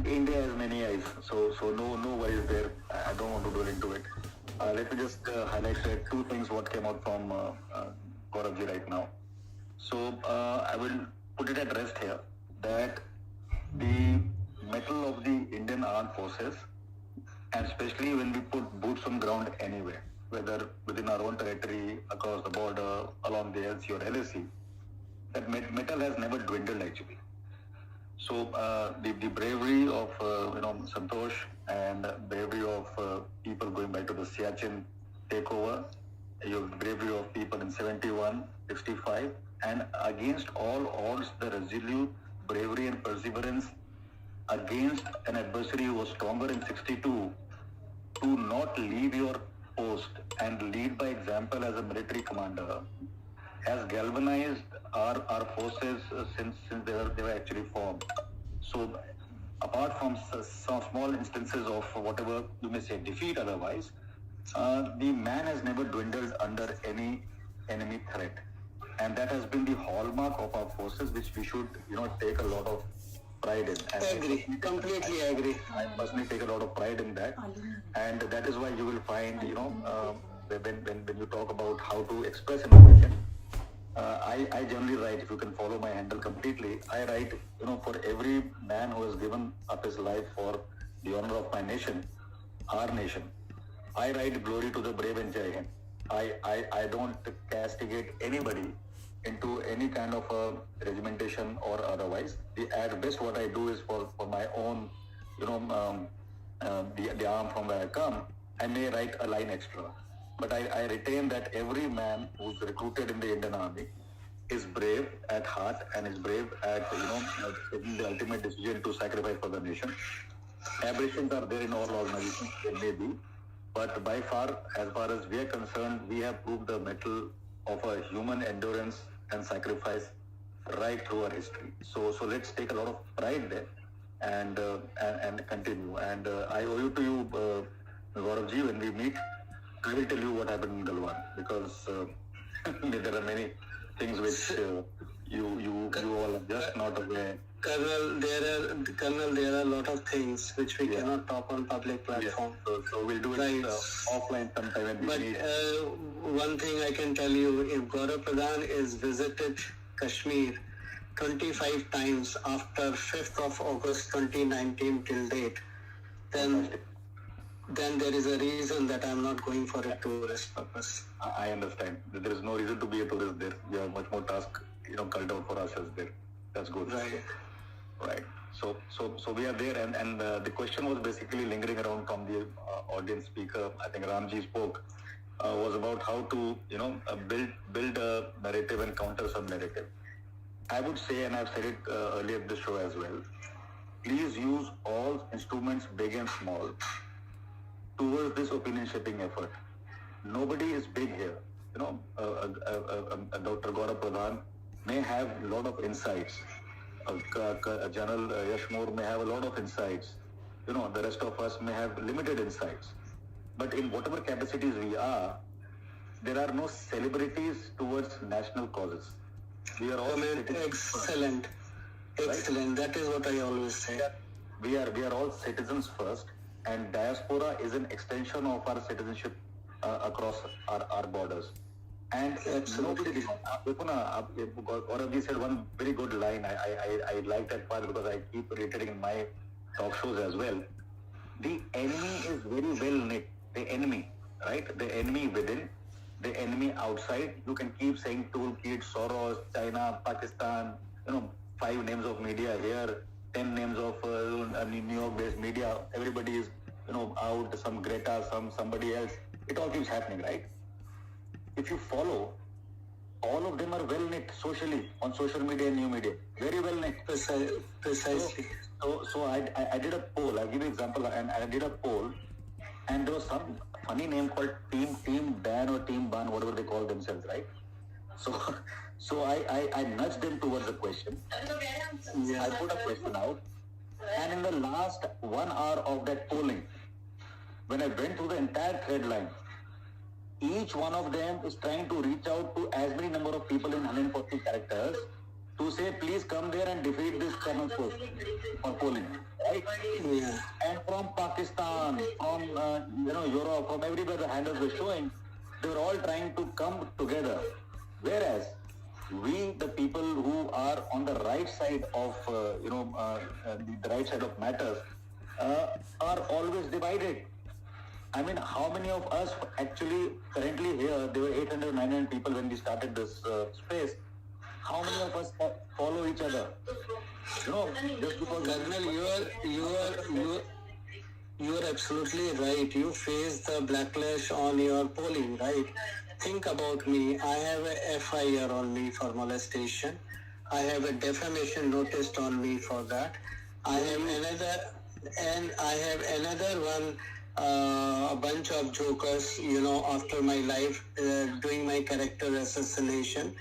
India has many eyes, so no worries there. I don't want to dwell into it. Let me just highlight two things what came out from Gauravji right now. So I will put it at rest here that the mettle of the Indian armed forces, and especially when we put boots on ground anywhere, whether within our own territory, across the border, along the LC or LAC, that mettle has never dwindled actually. So the bravery of Santosh and bravery of people going back to the Siachen takeover, your bravery of people in 71, 65, and against all odds, the resolute bravery and perseverance against an adversary who was stronger in 62, to not leave your post and lead by example as a military commander, has galvanized our forces since they were actually formed. So apart from some small instances of whatever you may say defeat otherwise, the man has never dwindled under any enemy threat, and that has been the hallmark of our forces, which we should take a lot of pride in. And Completely agree. I personally take a lot of pride in that, and that is why you will find when you talk about how to express an emotion, I generally write, if you can follow my handle completely, I write for every man who has given up his life for the honor of my nation, our nation, I write glory to the brave and Jai Hind. I don't castigate anybody into any kind of a regimentation or otherwise. At best what I do is for my own the arm from where I come, I may write a line extra. But I retain that every man who's recruited in the Indian Army is brave at heart and is brave at taking the ultimate decision to sacrifice for the nation. Aberrations are there in all organizations, they may be, but by far, as far as we are concerned, we have proved the mettle of a human endurance and sacrifice right through our history. So let's take a lot of pride there and continue. And I owe you to you, Gaurav ji, when we meet, I will tell you what happened in Galwan, because there are many things which you all are just not aware. Colonel, there are a lot of things which we cannot talk on public platform. Yeah. So we'll do it offline sometime when we meet. One thing I can tell you, if Gaurav Pradhan is visited Kashmir 25 times after 5th of August 2019 till date, then there is a reason that I'm not going for a tourist purpose. I understand. There is no reason to be a tourist there. We have much more task, culled out for ourselves there. That's good. Right. So we are there, and the question was basically lingering around from the audience speaker. I think Ramji spoke was about how to build a narrative and counter some narrative. I would say, and I've said it earlier in the show as well, please use all instruments, big and small, towards this opinion shaping effort. Nobody is big here. Dr. Gaurav Pradhan may have a lot of insights. General Yashmore may have a lot of insights. The rest of us may have limited insights. But in whatever capacities we are, there are no celebrities towards national causes. We are all excellent. Excellent. That is what I always say. We are all citizens first, and diaspora is an extension of our citizenship across our borders. And nobody, Gaurav said one very good line. I like that part because I keep reiterating in my talk shows as well. The enemy is very well knit. The enemy, right? The enemy within, the enemy outside. You can keep saying toolkit, Soros, China, Pakistan, 5 names of media here, 10 names of New York-based media. Everybody is, out, some Greta, somebody else. It all keeps happening, right? If you follow, all of them are well knit socially, on social media and new media. Very well knit. Precisely. So I did a poll. I'll give you an example. And I did a poll, and there was some funny name called Team Ban or Team Ban, whatever they call themselves, right? So I nudged them towards a question. I put a question out, and in the last 1 hour of that polling, when I went through the entire thread line, each one of them is trying to reach out to as many number of people in 140 characters to say, please come there and defeat this Colonel post for polling, right? Yeah. And from Pakistan, from Europe, from everywhere the handles were showing, they were all trying to come together. Whereas we, the people who are on the right side of the right side of matters, are always divided. I mean, how many of us actually currently here? There were 800, 900 people when we started this space. How many of us follow each other? Just because. Colonel, you are absolutely right. You face the backlash on your polling, right? Think about me. I have a FIR on me for molestation. I have a defamation notice on me for that. I have another one. A bunch of jokers, after my life, doing my character assassination,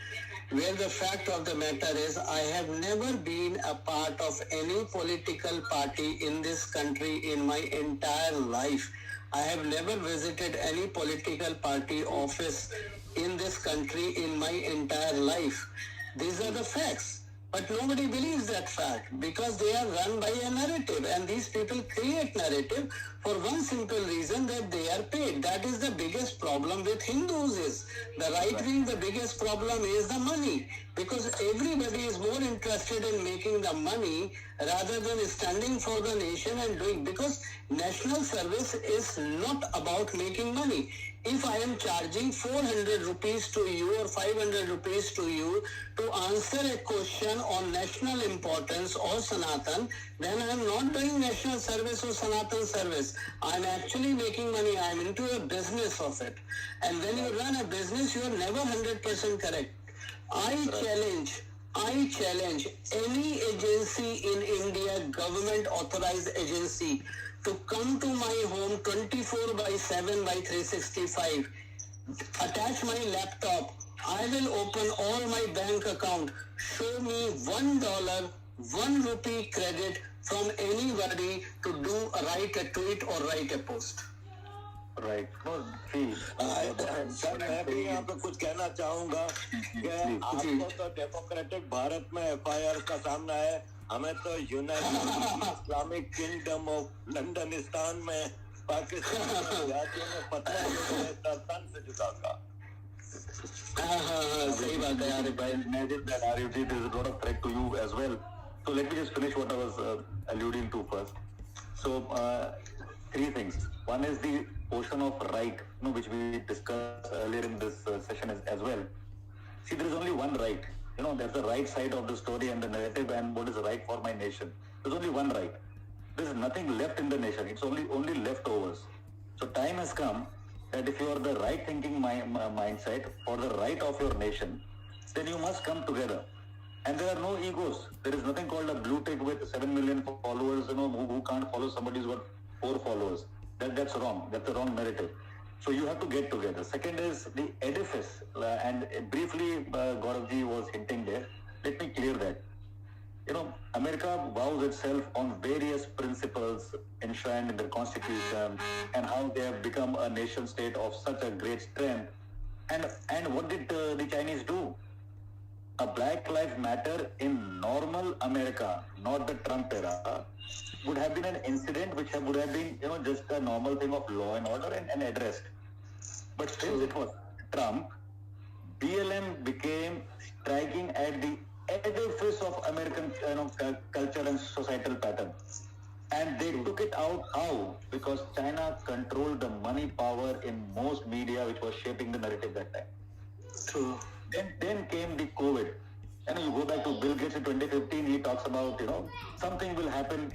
where the fact of the matter is I have never been a part of any political party in this country in my entire life. I have never visited any political party office in this country in my entire life. These are the facts. But nobody believes that fact because they are run by a narrative, and these people create narrative for one simple reason, that they are paid. That is the biggest problem with Hindus is. The right wing, the biggest problem is the money, because everybody is more interested in making the money rather than standing for the nation and doing, because national service is not about making money. If I am charging 400 rupees to you or 500 rupees to you to answer a question on national importance or Sanatan, then I am not doing national service or Sanatan service. I am actually making money. I am into a business of it. And when you run a business, you are never 100% correct. I challenge any agency in India, government authorized agency, to come to my home 24/7 by 365. Attach my laptop. I will open all my bank account. Show me $1, ₹1 credit from anybody to write a tweet or write a post. Right. No, see, sir मैं भी यहाँ पे कुछ कहना चाहूँगा कि आपको तो डेमोक्रेटिक भारत में FIR का सामना है, हमें तो यूनाइटेड इस्लामिक किंगडम ऑफ लंदनिस्तान में पाकिस्तान में पता है तन से जुदा का। सही बात है यार भाई। Imagine that Arif ji, there is a lot of threat to you as well. So let me just finish what I was alluding to first. So three things. One is the portion of right, which we discussed earlier in this session as well. See, there is only one right. There's the right side of the story and the narrative and what is right for my nation. There's only one right. There's nothing left in the nation. It's only leftovers. So time has come that if you are the right thinking mindset for the right of your nation, then you must come together. And there are no egos. There is nothing called a blue tick with 7 million followers, who can't follow somebody who's got 4 followers. That's wrong. That's the wrong narrative. So you have to get together. Second is the edifice. And briefly, Gaurav ji was hinting there. Let me clear that. America vows itself on various principles enshrined in the Constitution and how they have become a nation state of such a great strength. And what did the Chinese do? A Black Lives Matter in normal America, not the Trump era, would have been an incident which would have been, just a normal thing of law and order and addressed. But since it was Trump, BLM became striking at the edifice of American culture and societal pattern. And they took it out how? Because China controlled the money power in most media which was shaping the narrative that time. True. Then came the COVID. And you go back to Bill Gates in 2015, he talks about, something will happen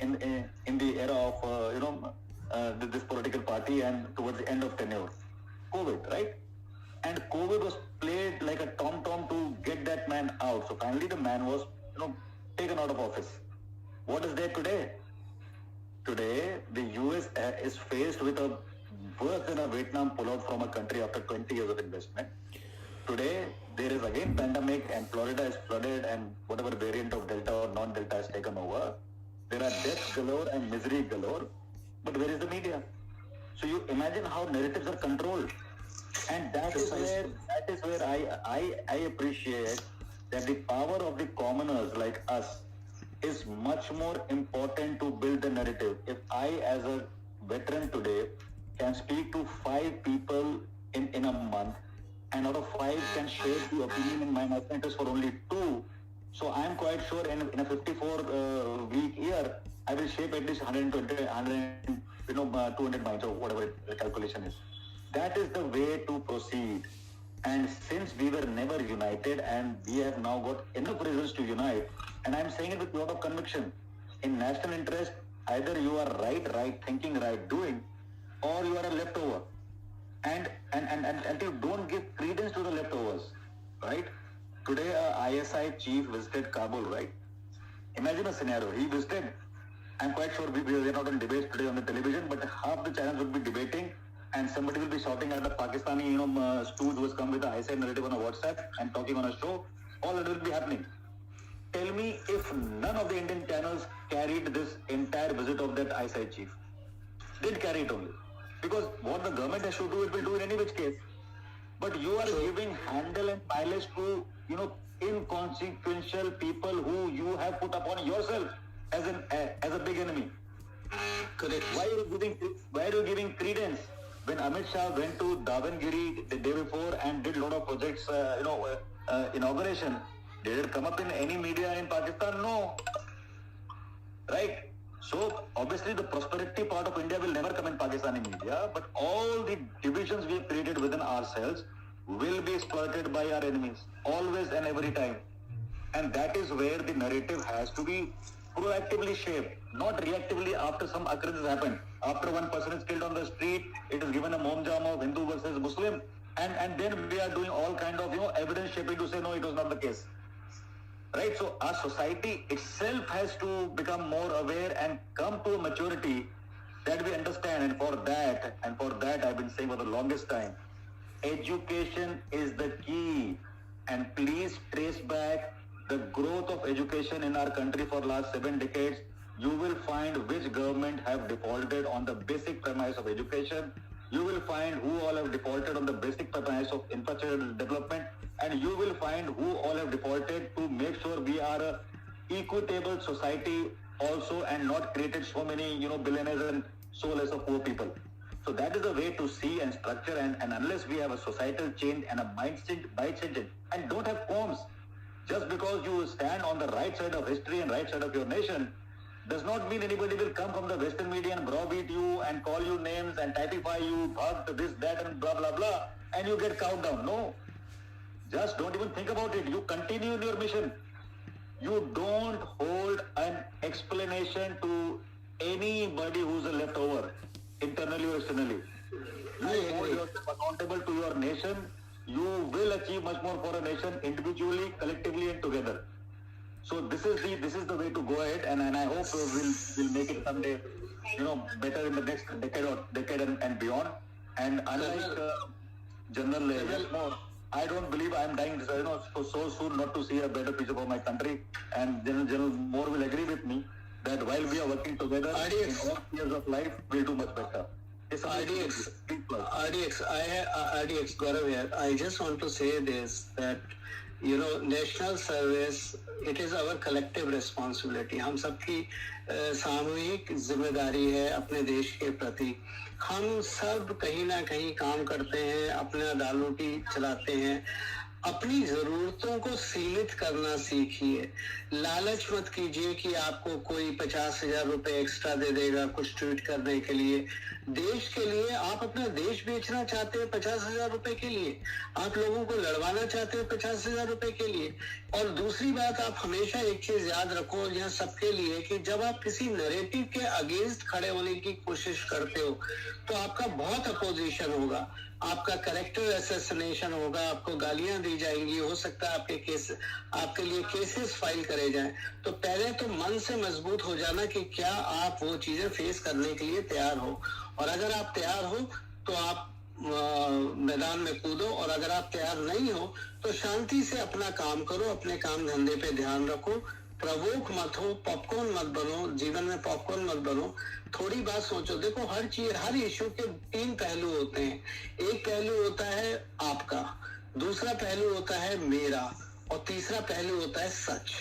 in the era of, this political party and towards the end of tenure. COVID, right? And COVID was played like a tom-tom to get that man out. So finally the man was, taken out of office. What is there today? Today, the US is faced with a worse than a Vietnam pullout from a country after 20 years of investment. Today, there is again pandemic and Florida is flooded and whatever variant of Delta or non-Delta has taken over. There are deaths galore and misery galore. But where is the media? So you imagine how narratives are controlled. And that is where I appreciate that the power of the commoners like us is much more important to build the narrative. If I, as a veteran today, can speak to 5 people in a month, and out of 5 can share the opinion in my interest for only 2, so I am quite sure in a 54-week year, I will shape at least 120, 200 minds or whatever the calculation is. That is the way to proceed. And since we were never united and we have now got enough reasons to unite, and I'm saying it with a lot of conviction, in national interest, either you are right thinking, right doing, or you are a leftover. And you don't give credence to the leftovers, right? Today, ISI chief visited Kabul, right? Imagine a scenario. He visited. I'm quite sure we are not on debates today on the television, but half the channels would be debating, and somebody will be shouting at the Pakistani, stooge who has come with the ISI narrative on a WhatsApp and talking on a show. All that will be happening. Tell me if none of the Indian channels carried this entire visit of that ISI chief. Did carry it only. Because what the government has to do, it will do in any which case. But you are giving handle and mileage to, inconsequential people who you have put upon yourself as a big enemy. Correct. Why are you giving credence? When Amit Shah went to Davangiri the day before and did a lot of projects, inauguration, did it come up in any media in Pakistan? No. Right? So, obviously the prosperity part of India will never come in Pakistani media, but all the divisions we have created within ourselves will be exploited by our enemies, always and every time. And that is where the narrative has to be proactively shaped, not reactively after some occurrences happen. After one person is killed on the street, it is given a mom-jam of Hindu versus Muslim, and then we are doing all kind of evidence shaping to say no, it was not the case. Right? So our society itself has to become more aware and come to a maturity that we understand. And for that I've been saying for the longest time, education is the key. And please trace back the growth of education in our country for last 7 decades. You will find which government have defaulted on the basic premise of education. You will find who all have defaulted on the basic premise of infrastructure development, and you will find who all have defaulted to make sure we are a equitable society also, and not created so many billionaires and so less of poor people. So that is the way to see and structure, and unless we have a societal change and a mindset change, and don't have qualms, just because you stand on the right side of history and right side of your nation does not mean anybody will come from the Western media and browbeat you and call you names and typify you, bhakt, this, that, and blah, blah, blah, and you get cowed down. No. Just don't even think about it. You continue in your mission. You don't hold an explanation to anybody who's a leftover, internally or externally. You hold yourself accountable to your nation. You will achieve much more for a nation individually, collectively, and together. So this is the way to go ahead, and I hope we'll make it someday, better in the next decade and beyond. And unlike General I don't believe I'm dying so soon not to see a better future for my country. And General Moore will agree with me that while we are working together in all spheres of life, we'll do much better. RDX, Gaurav here. I just want to say this, that national service, it is our collective responsibility. हम सबकी सामूहिक जिम्मेदारी है अपने देश के प्रति. हम सब कहीं ना कहीं काम करते हैं, अपना दाल रोटी चलाते हैं. अपनी जरूरतों को सीमित करना सीखिए. लालच मत कीजिए कि आपको कोई 50,000 रुपए एक्स्ट्रा दे देगा कुछ ट्वीट करने के लिए. देश के लिए आप अपना देश बेचना चाहते हैं 50,000 रुपए के लिए, आप लोगों को लड़वाना चाहते हैं 50,000 रुपए के लिए. और दूसरी बात, आप हमेशा एक चीज याद रखो यहाँ सबके लिए, कि जब आप किसी नैरेटिव के अगेंस्ट खड़े होने की कोशिश करते हो तो आपका बहुत अपोजिशन होगा, आपका कैरेक्टर असैसिनेशन होगा, आपको गालियां दी जाएंगी, हो सकता है आपके लिए केसेस फाइल करे जाएं. तो पहले तो मन से मजबूत हो जाना कि क्या आप वो चीजें फेस करने के लिए तैयार हो. और अगर आप तैयार हो तो आप मैदान में कूदो, और अगर आप तैयार नहीं हो तो शांति से अपना काम करो, अपने काम धंधे पे ध्यान रखो, प्रवोक मत हो, पॉपकॉर्न मत बनो, जीवन में पॉपकॉर्न मत बनो. थोड़ी बात सोचो. देखो, हर इश्यू के 3 पहलू होते हैं. एक पहलू होता है आपका, दूसरा पहलू होता है मेरा, और तीसरा पहलू होता है सच.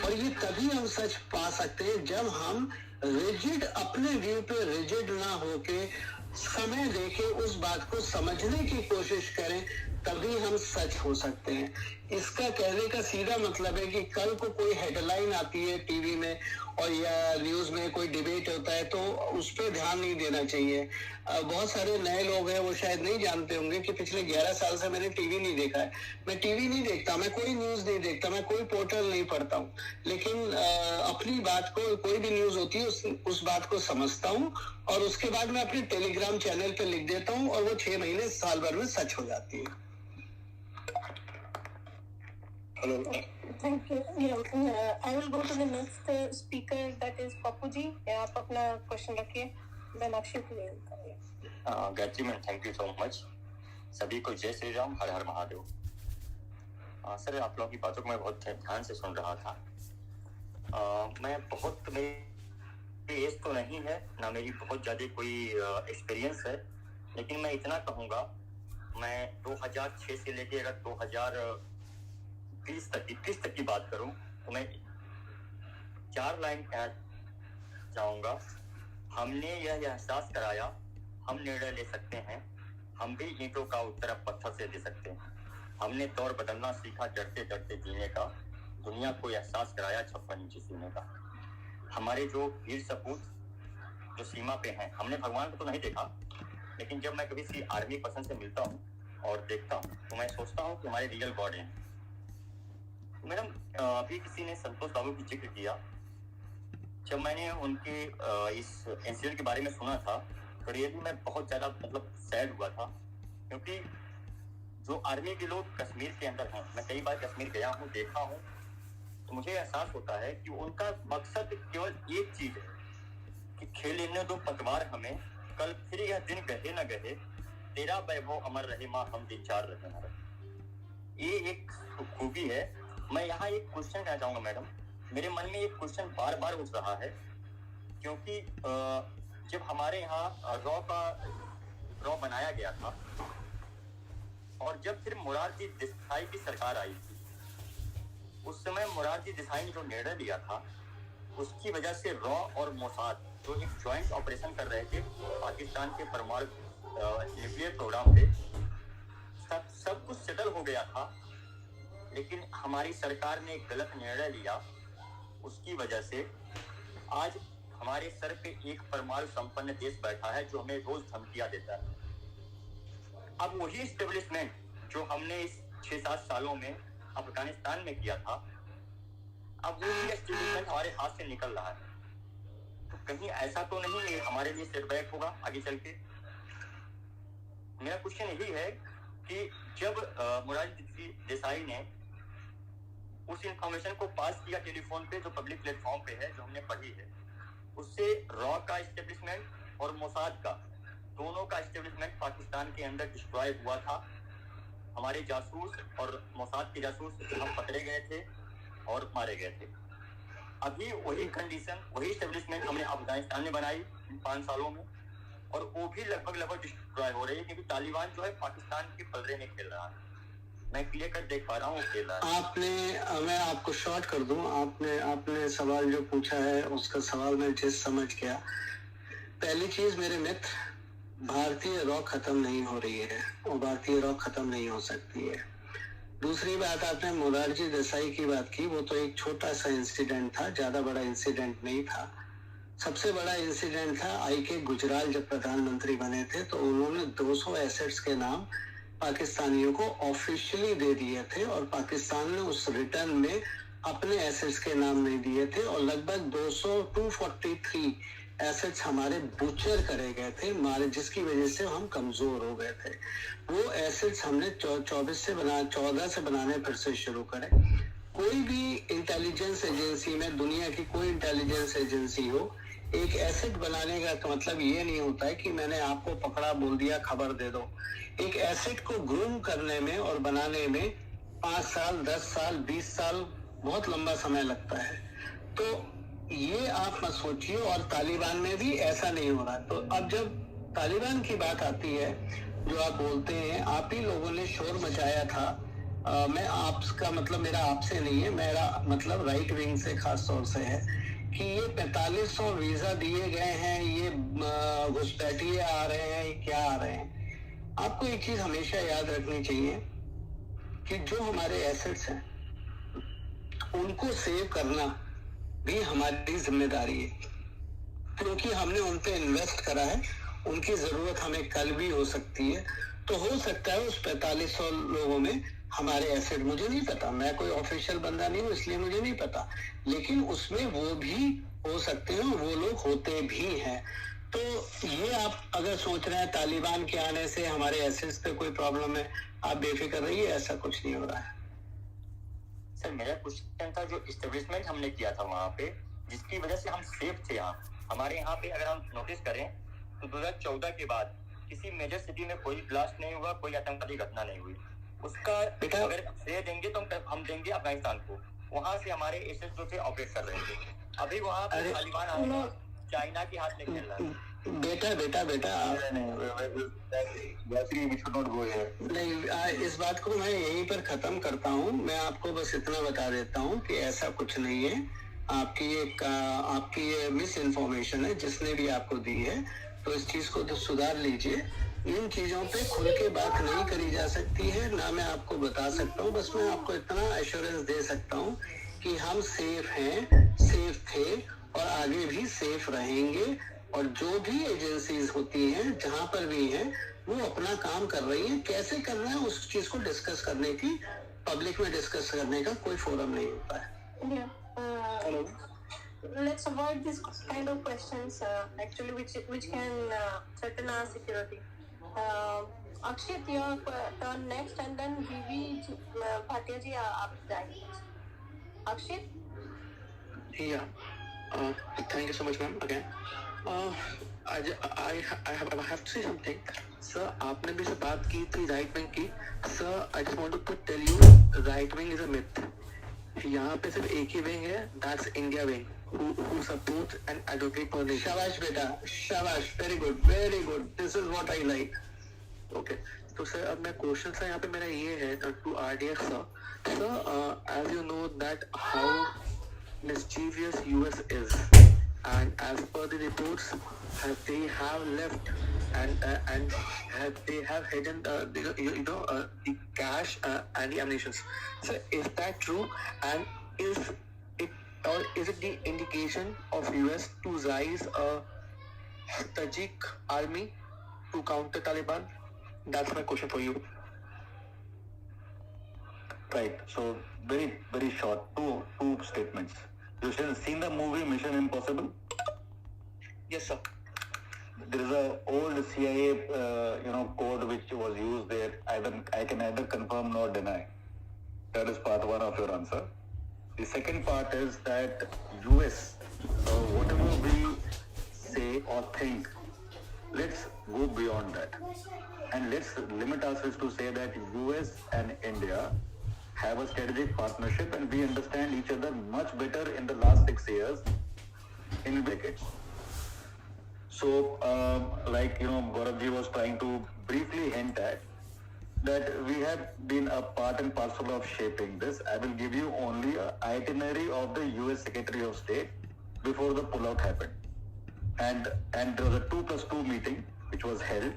और ये तभी हम सच पा सकते हैं जब हम रिजिड, अपने व्यू पे रिजिड ना होके समय देके उस बात को समझने की कोशिश करें, तभी हम सच हो सकते हैं. इसका कहने का सीधा मतलब है कि कल को कोई हेडलाइन आती है टीवी में और या न्यूज में कोई डिबेट होता है तो उस पर ध्यान नहीं देना चाहिए. बहुत सारे नए लोग हैं, वो शायद नहीं जानते होंगे कि पिछले 11 साल से मैंने टीवी नहीं देखा है. मैं टीवी नहीं देखता, मैं कोई न्यूज नहीं देखता, मैं कोई पोर्टल नहीं पढ़ता हूँ, लेकिन अपनी बात को, कोई भी न्यूज होती है उस बात को समझता हूँ, और उसके बाद मैं अपने टेलीग्राम चैनल पे लिख देता हूँ, और वो 6 महीने साल भर में सच हो जाती है. Hello. Thank you. I will go to the next speaker, that is Papu ji. आप अपना क्वेश्चन रखिए, then अक्षित will करिए. Gayatri ma'am, thank you so much. सभी को जय श्री राम, हर हर महादेव. सर, आप लोगों की बातों को मैं बहुत ध्यान से सुन रहा था. मैं बहुत, मेरी एज तो नहीं है ना, मेरी बहुत ज्यादा कोई एक्सपीरियंस है, लेकिन मैं इतना कहूँगा, मैं 2006 से लेके अगर 2020 तक, 21 तक की बात करूं तो मैं 4 लाइन कहना चाहूंगा. हमने यह एहसास कराया, हम निर्णय ले सकते हैं, हम भी ईंटों का उत्तर अब पत्थर से दे सकते हैं. हमने दौर बदलना सीखा, डरते डरते जीने का, दुनिया को एहसास कराया 56 इंची सीने का. हमारे जो वीर सपूत जो सीमा पे हैं, हमने भगवान को तो नहीं देखा, लेकिन जब मैं कभी आर्मी पर्सन से मिलता हूँ और देखता हूँ तो मैं सोचता हूँ कि हमारे रियल गॉड हैं. मैडम अभी किसी ने संतोष बाबू की जिक्र किया, जब मैंने उनके इस इंसिडेंट के बारे में सुना था तो रियली मैं बहुत ज्यादा मतलब सैड हुआ था, क्योंकि जो आर्मी के लोग कश्मीर के अंदर हैं, मैं कई बार कश्मीर गया हूँ, देखा हूँ, तो मुझे एहसास होता है कि उनका मकसद केवल एक चीज है कि खेल लेने दो पतवार हमें, कल फिर यह दिन गहे न गहे, तेरा वैभव अमर रहे माँ हम दिन चार रहे न रहे। ये एक खूबी है। मैं यहाँ एक क्वेश्चन कहना चाहूंगा मैडम, मेरे मन में एक क्वेश्चन बार बार उठ रहा है, क्योंकि जब हमारे यहाँ रॉ बनाया गया था और जब फिर मोरारजी देसाई की सरकार आई थी, उस समय मोरारजी देसाई ने जो निर्णय लिया था उसकी वजह से रॉ और मोसाद जो एक ज्वाइंट ऑपरेशन कर रहे थे पाकिस्तान के परमाणु न्यूक्लियर प्रोग्राम पे, सब कुछ सेटल हो गया था, लेकिन हमारी सरकार ने एक गलत निर्णय लिया, उसकी वजह से आज हमारे सर पे एक परमाणु संपन्न देश बैठा है जो हमें रोज धमकियां देता है। अब वही एस्टेब्लिशमेंट जो हमने इस 6-7 सालों में अफगानिस्तान में किया था, अब वो एस्टेब्लिशमेंट हमारे हाथ से निकल रहा है, तो कहीं ऐसा तो नहीं है हमारे लिए सेटबैक होगा आगे चल के। मेरा क्वेश्चन यही है कि जब मोरारजी देसाई ने उस इंफॉर्मेशन को पास किया टेलीफोन पे, जो पब्लिक प्लेटफॉर्म पे है, जो हमने पढ़ी है, उससे रॉ का एस्टेब्लिशमेंट और मोसाद का, दोनों का एस्टेब्लिशमेंट पाकिस्तान के अंदर डिस्ट्रॉय हुआ था। हमारे जासूस और मोसाद के जासूस हम पकड़े गए थे और मारे गए थे। अभी वही कंडीशन, वही एस्टेब्लिशमेंट हमने अफगानिस्तान में बनाई इन 5 सालों में, और वो भी लगभग डिस्ट्रॉय हो रही है, क्योंकि तालिबान जो है पाकिस्तान के पलड़े में खेल रहा है। मैं क्लियर कर देख पा रहा हूँ खेल रहा है। मैं आपको शॉर्ट कर दूं, आपने सवाल जो पूछा है उसका सवाल मैं जिस समझ गया। पहली चीज मेरे मित्र, भारतीय रॉ खत्म नहीं हो रही है और भारतीय रॉ खत्म नहीं हो सकती है। दूसरी बात, आपने मोरारजी देसाई की बात की, वो तो एक छोटा सा इंसिडेंट था, ज्यादा बड़ा इंसिडेंट नहीं था। सबसे बड़ा इंसिडेंट था आई.के. गुजराल जब प्रधानमंत्री बने थे तो उन्होंने 200 एसेट्स के नाम पाकिस्तानियों को ऑफिशियली दे दिए थे, और पाकिस्तान ने उस रिटर्न में अपने एसेट्स के नाम नहीं दिए थे, और लगभग 243 एसेट्स हमारे बूचर करे गए थे हमारे, जिसकी वजह से हम कमजोर हो गए थे। वो एसेट्स हमने 14 से बनाने फिर से शुरू करे। कोई भी इंटेलिजेंस एजेंसी में, दुनिया की कोई इंटेलिजेंस एजेंसी हो, एक एसेट बनाने का मतलब ये नहीं होता है कि मैंने आपको पकड़ा बोल दिया खबर दे दो। एक एसेट को ग्रूम करने में और बनाने में 5 साल, 10 साल, 20 साल बहुत लंबा समय लगता है। तो ये आप मत सोचिए, और तालिबान में भी ऐसा नहीं हो रहा। तो अब जब तालिबान की बात आती है, जो आप बोलते हैं, आप ही लोगों ने शोर मचाया था। मैं आपका मतलब मेरा आपसे नहीं है, मेरा मतलब राइट विंग से खास तौर से है कि ये 4500 वीजा दिए गए हैं, ये घुसपैठिए आ रहे हैं, ये क्या आ रहे हैं। आपको एक चीज हमेशा याद रखनी चाहिए कि जो हमारे एसेट्स हैं उनको सेव करना भी हमारी जिम्मेदारी है, क्योंकि हमने उन पे इन्वेस्ट करा है। उनकी जरूरत हमें कल भी हो सकती है, तो हो सकता है उस 4500 लोगों में हमारे एसेट, मुझे नहीं पता, मैं कोई ऑफिशियल बंदा नहीं हूँ इसलिए मुझे नहीं पता, लेकिन उसमें वो भी हो सकते हैं, वो लोग होते भी हैं। तो ये आप अगर सोच रहे हैं तालिबान के आने से हमारे एसेट्स पे कोई प्रॉब्लम है, आप बेफिक्र रहिए, ऐसा कुछ नहीं हो रहा है। सर मेरा क्वेश्चन था, जो एस्टेब्लिशमेंट हमने किया था वहाँ पे, जिसकी वजह से हम सेफ थे यहाँ, हमारे यहाँ पे अगर हम नोटिस करें तो 2014 के बाद किसी मेजर सिटी में कोई ब्लास्ट नहीं हुआ, कोई आतंकवादी घटना नहीं हुई। उसका अगर श्रेय देंगे तो हम देंगे अफगानिस्तान को, वहाँ से हमारे एसेट जो थे ऑपरेट कर रहे थे। अभी वहाँ पे तालिबान आएगा, चाइना के हाथ में खेल रहा है। बेटा नहीं, इस बात को मैं यहीं पर खत्म करता हूँ। मैं आपको बस इतना बता देता हूँ कि ऐसा कुछ नहीं है, आपकी ये मिस इन्फॉर्मेशन है जिसने भी आपको दी है, तो इस चीज को तो सुधार लीजिए। इन चीजों पे खुल के बात नहीं करी जा सकती है, ना मैं आपको बता सकता हूँ। बस मैं आपको इतना एश्योरेंस दे सकता हूँ कि हम सेफ हैं, सेफ थे और आगे भी सेफ रहेंगे, और जो भी एजेंसीज होती हैं जहां पर भी हैं वो अपना काम कर रही हैं. कैसे करना है उस चीज को डिस्कस करने की, पब्लिक में डिस्कस करने का कोई फोरम नहीं होता है. Hello. Let's avoid this kind of questions actually which can threaten our security. Akshit, your turn next, and then BB Bhatia ji after that. Akshit? Yeah. Thank you so much, ma'am. Again. I have to say something. Sir, आपने भी से बात की थी right wing की. Sir, I just want to tell you, right wing is a myth. यहाँ पे सिर्फ एक ही wing है, that's India wing, who supports and advocate for this. शाबाश बेटा, शाबाश, very good, very good. This is what I like. Okay. तो sir अब मैं क्वेश्चन सर यहाँ पे मेरा ये है to RDX sir. Sir, as you know that how mischievous US is, and as per the reports, they have left and they have hidden the cash and the ammunition. So is that true? And is it the indication of US to raise a Tajik army to counter Taliban? That's my question for you. Right. So very, very short. Two statements. You have seen the movie Mission Impossible? Yes, sir. There is a old CIA, code which was used there. I can neither confirm nor deny. That is part one of your answer. The second part is that US, whatever we say or think, let's go beyond that. And let's limit ourselves to say that US and India have a strategic partnership and we understand each other much better in the last 6 years in decades. So, Gaurav ji was trying to briefly hint at that we have been a part and parcel of shaping this. I will give you only an itinerary of the US Secretary of State before the pullout happened. And there was a 2+2 meeting which was held.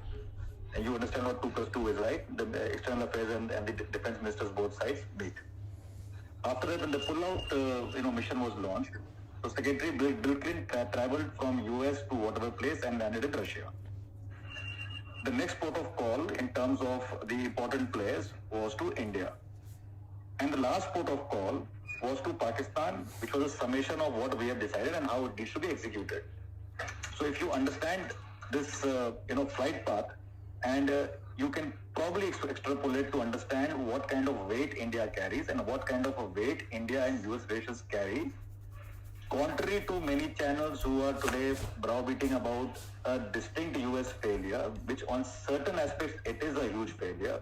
And you understand what 2+2 is, right? The external affairs and the defense ministers both sides meet. After that, when the pullout mission was launched, so Secretary Bill Clinton traveled from US to whatever place and landed in Russia. The next port of call in terms of the important players was to India. And the last port of call was to Pakistan, which was a summation of what we have decided and how it needs to be executed. So if you understand this, flight path, and you can probably extrapolate to understand what kind of weight India carries and what kind of a weight India and US relations carry. Contrary to many channels who are today browbeating about a distinct US failure, which on certain aspects it is a huge failure.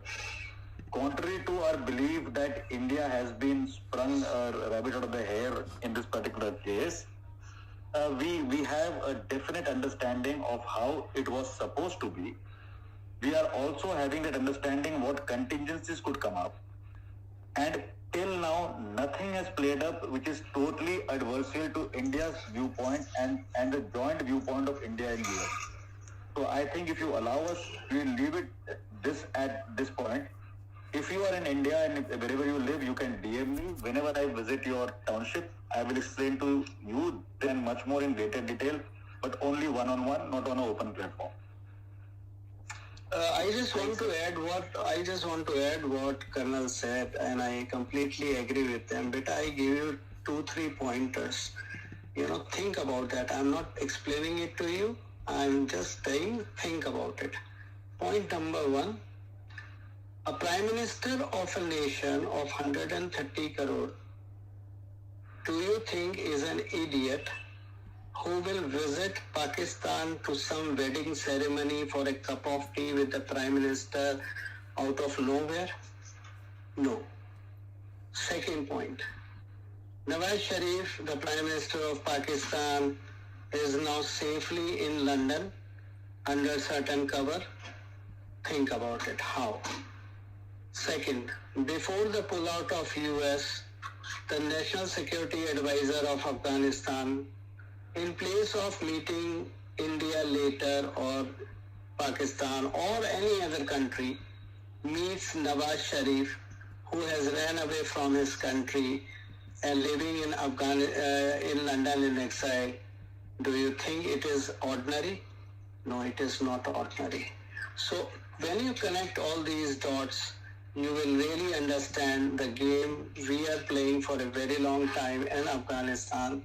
Contrary to our belief that India has been sprung a rabbit out of the hair in this particular case, we have a definite understanding of how it was supposed to be. We are also having that understanding what contingencies could come up. And till now, nothing has played up which is totally adversarial to India's viewpoint and the joint viewpoint of India and US. So I think if you allow us, we will leave it at this point. If you are in India and wherever you live, you can DM me. Whenever I visit your township, I will explain to you then much more in greater detail, but only one-on-one, not on an open platform. I just want to add what Colonel said, and I completely agree with them. But I give you 2-3 pointers. Think about that. I'm not explaining it to you. I'm just saying, think about it. Point number 1. A prime minister of a nation of 130 crore, do you think is an idiot who will visit Pakistan to some wedding ceremony for a cup of tea with the Prime Minister out of nowhere? No. Second point. Nawaz Sharif, the Prime Minister of Pakistan, is now safely in London under certain cover. Think about it. How? Second, before the pullout of US, the National Security Advisor of Afghanistan, in place of meeting India later or Pakistan or any other country, meets Nawaz Sharif, who has ran away from his country and living in London in exile, Do you think it is ordinary? No, it is not ordinary. So when you connect all these dots, you will really understand the game we are playing for a very long time in Afghanistan,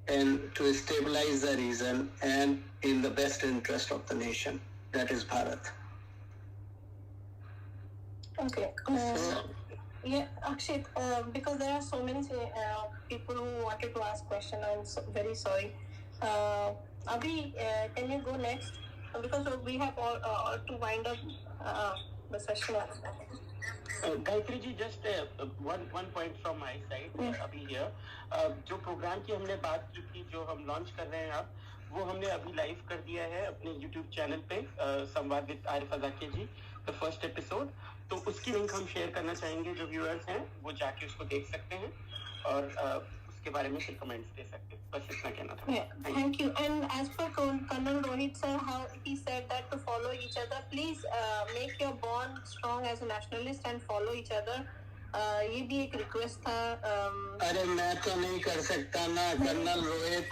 and to stabilize the region and in the best interest of the nation, that is Bharat. Okay. Yeah, Akshay, because there are so many people who wanted to ask questions, I'm very sorry. Abhi, can you go next? Because we have all to wind up the session. Gayatri ji, just one point from my side अभी here, जो program की हमने बात की थी, जो हम launch कर रहे हैं अब, वो हमने अभी लाइव कर दिया है अपने YouTube चैनल पे, Samvad with Arif Ajakia ji, the first episode. तो उसकी लिंक हम शेयर करना चाहेंगे, जो व्यूअर्स हैं वो जाके उसको देख सकते हैं और उसके बारे में फिर कमेंट्स दे सकते हैं। बस इतना कहना था। Thank you. And as per Colonel Rohit sir, how he said that to follow each other, please make your bond strong as a nationalist and follow each other. ये भी एक रिक्वेस्ट था। अरे मैं तो नहीं कर सकता ना कर्नल रोहित,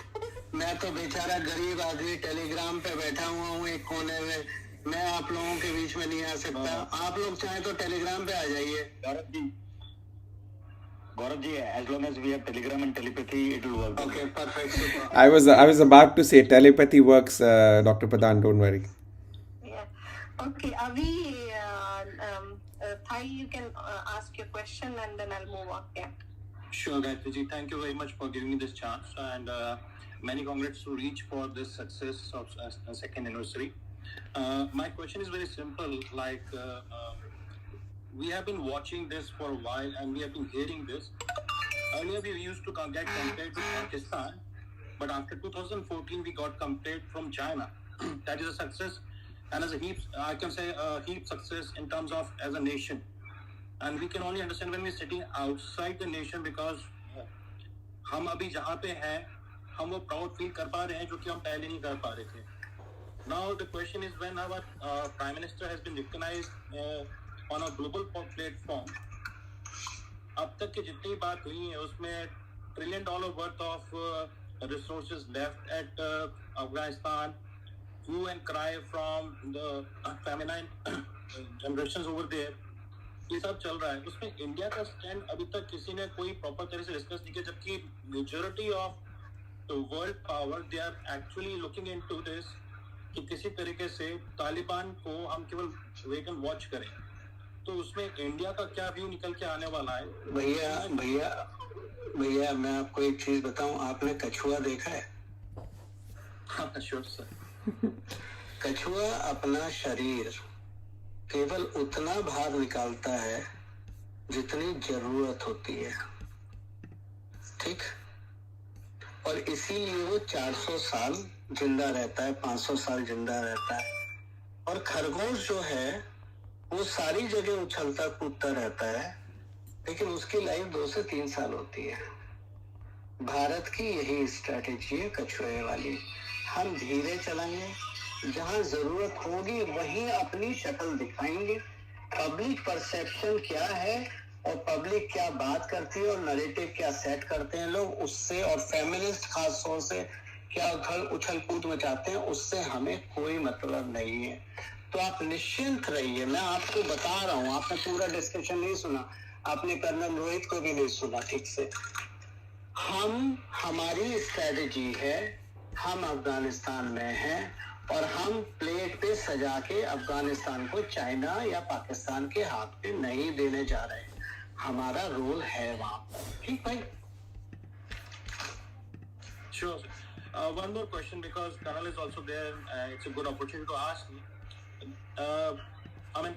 मैं तो बेचारा गरीब आदमी टेलीग्राम पे बैठा हुआ हूँ एक कोने में, मैं आप लोगों के बीच में नहीं आ सकता। आप लोग चाहे तो टेलीग्राम पे आ जाइए। Gaurav ji, as long as we have telegram and telepathy, it will work. Okay, perfect. Super. I was about to say telepathy works, Dr. Pradhan, don't worry. Yeah. Okay, Avi, Thai, you can ask your question and then I'll move on. Yeah. Sure, Gayatri ji. Thank you very much for giving me this chance, and many congrats to Reach for this success of second anniversary. My question is very simple. Like, we have been watching this for a while, and we have been hearing this. Earlier, we used to get compared with Pakistan, but after 2014, we got compared from China. That is a success, and as a heap, I can say a heap success in terms of as a nation. And we can only understand when we're sitting outside the nation, because हम अभी जहाँ पे हैं, हम वो proud feel कर पा रहे हैं जो कि हम पहले नहीं कर पा रहे थे. Now the question is, when our Prime Minister has been recognized on a global platform, अब तक की जितनी बात हुई है उसमें $1 trillion worth of resources left at Afghanistan, hue and cry from the feminine generations over there, ये सब चल रहा है. उसमें इंडिया का स्टैंड अभी तक किसी ने कोई प्रॉपर तरह से डिस्कस नहीं किया, जबकि majority of the world power they are actually looking into this कि किसी तरीके से तालिबान को हम केवल वेट एंड वॉच करें. तो उसमें इंडिया का क्या व्यू निकल के आने वाला है? भैया मैं आपको एक चीज बताऊं, आपने कछुआ देखा है? हाँ श्योर सर. कछुआ अपना शरीर केवल उतना भार निकालता है जितनी जरूरत होती है, ठीक? और इसीलिए वो 400 साल जिंदा रहता है, 500 साल जिंदा रहता है. और खरगोश जो है वो सारी जगह उछलता कूदता रहता है, लेकिन उसकी लाइफ 2 से 3 साल होती है. भारत की यही स्ट्रैटेजी है कछुए वाली. हम धीरे चलेंगे, जहां जरूरत होगी वहीं अपनी शक्ल दिखाएंगे. पब्लिक परसेप्शन क्या है और पब्लिक क्या बात करती है और नैरेटिव क्या सेट करते हैं लोग, उससे, और फेमिनिस्ट खास तौर से क्या उछल कूद मचाते हैं, उससे हमें कोई मतलब नहीं है. तो आप निश्चिंत रहिए. मैं आपको बता रहा हूँ, आपने पूरा डिस्कशन नहीं सुना, आपने कर्नल रोहित को भी नहीं सुना ठीक से. हमारी स्ट्रेटेजी है, हम अफगानिस्तान में हैं और हम प्लेट पे सजा के अफगानिस्तान को चाइना या पाकिस्तान के हाथ पे नहीं देने जा रहे. हमारा रोल है वहां. ठीक भाई? Sure. One more question, because Colonel is also there. It's a good opportunity to ask you. I mean,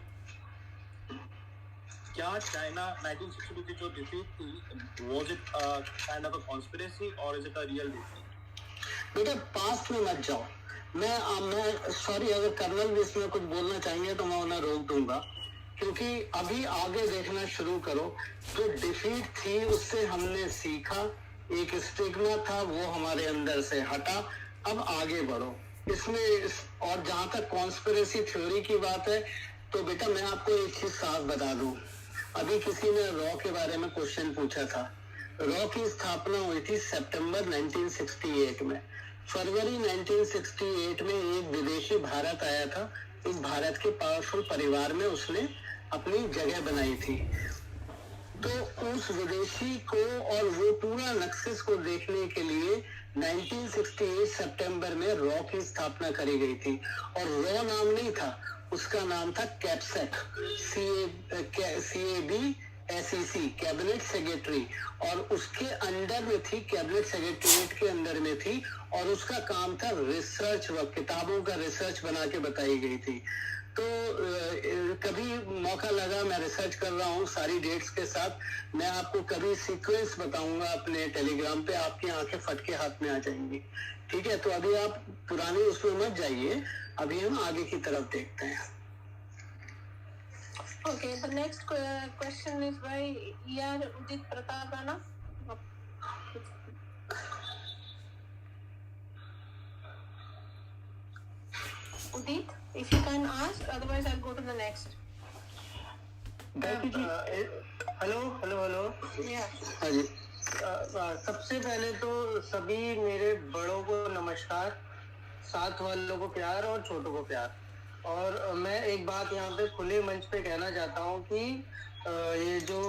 क्या चाइना 1962 की जो डिफीट थी, was it kind of a conspiracy or is it a real defeat? बेटा पास में मत जाओ. मैं sorry, अगर कर्नल भी इसमें कुछ बोलना चाहेंगे तो मैं उन्हें रोक दूंगा, क्योंकि अभी आगे देखना शुरू करो. जो डिफीट थी उससे हमने सीखा, एक स्टिग्मा था वो हमारे अंदर से हटा. अब आगे बढ़ो इसमें. और जहां तक कॉन्स्पिरेसी थ्योरी की बात है, तो बेटा मैं आपको एक चीज साफ बता दूं. अभी किसी ने रॉ के बारे में क्वेश्चन पूछा था. रॉ की स्थापना हुई थी सितंबर 1968 में. फरवरी 1968 में एक विदेशी भारत आया था। इस भारत के पावरफुल परिवार में उसने अपनी जगह बनाई थी। तो उस विदेशी को और वो पूरा नक्शे को देखने के लिए 1968 सितंबर में रॉ की स्थापना करी गई थी। और रॉ नाम नहीं था, उसका नाम था कैप्सेक, CABSEC, कैबिनेट सेक्रेटरी, और उसके अंडर में थी, कैबिनेट सेक्रेटरीट के अंदर में थी, और उसका काम था रिसर्च वर्क, किताबों का रिसर्च बना के बताई गई थी। तो कभी मौका लगा, मैं रिसर्च कर रहा हूँ सारी डेट्स के साथ, मैं आपको कभी सीक्वेंस बताऊंगा अपने टेलीग्राम पे, आपकी आंखें फटके हाथ में आ जाएंगी। ठीक है, तो अभी आप पुरानी उसमें मत जाइए, अभी हम आगे की तरफ देखते हैं। Okay, the next question is by E.R. Udit Pratap Rana. Udit, if you can ask, otherwise I'll go to the next. Hello. Yeah. सबसे पहले तो सभी मेरे बड़ों को नमस्कार, साथ वालों को प्यार और छोटों को प्यार। और मैं एक बात यहाँ पे खुले मंच पे कहना चाहता हूँ कि ये जो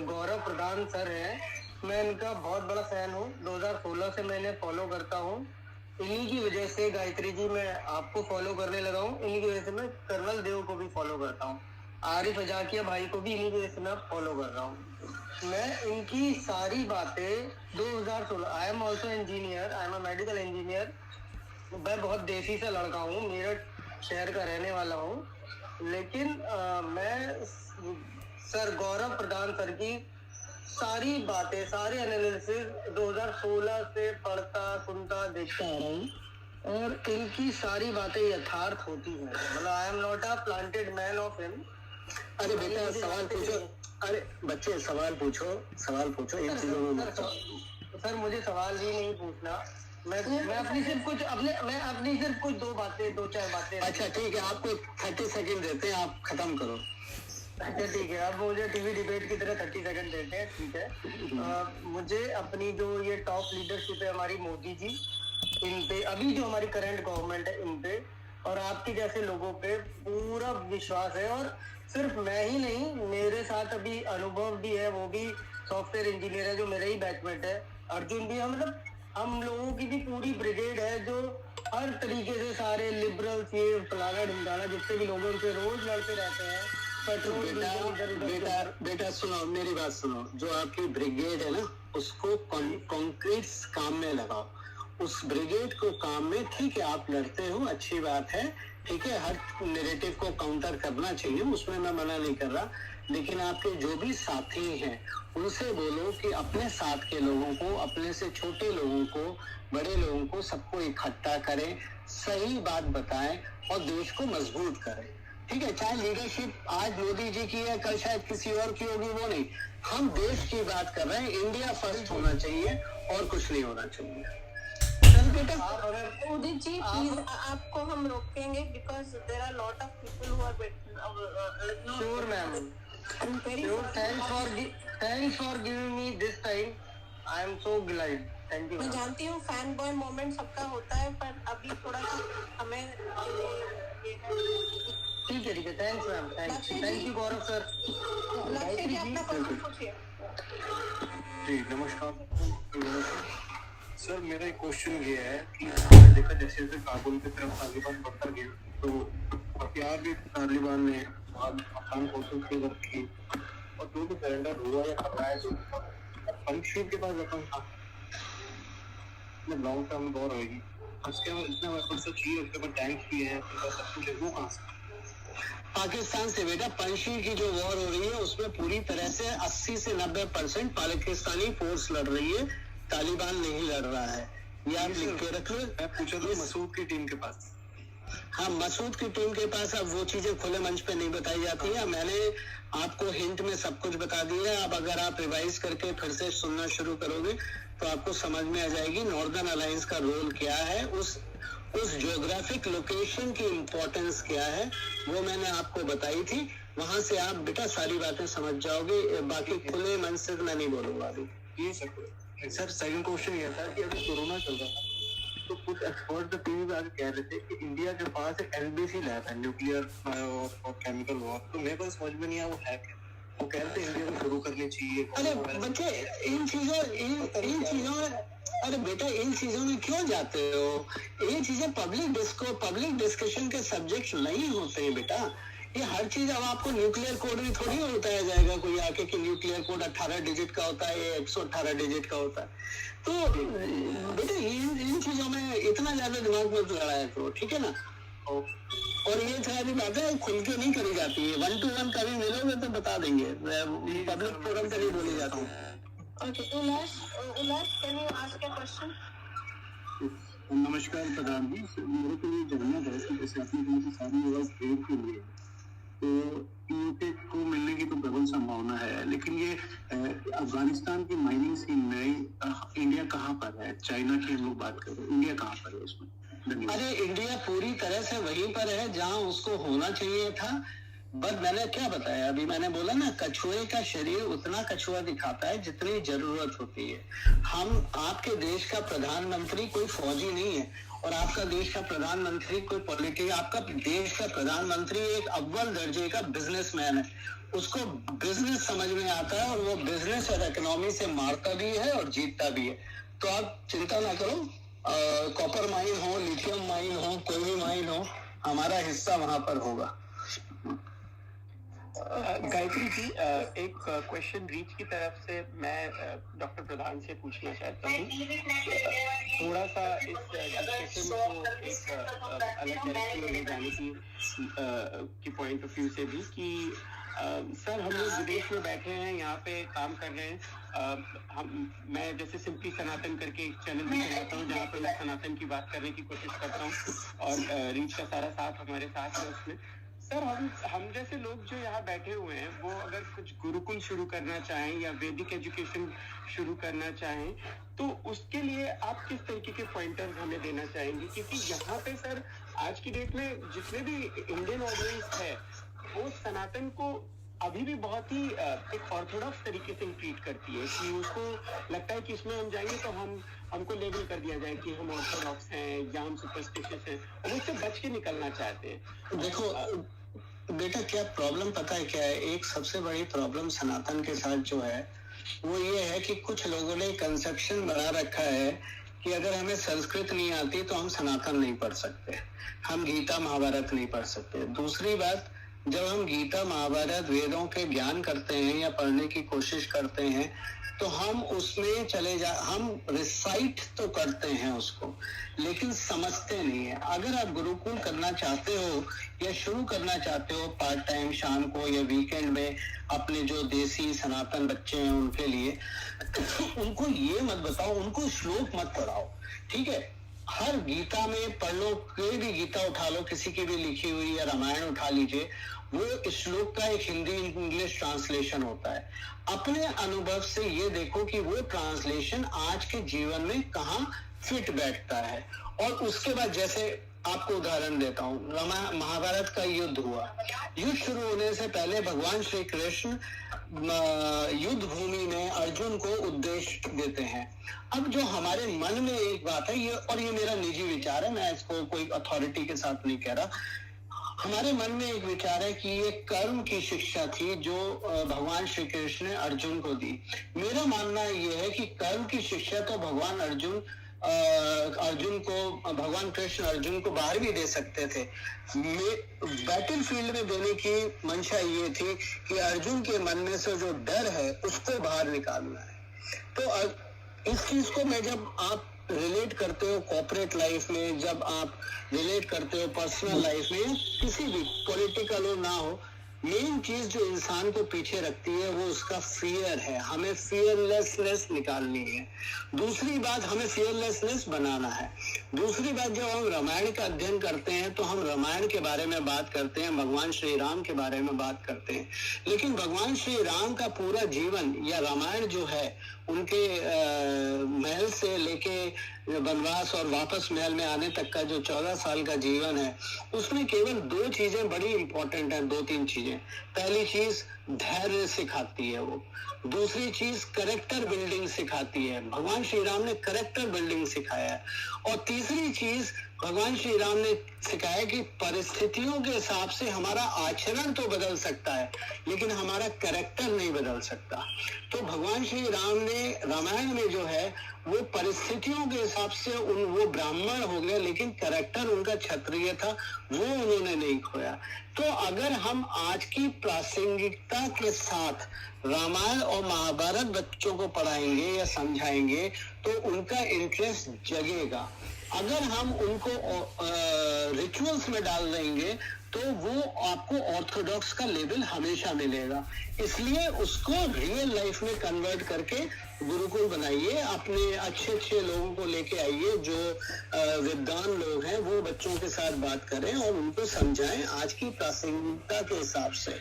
गौरव प्रधान सर हैं, मैं इनका बहुत बड़ा फैन हूँ। 2016 से मैं इन्हें फॉलो करता हूँ। इन्हीं की वजह से गायत्री जी मैं आपको फॉलो करने लगा हूँ, इन्हीं की वजह से मैं कर्नल देव को भी फॉलो करता हूँ, आरिफ अजाकिया भाई को भी इन्हीं की वजह से मैं फॉलो कर रहा हूँ। मैं इनकी सारी बातें 2016, I am also engineer, I am a medical engineer. मैं बहुत देसी सा लड़का हूँ, मेरठ शहर का रहने वाला हूँ, लेकिन मैं सर गौरव प्रधान सर की सारी बातें, सारे एनालिसिस 2016 से पढ़ता सुनता देखता आ रहा हूँ, और इनकी सारी बातें यथार्थ होती हैं। मतलब I am not a planted man of him. अरे बेटा सवाल पूछो, अरे बच्चे सवाल पूछो इन चीजों में। सर मुझे सवाल ही नहीं पूछना, मैं अपनी सिर्फ कुछ दो चार बातें। अच्छा ठीक है, आपको 30 सेकंड देते हैं, आप खत्म करो। अच्छा ठीक है, अब मुझे टीवी डिबेट की तरह 30 सेकंड देते हैं, ठीक है। मुझे अपनी जो ये टॉप लीडरशिप है हमारी मोदी जी, इन पे अभी जो हमारी करंट गवर्नमेंट है इन पे और आपके जैसे लोगों पे पूरा विश्वास है। और सिर्फ मैं ही नहीं, मेरे साथ अभी अनुभव भी है, वो भी सॉफ्टवेयर इंजीनियर है जो मेरा ही बैचमेट है, अर्जुन भी है। मतलब हम लोगों की भी पूरी ब्रिगेड है जो हर तरीके से सारे लिबरल्स ये फलाना ढिमकाना जितने भी लोग उनसे रोज लड़ते रहते हैं। बेटा सुनो, मेरी बात सुनो, जो आपकी ब्रिगेड है ना उसको कॉन्क्रीट काम में लगाओ। उस ब्रिगेड को काम में, ठीक है आप लड़ते हो, अच्छी बात है, ठीक है, हर नेरेटिव को काउंटर करना चाहिए, उसमें मैं मना नहीं कर रहा, लेकिन आपके जो भी साथी हैं उनसे बोलो कि अपने साथ के लोगों को, अपने से छोटे लोगों को, बड़े लोगों को, सबको इकट्ठा करें, सही बात बताएं और देश को मजबूत करें। ठीक है, चाहे लीडरशिप आज मोदी जी की है, कल शायद किसी और की होगी, वो नहीं, हम देश की बात कर रहे हैं। इंडिया फर्स्ट होना चाहिए और कुछ नहीं होना चाहिए। उदित जी प्लीज आपको हम रोकेंगे because there are lot of people who are waiting. Sure ma'am, thanks for giving me this time, I am so glad, thank you. मैं जानती हूँ फैन बॉय मोमेंट सबका होता है, पर अभी थोड़ा सा हमें ठीक है, thanks ma'am, thank you Gaurav sir. लक्ष्य जी अपना क्वेश्चन पूछिए। जी नमस्कार सर, मेरा एक क्वेश्चन ये है कि आपने देखा जैसे जैसे काबुल की तरफ तालिबान बढ़ता गया तो हथियार भी तालिबान ने अफगान फोर्सेस की मदद की और जो भी सरेंडर हुआ या कर रहा है, पंचशील के पास रकम था, लॉन्ग टर्म वॉर होगी, उसके बाद इतना वेपन्स चाहिए, उसके बाद टैंक्स भी है, सब कुछ है, वो कहाँ से? पाकिस्तान से बेटा, पंचशील की जो वॉर हो रही है उसमें पूरी तरह से 80 से 90% पाकिस्तानी फोर्स लड़ रही है, तालिबान नहीं लड़ रहा है। ये आप लिख के रख लो। मैं पूछा था मसूद की टीम के पास। हाँ, मसूद की टीम के पास अब वो चीजें खुले मंच पे नहीं बताई जाती है। मैंने आपको हिंट में सब कुछ बता दिया है। अब अगर आप रिवाइज करके फिर से सुनना शुरू करोगे तो आपको समझ में आ जाएगी नॉर्दर्न अलायंस का रोल क्या है, उस ज्योग्राफिक लोकेशन की इम्पोर्टेंस क्या है, वो मैंने आपको बताई थी। वहां से आप बेटा सारी बातें समझ जाओगे। बाकी खुले मन से मैं नहीं बोलूंगा अभी। ये सर सेकंड क्वेश्चन ये था कि अभी कोरोना चल रहा था तो कुछ एक्सपर्ट टीवी पे आके कह रहे थे कि इंडिया के पास एक एलबीसी लैब है, न्यूक्लियर और केमिकल वॉर। तो मेरे को समझ में नहीं आया वो है क्या। वो कह रहे थे इंडिया को शुरू करनी चाहिए। अरे बच्चे इन चीजों में अरे बेटा इन चीजों में क्यों जाते हो? ये चीजें पब्लिक डिस्कशन के सब्जेक्ट नहीं होते हैं बेटा। ये हर चीज अब आपको न्यूक्लियर कोड भी थोड़ी बताया जाएगा कोई आके कि न्यूक्लियर कोड 18 डिजिट का होता है, 118 डिजिट का होता है। तो बेटा इन चीजों में इतना ज्यादा दिमाग मत लड़ाया करो, ठीक है ना। और ये सारी बातें खुल के नहीं करी जाती है, 1 to 1 कभी मिलोगे तो बता देंगे, पब्लिक फोरम पे नहीं बोली जाती है। Okay, Ulas, can you ask a question? नमस्कार प्रधान जी, मेरे को ये जानना था कि जैसे आपने कहा कि सारी आवाज ट्रेड के लिए, तो यूके को मिलने की तो प्रबल संभावना है, लेकिन ये अफगानिस्तान की माइनिंग सीन में इंडिया कहाँ पर है? चाइना की हम लोग बात करें, इंडिया कहाँ पर है इसमें? अरे इंडिया पूरी तरह से वहीं पर है जहां उसको होना चाहिए था। बट मैंने क्या बताया अभी, मैंने बोला ना, कछुए का शरीर उतना कछुआ दिखाता है जितनी जरूरत होती है। हम आपके देश का प्रधानमंत्री कोई फौजी नहीं है, और आपका देश का प्रधानमंत्री कोई पॉलिटिक, आपका देश का प्रधानमंत्री एक अव्वल दर्जे का बिजनेसमैन है। उसको बिजनेस समझ में आता है और वो बिजनेस और इकोनॉमी से मारता भी है और जीतता भी है। तो आप चिंता ना करो, कॉपर माइन हो, लिथियम माइन हो, कोई भी माइन हो, हमारा हिस्सा वहां पर होगा। गायत्री जी, एक क्वेश्चन रीच की तरफ से मैं डॉक्टर प्रधान से पूछना चाहता हूँ। थोड़ा सा इस डिस्कशन को एक अलग डायरेक्शन में ले जाने की पॉइंट ऑफ व्यू से भी कि सर हम लोग विदेश में बैठे हैं, यहाँ पे काम कर रहे हैं। मैं जैसे सिंपली सनातन करके एक चैनल भी चलाता हूँ जहाँ पे मैं सनातन की बात करने की कोशिश करता हूँ, और रीच का सारा साथ हमारे साथ है उसमें। सर हम जैसे लोग जो यहाँ बैठे हुए हैं, वो अगर कुछ गुरुकुल शुरू करना चाहें या वैदिक एजुकेशन शुरू करना चाहें, तो उसके लिए आप किस तरीके के पॉइंटर्स हमें देना चाहेंगे? क्योंकि यहाँ पे सर आज की डेट में जितने भी इंडियन ऑडियंस है, वो सनातन को अभी भी बहुत ही एक ऑर्थोडॉक्स तरीके से ट्रीट करती है, कि उसको लगता है कि इसमें हम जाएंगे तो हमको लेबल कर दिया जाए कि हम ऑर्थोडॉक्स हैं या हम सुपरस्टिशियस हैं, और उससे बच के निकलना चाहते हैं। देखो बेटा, क्या प्रॉब्लम पता है क्या है? एक सबसे बड़ी प्रॉब्लम सनातन के साथ जो है वो ये है कि कुछ लोगों ने कंसेप्शन बना रखा है कि अगर हमें संस्कृत नहीं आती तो हम सनातन नहीं पढ़ सकते, हम गीता महाभारत नहीं पढ़ सकते। दूसरी बात, जब हम गीता महाभारत वेदों के ज्ञान करते हैं या पढ़ने की कोशिश करते हैं, तो हम उसमें हम रिसाइट तो करते हैं उसको, लेकिन समझते नहीं है। अगर आप गुरुकुल करना चाहते हो या शुरू करना चाहते हो पार्ट टाइम शाम को या वीकेंड में अपने जो देसी सनातन बच्चे हैं उनके लिए, उनको ये मत बताओ, उनको श्लोक मत पढ़ाओ, ठीक है। हर गीता में पढ़ लो, कोई भी गीता उठा लो, किसी की भी लिखी हुई या रामायण उठा लीजिए, वो श्लोक का एक हिंदी इंग्लिश ट्रांसलेशन होता है। अपने अनुभव से ये देखो कि वो ट्रांसलेशन आज के जीवन में कहाँ फिट बैठता है। और उसके बाद जैसे आपको उदाहरण देता हूँ, महाभारत का युद्ध हुआ, युद्ध शुरू होने से पहले भगवान श्री कृष्ण युद्ध भूमि में अर्जुन को उपदेश देते हैं। अब जो हमारे मन में एक बात है, ये और ये मेरा निजी विचार है, मैं इसको कोई अथॉरिटी के साथ नहीं कह रहा, हमारे मन में एक विचार है कि ये कर्म की शिक्षा थी जो भगवान श्री कृष्ण ने अर्जुन को दी। मेरा मानना ये है कि कर्म की शिक्षा तो भगवान कृष्ण अर्जुन को बाहर भी दे सकते थे। बैटल फील्ड में देने की मंशा ये थी कि अर्जुन के मन में से जो डर है उसको बाहर निकालना है। तो इस चीज को मैं, जब आप रिलेट करते हो कॉर्पोरेट लाइफ में, जब आप रिलेट करते हो पर्सनल लाइफ में, किसी भी पॉलिटिकल हो ना हो, मेन चीज जो इंसान को पीछे रखती है वो उसका फियर है। हमें फियरलेसनेस निकालनी है। दूसरी बात, हमें फियरलेसनेस बनाना है। दूसरी बात, जब हम रामायण का अध्ययन करते हैं तो हम रामायण के बारे में बात करते हैं, भगवान श्री राम के बारे में बात करते हैं, लेकिन भगवान श्री राम का पूरा जीवन या रामायण जो है उनके महल से लेके वनवास और वापस महल में आने तक का जो 14 साल का जीवन है, उसमें केवल 2 चीजें बड़ी इंपॉर्टेंट हैं, 2-3 चीजें। पहली चीज धैर्य सिखाती है वो, दूसरी चीज करेक्टर बिल्डिंग सिखाती है, भगवान श्री राम ने करेक्टर बिल्डिंग सिखाया है, और तीसरी चीज भगवान श्री राम ने सिखाया कि परिस्थितियों के हिसाब से हमारा आचरण तो बदल सकता है लेकिन हमारा कैरेक्टर नहीं बदल सकता। तो भगवान श्री राम ने रामायण में जो है वो परिस्थितियों के हिसाब से वो ब्राह्मण हो गए लेकिन कैरेक्टर उनका क्षत्रिय था, वो उन्होंने नहीं खोया। तो अगर हम आज की प्रासंगिकता के साथ रामायण और महाभारत बच्चों को पढ़ाएंगे या समझाएंगे तो उनका इंटरेस्ट जगेगा। अगर हम उनको रिचुअल्स में डाल देंगे तो वो आपको ऑर्थोडॉक्स का लेवल हमेशा मिलेगा। इसलिए उसको रियल लाइफ में कन्वर्ट करके गुरुकुल बनाइए, अपने अच्छे लोगों को लेके आइए, जो विद्वान लोग हैं वो बच्चों के साथ बात करें और उनको समझाएं आज की प्रासंगिकता के हिसाब से।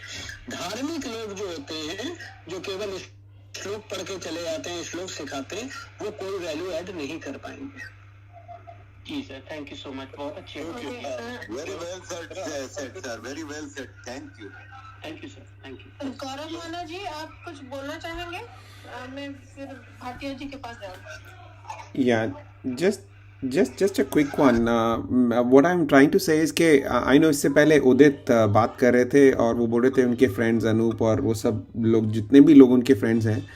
धार्मिक लोग जो होते हैं जो केवल श्लोक पढ़ के चले जाते हैं, श्लोक सिखाते हैं, वो कोई वैल्यू ऐड नहीं कर पाएंगे। जी sir, thank you so much, बहुत अच्छे। Very well said sir, very well said, thank you sir, thank you. Gaurav Mana ji, आप कुछ बोलना चाहेंगे? मैं फिर भाटिया जी के पास जाऊँ। Yeah, just a quick one. What I'm trying to say is कि I know इससे पहले उदित बात कर रहे थे और वो बोल रहे थे उनके फ्रेंड्स अनूप और वो सब लोग, जितने भी लोग उनके फ्रेंड्स हैं,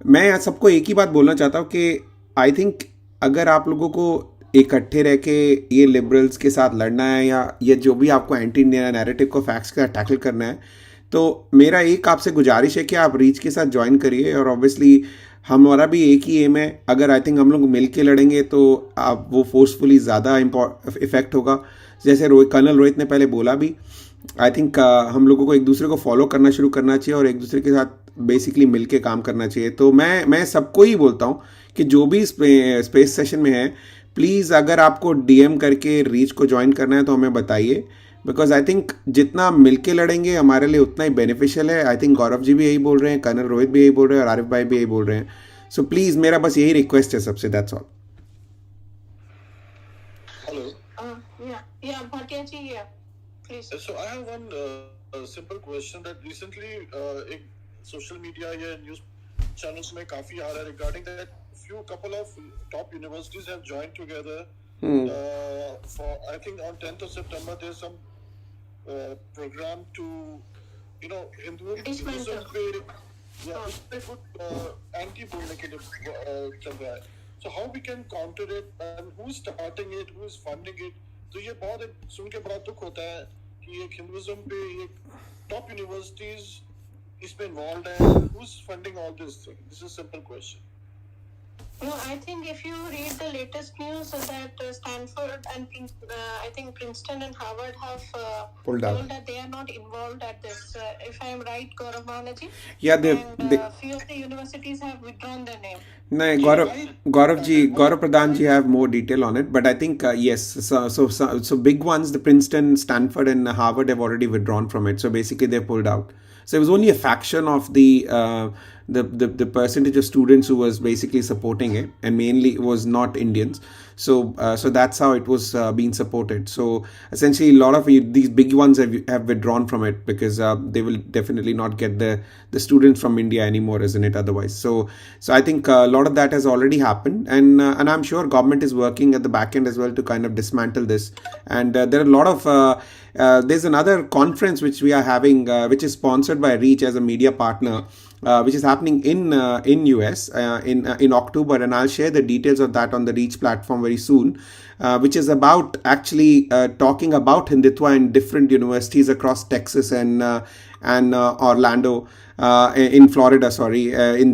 मैं सबको एक ही बात बोलना चाहता हूँ कि आई थिंक अगर आप लोगों को इकट्ठे रह के ये लिबरल्स के साथ लड़ना है या ये जो भी आपको एंटी इंडिया नैरेटिव को फैक्ट्स का टैकल करना है, तो मेरा एक आपसे गुजारिश है कि आप रीच के साथ ज्वाइन करिए। और ऑब्वियसली हमारा भी एक ही एम है, अगर आई थिंक हम लोग मिल के लड़ेंगे तो आप वो फोर्सफुली ज़्यादा इफेक्ट होगा। जैसे कर्नल रोहित ने पहले बोला भी, आई थिंक हम लोगों को एक दूसरे को फॉलो करना शुरू करना चाहिए और एक दूसरे के साथ बेसिकली मिल के काम करना चाहिए। तो मैं सबको ही बोलता हूँ कि जो भी स्पेस सेशन में है, प्लीज़ अगर आपको डीएम करके रीच को ज्वाइन करना है तो हमें बताइए, बिकॉज आई थिंक जितना मिलके लड़ेंगे हमारे लिए उतना ही बेनिफिशियल है। आई थिंक गौरव जी भी यही बोल रहे हैं, कर्नल रोहित भी यही बोल रहे हैं और आरिफ भाई भी यही बोल रहे हैं। सो प्लीज़ मेरा बस यही रिक्वेस्ट है सबसे, that's all. Yeah, Bhatia ji, yeah, please. So I have one simple question that recently एक social media या news channels में काफी आ रहा है regarding that couple of top universities have joined together for I think on 10th of September there's some program to Hinduism पे anti बोलने के लिए चल रहा है। So how we can counter it and who's starting it, who's funding it? तो ये बहुत सुन के बड़ा दुख होता है कि एक हिंदुइज्म पे एक टॉप यूनिवर्सिटीज इसमें इन्वॉल्व है। who's funding all this thing? This is a simple question. No, I think if you read the latest news that Stanford and I think Princeton and Harvard have pulled out that they are not involved at this. If I am right, Gaurav Manaji? Yeah, they few of the universities have withdrawn their name. No, Gaurav Pradhan ji have more detail on it, but I think yes. So big ones, the Princeton, Stanford, and Harvard have already withdrawn from it. So basically, they pulled out. So it was only a faction of the percentage of students who was basically supporting it, and mainly it was not Indians. So that's how it was being supported. So essentially, a lot of these big ones have withdrawn from it because they will definitely not get the students from India anymore, isn't it? Otherwise, so I think a lot of that has already happened, and I'm sure government is working at the back end as well to kind of dismantle this. And there are a lot of there's another conference which we are having, which is sponsored by Reach as a media partner, which is happening in US in October, and I'll share the details of that on the Reach platform very soon, which is about actually talking about Hindutva in different universities across Texas and Orlando, in Florida, in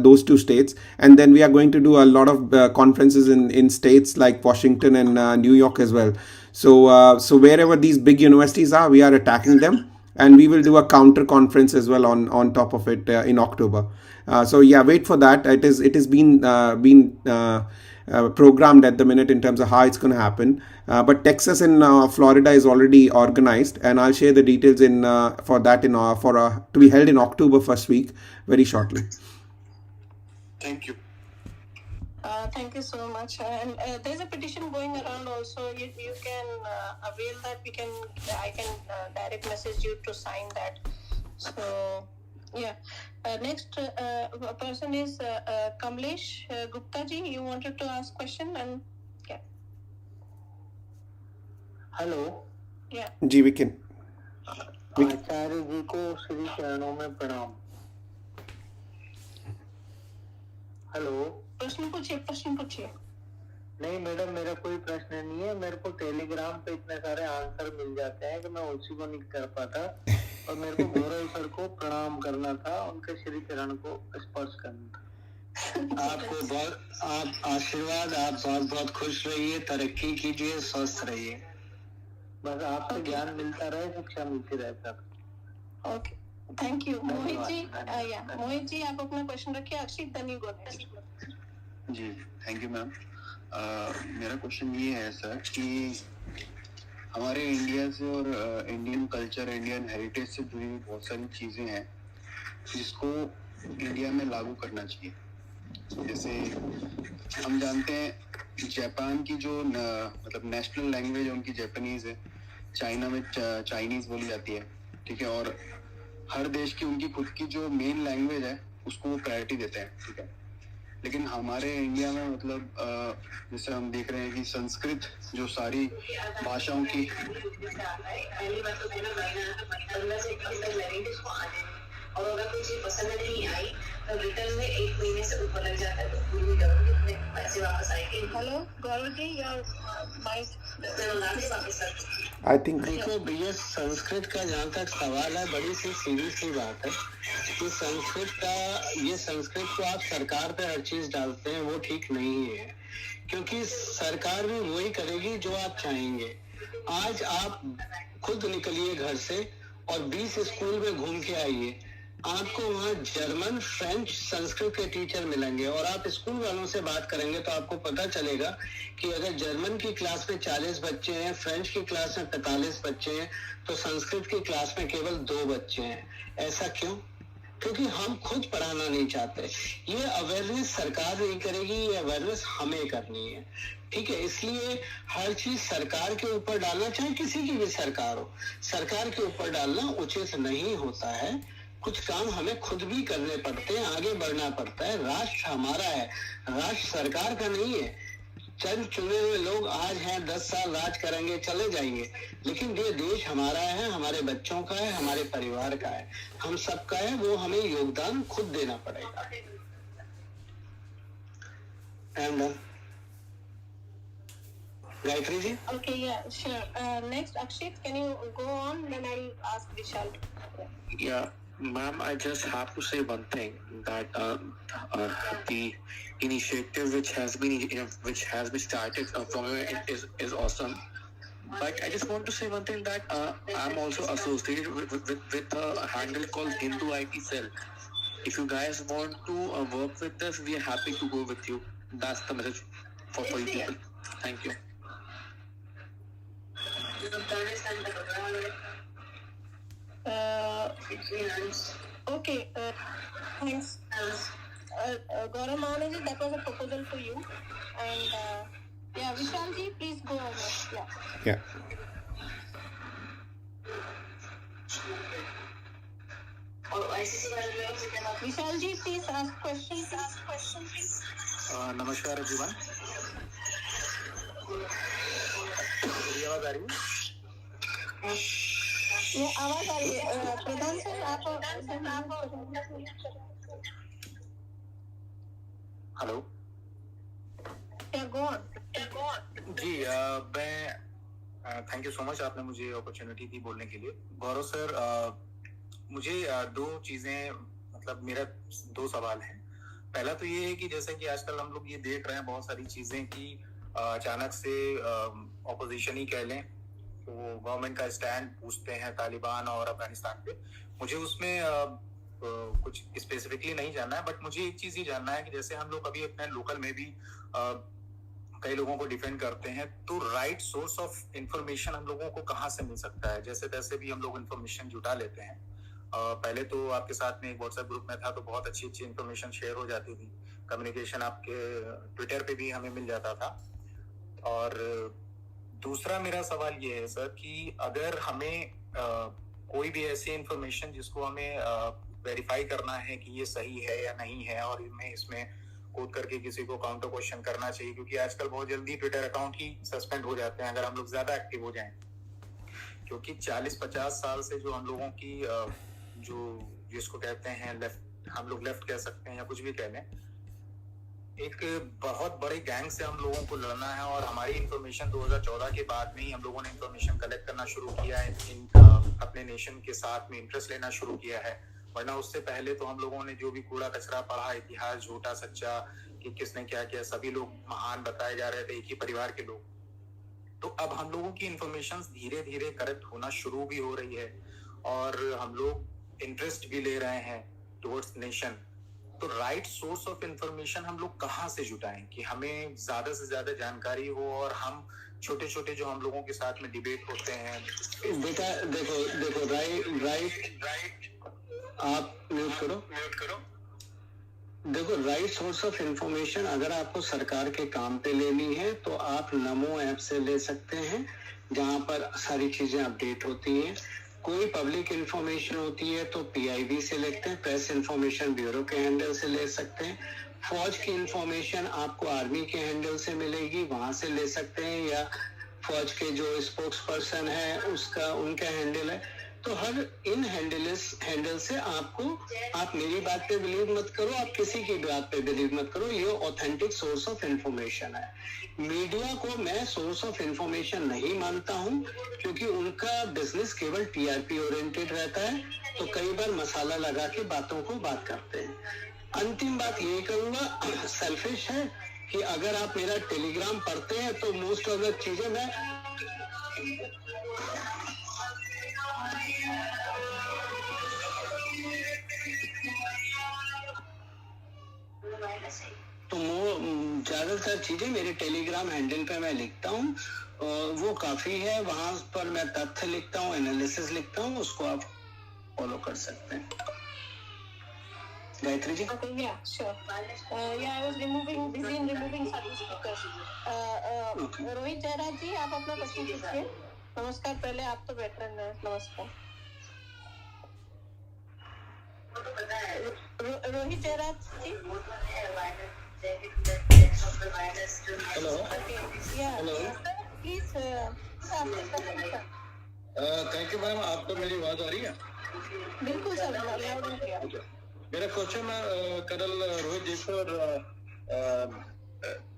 those two states. And then we are going to do a lot of conferences in states like Washington and New York as well. So wherever these big universities are, we are attacking them. And we will do a counter conference as well on top of it in October. So yeah, wait for that. It has been programmed at the minute in terms of how it's going to happen. But Texas and Florida is already organized, and I'll share the details for that to be held in October first week very shortly. Thank you. Thank you so much. And there's a petition going around also. You can avail that. I can direct message you to sign that. So, yeah. Next person is Kamlesh Gupta ji. You wanted to ask question and yeah. Hello जी we can. Acharya ji को श्री चरणों में प्रणाम। Hello, प्रश्न पूछिए। नहीं madam, मेरा कोई प्रश्न नहीं है। मेरे को टेलीग्राम पे इतने सारे आंसर मिल जाते हैं कि मैं उसी को नहीं कर पाता, और मेरे को गौरव सर को प्रणाम करना था, उनके श्री चरण को स्पर्श करना था। आपको बहुत आशीर्वाद। आप बहुत बहुत खुश रहिए, तरक्की कीजिए, स्वस्थ रहिए। बस आपसे ज्ञान मिलता रहे, शिक्षा मिलती रहे sir. Okay, thank you. Mohit ji आप अपना क्वेश्चन रखिए। अक्षित धन्यवाद जी। Thank you ma'am. मेरा क्वेश्चन ये है सर कि हमारे इंडिया से और इंडियन कल्चर, इंडियन हेरिटेज से जुड़ी हुई बहुत सारी चीज़ें हैं जिसको इंडिया में लागू करना चाहिए। जैसे हम जानते हैं जापान की जो मतलब नेशनल लैंग्वेज है उनकी जापानीज है, चाइना में चाइनीज बोली जाती है, ठीक है, और हर देश की उनकी खुद की जो मेन लैंग्वेज है उसको वो प्रायोरिटी देते हैं, ठीक है। लेकिन हमारे इंडिया में मतलब जैसे हम देख रहे हैं कि संस्कृत जो सारी भाषाओं की और अगर कोई चीज पसंद नहीं आई तो रिटर्न में 1 महीने से ऊपर लग जाता है, तो पूरी गवर्नमेंट अपने पैसे वापस आएंगे। Hello Gaurav ji, your mike I think देखो भैया, संस्कृत का जहाँ तक सवाल है, बड़ी सी सीधी सी बात है कि संस्कृत को आप सरकार पे हर चीज डालते हैं, वो ठीक नहीं है, क्योंकि सरकार भी वही करेगी जो आप चाहेंगे। आज आप खुद निकलिए घर से और 20 स्कूल में घूम के आइए, आपको वहाँ जर्मन, फ्रेंच, संस्कृत के टीचर मिलेंगे, और आप स्कूल वालों से बात करेंगे तो आपको पता चलेगा कि अगर जर्मन की क्लास में 40 बच्चे हैं, फ्रेंच की क्लास में 45 बच्चे हैं, तो संस्कृत की क्लास में केवल 2 बच्चे हैं। ऐसा क्यों? क्योंकि हम खुद पढ़ाना नहीं चाहते। ये अवेयरनेस सरकार नहीं करेगी, ये अवेयरनेस हमें करनी है, ठीक है। इसलिए हर चीज सरकार के ऊपर डालना, चाहे किसी की भी सरकार हो, सरकार के ऊपर डालना उचित नहीं होता है। कुछ काम हमें खुद भी करने पड़ते हैं, आगे बढ़ना पड़ता है। राष्ट्र हमारा है, राष्ट्र सरकार का नहीं है। चंद चुने हुए लोग आज हैं, 10 साल राज करेंगे, चले जाएंगे, लेकिन ये देश हमारा है, हमारे बच्चों का है, हमारे परिवार का है, हम सबका है। वो हमें योगदान खुद देना पड़ेगा। Gayatri ji. Okay, yeah, sure. Next, Akshit, can you go on? Then I'll ask Vishal. Yeah, ma'am, I just have to say one thing, that the initiative which has been started from you is awesome. But I just want to say one thing, that I'm also associated with a handle called Hindu IT Cell. If you guys want to work with us, we are happy to go with you. That's the message for you people. Thank you. Okay, thanks. Gaurav Manaji, that was a proposal for you. And yeah, Vishal ji, please go on. Yeah. Vishal ji, please ask question. नमस्कार everyone. मेरी आवाज आ रही है? ये आवाज आ रही है। प्रधान सर, आप हेलो जी। मैं थैंक यू सो मच, आपने मुझे अपॉर्चुनिटी दी बोलने के लिए। गौरव सर, मुझे 2 चीजें, मतलब मेरा 2 सवाल हैं। पहला तो ये है कि जैसे कि आजकल हम लोग ये देख रहे हैं बहुत सारी चीजें कि अचानक से ऑपोजिशन ही कह लें तो गवर्नमेंट का स्टैंड पूछते हैं तालिबान और अफगानिस्तान पे। मुझे उसमें कुछ स्पेसिफिकली नहीं जानना है, बट मुझे एक चीज ये जानना है कि जैसे हम लोग अभी अपने लोकल में भी कई लोगों को डिफेंड करते हैं, तो राइट सोर्स ऑफ इंफॉर्मेशन हम लोगों को कहाँ से मिल सकता है? जैसे तैसे भी हम लोग इंफॉर्मेशन जुटा लेते हैं। पहले तो आपके साथ में एक व्हाट्सएप ग्रुप में था तो बहुत अच्छी इंफॉर्मेशन शेयर हो जाती थी, कम्युनिकेशन आपके ट्विटर पे भी हमें मिल जाता था। और दूसरा मेरा सवाल ये है सर कि अगर हमें कोई भी ऐसी इंफॉर्मेशन जिसको हमें वेरीफाई करना है कि ये सही है या नहीं है, और हमें इसमें कोड करके किसी को काउंटर क्वेश्चन करना चाहिए, क्योंकि आजकल बहुत जल्दी ट्विटर अकाउंट ही सस्पेंड हो जाते हैं अगर हम लोग ज्यादा एक्टिव हो जाएं, क्योंकि 40-50 साल से जो हम लोगों की जो जिसको कहते हैं लेफ्ट, हम लोग लेफ्ट कह सकते हैं या कुछ भी कह लें, एक बहुत बड़े गैंग से हम लोगों को लड़ना है। और हमारी इंफॉर्मेशन 2014 के बाद में ही हम लोगों ने इंफॉर्मेशन कलेक्ट करना शुरू किया है, अपने नेशन के साथ में इंटरेस्ट लेना शुरू किया है, वरना उससे पहले तो हम लोगों ने जो भी कूड़ा कचरा पढ़ा, इतिहास झूठा सच्चा कि किसने क्या किया, सभी लोग महान बताए जा रहे थे, एक ही परिवार के लोग। तो अब हम लोगों की इंफॉर्मेशन धीरे धीरे करेक्ट होना शुरू भी हो रही है और हम लोग इंटरेस्ट भी ले रहे हैं टुवर्ड्स नेशन। तो राइट सोर्स ऑफ इंफॉर्मेशन हम लोग कहाँ से जुटाएं कि हमें ज्यादा से ज्यादा जानकारी हो और हम छोटे छोटे जो हम लोगों के साथ में डिबेट होते हैं। बेटा देखो राइट आप म्यूट करो। देखो, राइट सोर्स ऑफ इंफॉर्मेशन अगर आपको सरकार के काम पे लेनी है तो आप नमो ऐप से ले सकते हैं, जहां पर सारी चीजें अपडेट होती हैं। कोई पब्लिक इंफॉर्मेशन होती है तो PIB से लेते हैं, प्रेस इंफॉर्मेशन ब्यूरो के हैंडल से ले सकते हैं। फौज की इंफॉर्मेशन आपको आर्मी के हैंडल से मिलेगी, वहां से ले सकते हैं, या फौज के जो स्पोक्स पर्सन है उसका उनका हैंडल है। तो हर इन हैंडल से आप मेरी बात पे बिलीव मत करो, आप किसी की बात पे बिलीव मत करो, ये ऑथेंटिक सोर्स ऑफ इंफॉर्मेशन है। मीडिया को मैं सोर्स ऑफ इंफॉर्मेशन नहीं मानता हूँ, क्योंकि उनका बिजनेस केवल TRP ओरिएंटेड रहता है, तो कई बार मसाला लगा के बातों को बात करते हैं। अंतिम बात ये करूंगा, सेल्फिश है कि अगर आप मेरा टेलीग्राम पढ़ते हैं तो मोस्ट ऑफ द चीजें मैं ज्यादातर चीजें मेरे टेलीग्राम हैंडल पे मैं लिखता हूँ, वो काफी है। वहां पर मैं तथ्य लिखता हूँ, एनालिसिस लिखता हूँ, उसको आप फॉलो कर सकते हैं। Gayatri ji. Okay, yeah, sure. Yeah, I was busy in removing certain speakers. Rohit Jayaraj जी, आप अपना क्वेश्चन पूछिए। नमस्कार, पहले आप तो वेटरन हैं। नमस्कार। Rohit Jayaraj ji. Hello. Hello. Please thank you ma'am, आपको मेरी आवाज आ रही है? बिल्कुल सर, लाउड एंड क्लियर। मेरा क्वेश्चन कर्नल रोहित जी से और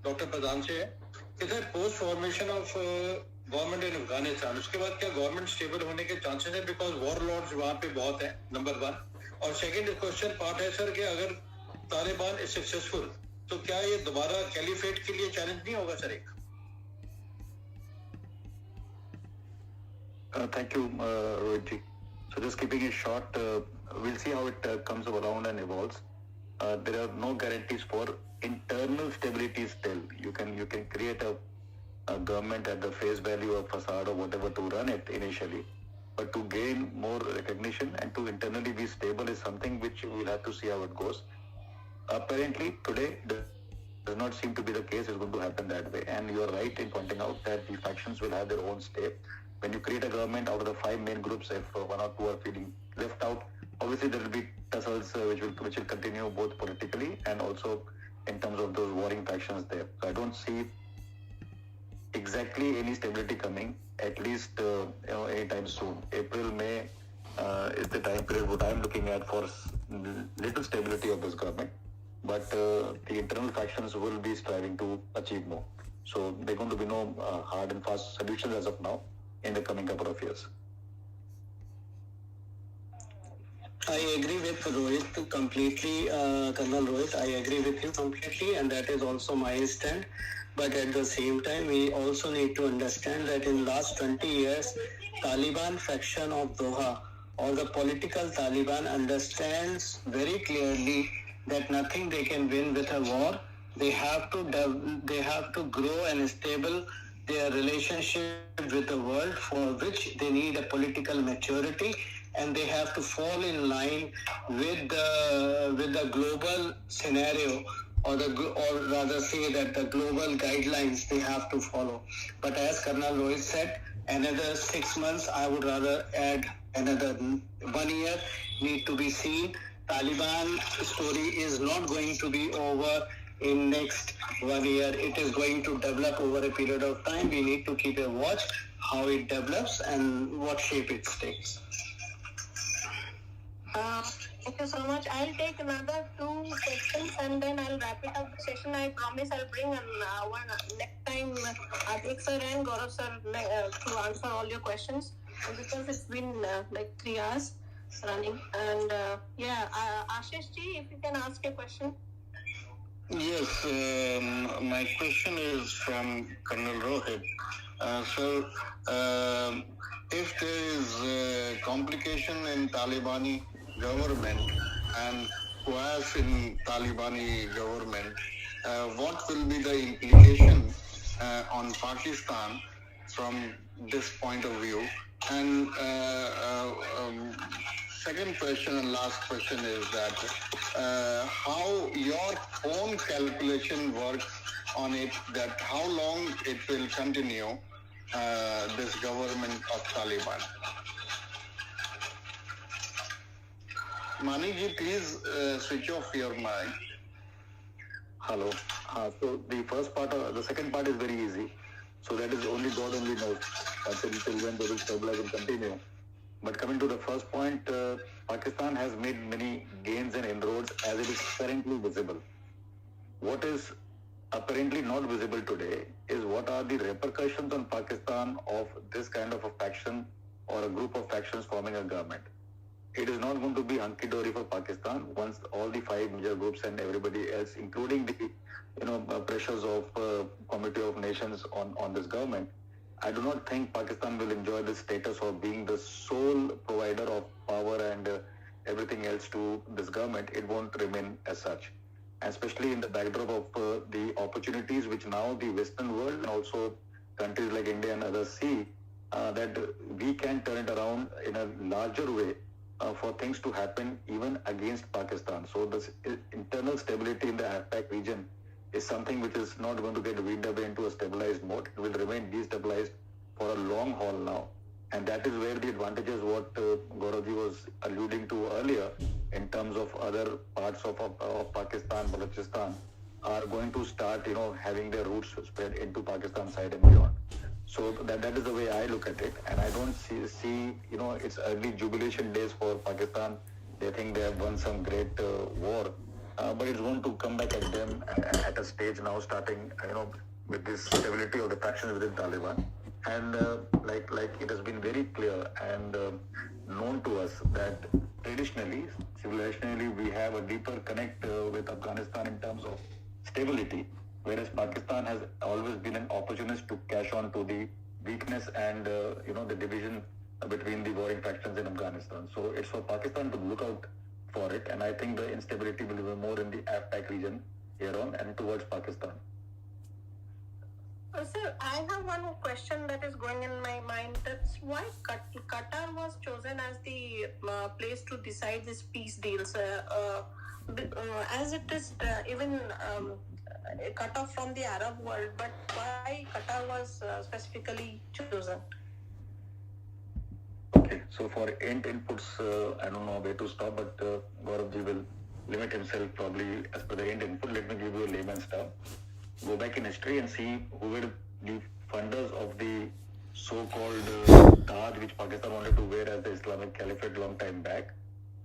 डॉक्टर प्रधान से है कि sir post formation of government in Afghanistan, उसके बाद क्या गवर्नमेंट स्टेबल होने के चांसेस है? बिकॉज वॉर लॉर्ड्स वहाँ पे बहुत है, नंबर 1। और सेकंड क्वेश्चन पार्ट है सर कि अगर तालिबान इज सक्सेसफुल तो क्या ये दोबारा कैलिफेट के लिए चैलेंज नहीं होगा सर? एक Thank you, Rohit ji. So just keeping it short, we'll see how it comes around and evolves. There are no guarantees for internal stability still. You can create a government at the face value of facade or whatever to run it initially. But to gain more recognition and to internally be stable is something which we'll have to see how it goes. Apparently, today does not seem to be the case. It's going to happen that way. And you are right in pointing out that the factions will have their own stake. When you create a government out of the 5 main groups, if 1 or 2 are feeling left out, obviously there will be tussles which will continue both politically and also in terms of those warring factions there. So I don't see exactly any stability coming, at least anytime soon. April, May is the time period what I'm looking at for little stability of this government. But the internal factions will be striving to achieve more. So there are going to be no hard and fast solutions as of now in the coming couple of years. I agree with Rohit completely, Colonel Rohit. I agree with you completely, and that is also my stand. But at the same time, we also need to understand that in last 20 years, Taliban faction of Doha or the political Taliban understands very clearly that nothing they can win with a war. They have to grow and stable their relationship with the world, for which they need a political maturity, and they have to fall in line with the global scenario or rather say that the global guidelines they have to follow. But as Colonel Rohit said, another 6 months, I would rather add another 1 year need to be seen. Taliban story is not going to be over in next 1 year. It is going to develop over a period of time. We need to keep a watch how it develops and what shape it takes. Thank you so much. I'll take another 2 questions and then I'll wrap it up the session. I promise I'll bring one next time RDX sir and Gaurav sir to answer all your questions because it's been like 3 hours running. And Ashish ji, if you can ask a question. Yes, my question is from Colonel Rohit. So, if there is a complication in Talibani government and chaos in Talibani government, what will be the implication on Pakistan from this point of view? And second question and last question is that how your own calculation works on it, that how long it will continue this government of Taliban. Maniji, please switch off your mic. Hello. So the second part is very easy. So that is only God only knows until when they will stabilize and continue. But coming to the first point, Pakistan has made many gains and inroads as it is currently visible. What is apparently not visible today is what are the repercussions on Pakistan of this kind of a faction or a group of factions forming a government. It is not going to be hunky-dory for Pakistan once all the 5 major groups and everybody else, including the pressures of Committee of Nations on this government. I do not think Pakistan will enjoy the status of being the sole provider of power and everything else to this government. It won't remain as such. Especially in the backdrop of the opportunities which now the Western world and also countries like India and others see that we can turn it around in a larger way for things to happen even against Pakistan. So this internal stability in the AFPAC region is something which is not going to get weaned away into a stabilized mode. It will remain destabilized for a long haul now. And that is where the advantages what Gauravji was alluding to earlier in terms of other parts of Pakistan, Balochistan are going to start, having their roots spread into Pakistan side and beyond. So that is the way I look at it. And I don't see it's early jubilation days for Pakistan. They think they have won some great war. But it's going to come back at them at a stage now starting, with this stability of the factions within Taliban. And like it has been very clear and known to us that traditionally, civilizationally, we have a deeper connect with Afghanistan in terms of stability, whereas Pakistan has always been an opportunist to cash on to the weakness and the division between the warring factions in Afghanistan. So it's for Pakistan to look out for it, and I think the instability will be more in the AFPAC region here on and towards Pakistan. Sir, I have one question that is going in my mind. That's why Qatar was chosen as the place to decide these peace deals. As it is even cut off from the Arab world, but why Qatar was specifically chosen? Okay, so for end inputs, I don't know where to stop, but Gauravji will limit himself probably as per the end input. Let me give you a layman's term. Go back in history and see who were the funders of the so-called Taj, which Pakistan wanted to wear as the Islamic Caliphate long time back,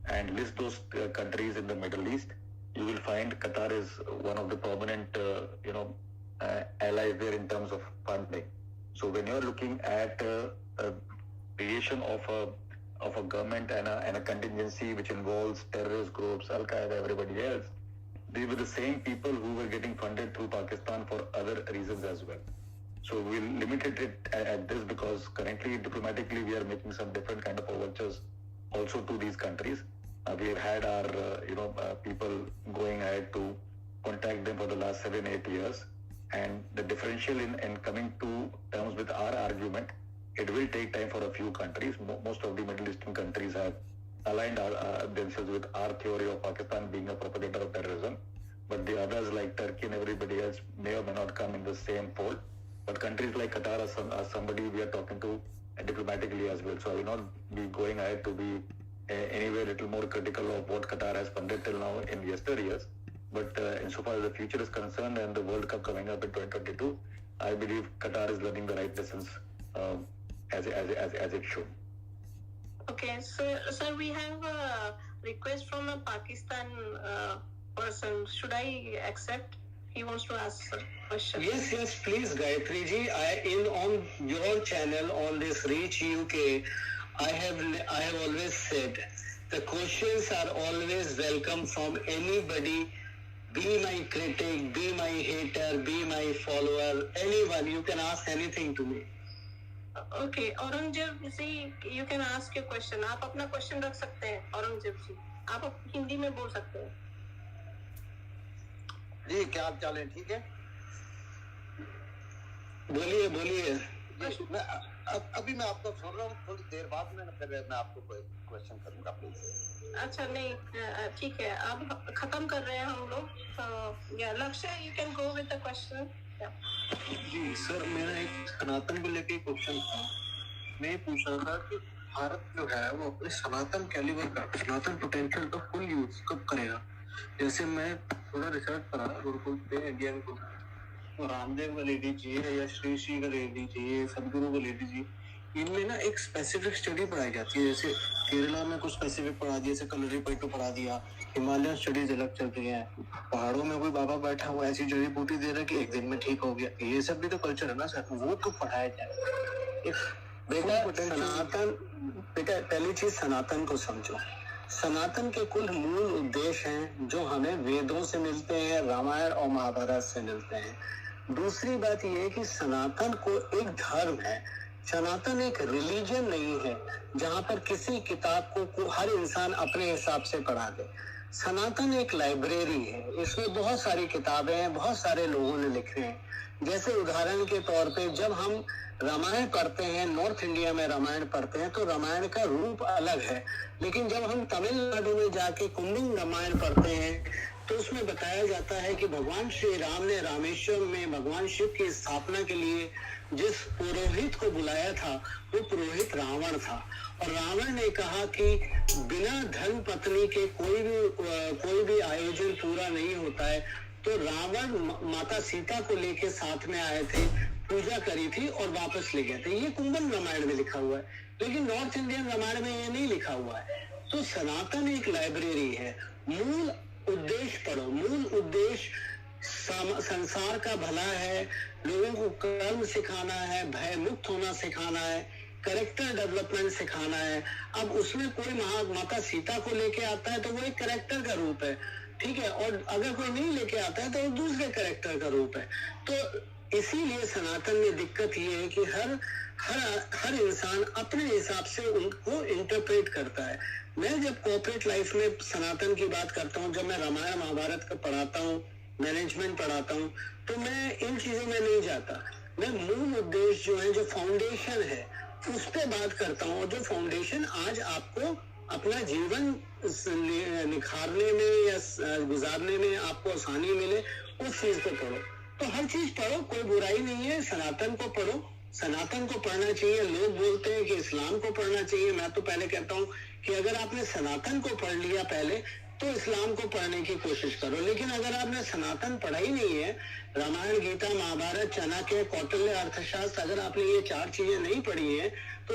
and list those countries in the Middle East. You will find Qatar is one of the prominent, allies there in terms of funding. So when you're looking at creation of a government and a contingency which involves terrorist groups, Al-Qaeda, everybody else, they were the same people who were getting funded through Pakistan for other reasons as well. So we'll limit it at this because currently diplomatically we are making some different kind of overtures also to these countries. We have had our people going ahead to contact them for the last 7-8 years, and the differential in coming to terms with our argument, it will take time for a few countries. Most of the Middle Eastern countries have aligned themselves with our theory of Pakistan being a propagator of terrorism. but the others like Turkey and everybody else may or may not come in the same fold. But countries like Qatar are somebody we are talking to diplomatically as well. So I will not be going ahead to be anyway a little more critical of what Qatar has funded till now in yesteryears. But insofar as the future is concerned and the World Cup coming up in 2022, I believe Qatar is learning the right lessons as it should. Okay, so sir, we have a request from a Pakistan person. Should I accept? He wants to ask a question. Yes, please, Gayatri ji. On your channel on this Reach UK, I have always said the questions are always welcome from anybody. Be my critic, be my hater, be my follower, anyone. You can ask anything to me. Okay, Aurangzeb ji, you can ask your question. आप अपना question रख सकते हैं, औरंगजेब जी. आप हिंदी में बोल सकते हैं. जी, क्या हाल चाल है? ठीक है, बोलिए. अभी मैं आपको सुन रहा हूँ, थोड़ी देर बाद में फिर मैं आपको कोई क्वेश्चन करूंगा प्लीज. अच्छा, नहीं, ठीक है, अब खत्म कर रहे हैं हम लोग. या लक्ष्य, you can go with the question. जी सर, मेरा एक सनातन को लेके क्वेश्चन था. मैं ये पूछ रहा था कि भारत जो है वो अपने सनातन कैलिबर का, सनातन पोटेंशियल का फुल यूज कब करेगा? जैसे मैं थोड़ा रिसर्च करा गुरुकुल पे, इंडियन को रामदेव का ले लीजिए या श्री श्री का ले लीजिए, सदगुरु को ले लीजिए, इनमें ना एक स्पेसिफिक स्टडी पढ़ाई जाती है. जैसे केरला में कुछ स्पेसिफिक पढ़ा दिया, जैसे कलरी पैटो पढ़ा दिया. हिमालयन स्टडीज अलग चलती हैं. पहाड़ों में कोई बाबा बैठा हुआ ऐसी जड़ी बूटी दे रहा है कि एक दिन में ठीक हो गया. ये सब भी तो कल्चर है ना सर, वो तो पढ़ाया जाए. बेटा पहली चीज सनातन को समझो. सनातन के कुल मूल उद्देश्य हैं जो हमें वेदों से मिलते हैं, रामायण और महाभारत से मिलते हैं. दूसरी बात यह है कि सनातन को एक धर्म है. सनातन एक रिलीजन नहीं है जहां पर किसी किताब को हर इंसान अपने हिसाब से पढ़ा दे. सनातन एक लाइब्रेरी है. इसमें बहुत सारी किताबें हैं, बहुत सारे लोगों ने लिखे हैं. जैसे उदाहरण के तौर पे जब हम रामायण पढ़ते हैं, नॉर्थ इंडिया में रामायण पढ़ते हैं तो रामायण का रूप अलग है. लेकिन जब हम तमिलनाडु में जाके कुंडिंग रामायण पढ़ते हैं तो उसमें बताया जाता है कि भगवान श्री राम ने रामेश्वरम में भगवान शिव की स्थापना के लिए जिस पुरोहित को बुलाया था वो पुरोहित रावण था. और रावण ने कहा कि बिना धर्म पत्नी के कोई भी आयोजन पूरा नहीं होता है. तो रावण माता सीता को लेके साथ में आए थे, पूजा करी थी और वापस ले गए थे. ये कुंभन रामायण में लिखा हुआ है, लेकिन नॉर्थ इंडियन रामायण में ये नहीं लिखा हुआ है. तो सनातन एक लाइब्रेरी है. मूल उद्देश्य पढ़ो. मूल उद्देश्य संसार का भला है, लोगों को कर्म सिखाना है, भय मुक्त होना सिखाना है, कैरेक्टर डेवलपमेंट सिखाना है. अब उसमें कोई माता सीता को लेके आता है तो वो एक कैरेक्टर का रूप है, ठीक है. और अगर कोई नहीं लेके आता है तो वो दूसरे कैरेक्टर का रूप है. तो इसीलिए सनातन में दिक्कत ये है कि हर इंसान अपने हिसाब से उनको इंटरप्रेट करता है. मैं जब कॉर्पोरेट लाइफ में सनातन की बात करता हूँ, जब मैं रामायण महाभारत का पढ़ाता हूँ, मैनेजमेंट पढ़ाता हूँ, तो मैं इन चीजों में नहीं जाता. मैं मूल उद्देश्य जो है, जो फाउंडेशन है, उस पर बात करता हूँ. और जो फाउंडेशन आज आपको अपना जीवन निखारने में या गुजारने में आपको आसानी मिले, उस चीज को पढ़ो. तो हर चीज पढ़ो, कोई बुराई नहीं है. सनातन को पढ़ो, सनातन को पढ़ना चाहिए. लोग बोलते हैं कि इस्लाम को पढ़ना चाहिए. मैं तो पहले कहता हूँ कि अगर आपने सनातन को पढ़ लिया पहले तो इस्लाम को पढ़ने की कोशिश करो. लेकिन अगर आपने सनातन पढ़ा ही नहीं है, रामायण, गीता, महाभारत, चाणक्य, कौटिल्य, अर्थशास्त्र, अगर आपने ये 4 चीजें नहीं पढ़ी है तो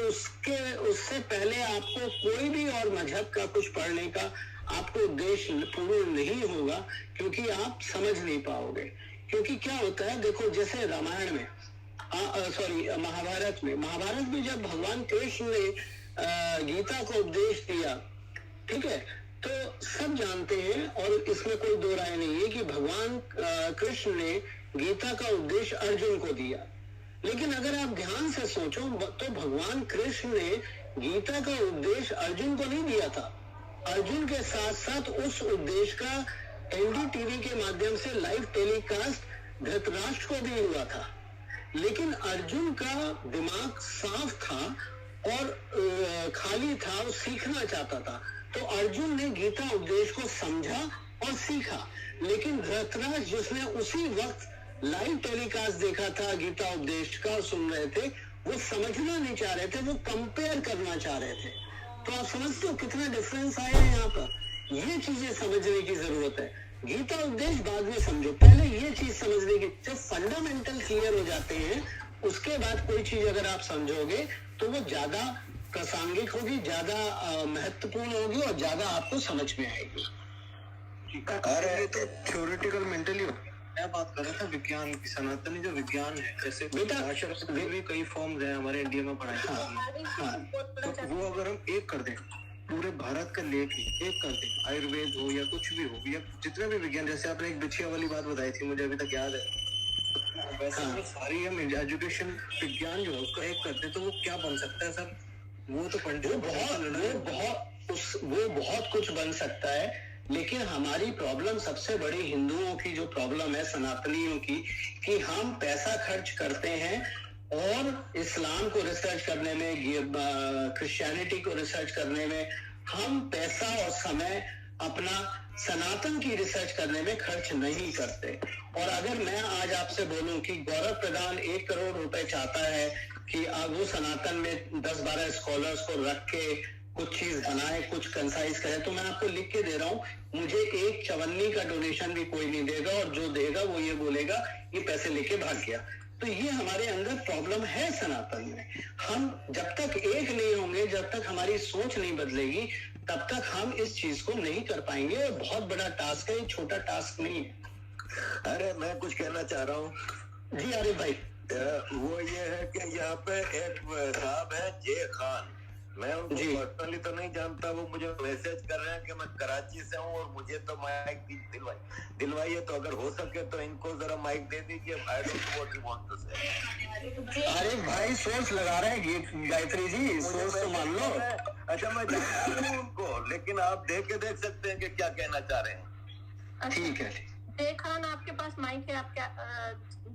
उससे पहले आपको कोई भी और मजहब का कुछ पढ़ने का आपको उद्देश्य पूर्ण नहीं होगा, क्योंकि आप समझ नहीं पाओगे. क्योंकि क्या होता है, देखो जैसे रामायण में महाभारत में जब भगवान कृष्ण ने गीता को उपदेश दिया, ठीक है, तो सब जानते हैं और इसमें कोई दो राय नहीं है कि भगवान कृष्ण ने गीता का उपदेश अर्जुन को दिया. लेकिन अगर आप ध्यान से सोचो तो भगवान कृष्ण ने गीता का उपदेश अर्जुन को नहीं दिया था. अर्जुन के साथ साथ उस उपदेश का एनडीटीवी के माध्यम से लाइव टेलीकास्ट धृतराष्ट्र को भी हुआ था. लेकिन अर्जुन का दिमाग साफ था और खाली था, वो सीखना चाहता था. तो अर्जुन ने गीता उपदेश को समझा और सीखा। लेकिन धृतराज जिसने उसी वक्त लाइव टेलीकास्ट देखा था गीता उपदेश का और सुन रहे थे, वो समझना नहीं चाह रहे थे, वो कंपेयर करना चाह रहे थे। तो आप समझते हो कितना डिफरेंस आया है यहाँ पर। ये चीजें समझने की जरूरत है। गीता उपदेश बाद में समझो, पहले ये चीज समझने की। जब फंडामेंटल क्लियर हो जाते हैं उसके बाद कोई चीज अगर आप समझोगे तो वो ज्यादा प्रासंगिक होगी, ज्यादा महत्वपूर्ण होगी और ज्यादा आपको समझ में आएगी। अरे तो थ्योरेटिकल मेंटली मैं बात कर रहा था विज्ञान की, सनातनी जो विज्ञान है, जैसे भाषा में भी कई फॉर्म्स हैं हमारे इंडिया में पढ़ाई जाती है, तो वो अगर हम एक कर दें पूरे भारत का लेके एक कर दें, आयुर्वेद हो या कुछ भी हो या जितने भी विज्ञान, जैसे आपने एक बिछिया वाली बात बताई थी मुझे अभी तक याद है, वैसे वो सारी हम एजुकेशन विज्ञान जो है उसको एक करते तो वो क्या बन सकता है सर? वो तो वो बहुत कुछ बन सकता है। लेकिन हमारी प्रॉब्लम सबसे बड़ी हिंदुओं की जो प्रॉब्लम है, सनातनियों की, कि हम पैसा खर्च करते हैं और इस्लाम को रिसर्च करने में, क्रिश्चियनिटी को रिसर्च करने में हम पैसा और समय अपना सनातन की रिसर्च करने में खर्च नहीं करते। और अगर मैं आज आपसे बोलूं कि गौरव प्रधान 1 करोड़ रुपए चाहता है कि अब वो सनातन में 10-12 स्कॉलर्स को रख के कुछ चीज बनाए, कुछ कंसाइज करे, तो मैं आपको लिख के दे रहा हूँ, मुझे 1 चवन्नी का डोनेशन भी कोई नहीं देगा, और जो देगा वो ये बोलेगा ये पैसे लेके भाग गया। तो ये हमारे अंदर प्रॉब्लम है सनातन में। हम जब तक एक नहीं होंगे, जब तक हमारी सोच नहीं बदलेगी, तब तक हम इस चीज को नहीं कर पाएंगे। बहुत बड़ा टास्क है, छोटा टास्क नहीं है। अरे मैं कुछ कहना चाह रहा हूँ जी आरिफ भाई। वो ये है कि यहाँ पे एक साहब है जे खान, मैं उनको पर्सनली तो नहीं जानता, वो मुझे मैसेज कर रहे हैं कि मैं कराची से हूँ और मुझे तो माइक दिलवाइए, तो अगर हो सके तो इनको जरा माइक दे दीजिए। I don't know what you want to say. अरे भाई सोर्स लगा रहे हैं गायत्री जी, सोर्स तो मान लो। अच्छा मैं जानता हूँ उनको, लेकिन आप देख सकते हैं कि क्या कहना चाह रहे हैं। ठीक है। जय खान आपके पास माइक है, आप क्या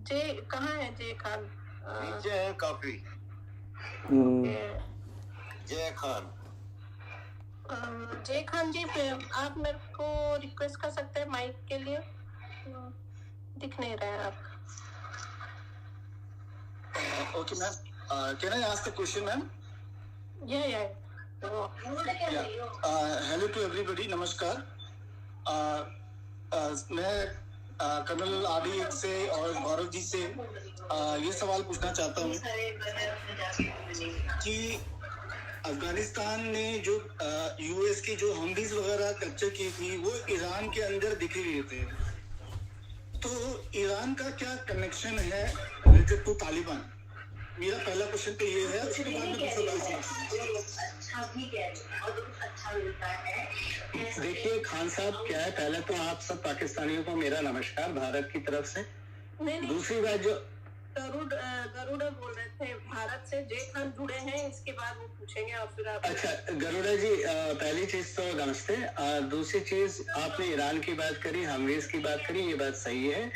जय कहाँ है? जय खान नीचे है काफी। जय खान, जय खान जी आप मेरे को रिक्वेस्ट कर सकते हैं माइक के लिए, दिख नहीं रहे हैं आप। Okay ma'am, can I ask the question ma'am? Hello to everybody, नमस्कार। मैं कर्नल RDX से और गौरव जी से ये सवाल पूछना चाहता हूँ कि अफगानिस्तान ने जो US की जो हमवीज वगैरह कैप्चर की थी वो ईरान के अंदर दिख रहे थे, तो ईरान का क्या कनेक्शन है रिलेटेड टू तालिबान? मेरा पहला क्वेश्चन तो ये है। उसके बाद में देखिए खान साहब, क्या है, पहले तो आप सब पाकिस्तानियों को मेरा नमस्कार भारत की तरफ से। दूसरी बात, जो गरुड़ा बोल रहे थे भारत से, जय खान जुड़े हैं, इसके बाद वो पूछेंगे और फिर आप। अच्छा गरुड़ा जी, पहली चीज तो नमस्ते। दूसरी चीज, आपने ईरान की बात करी, हमवीज की बात करी, ये बात सही है।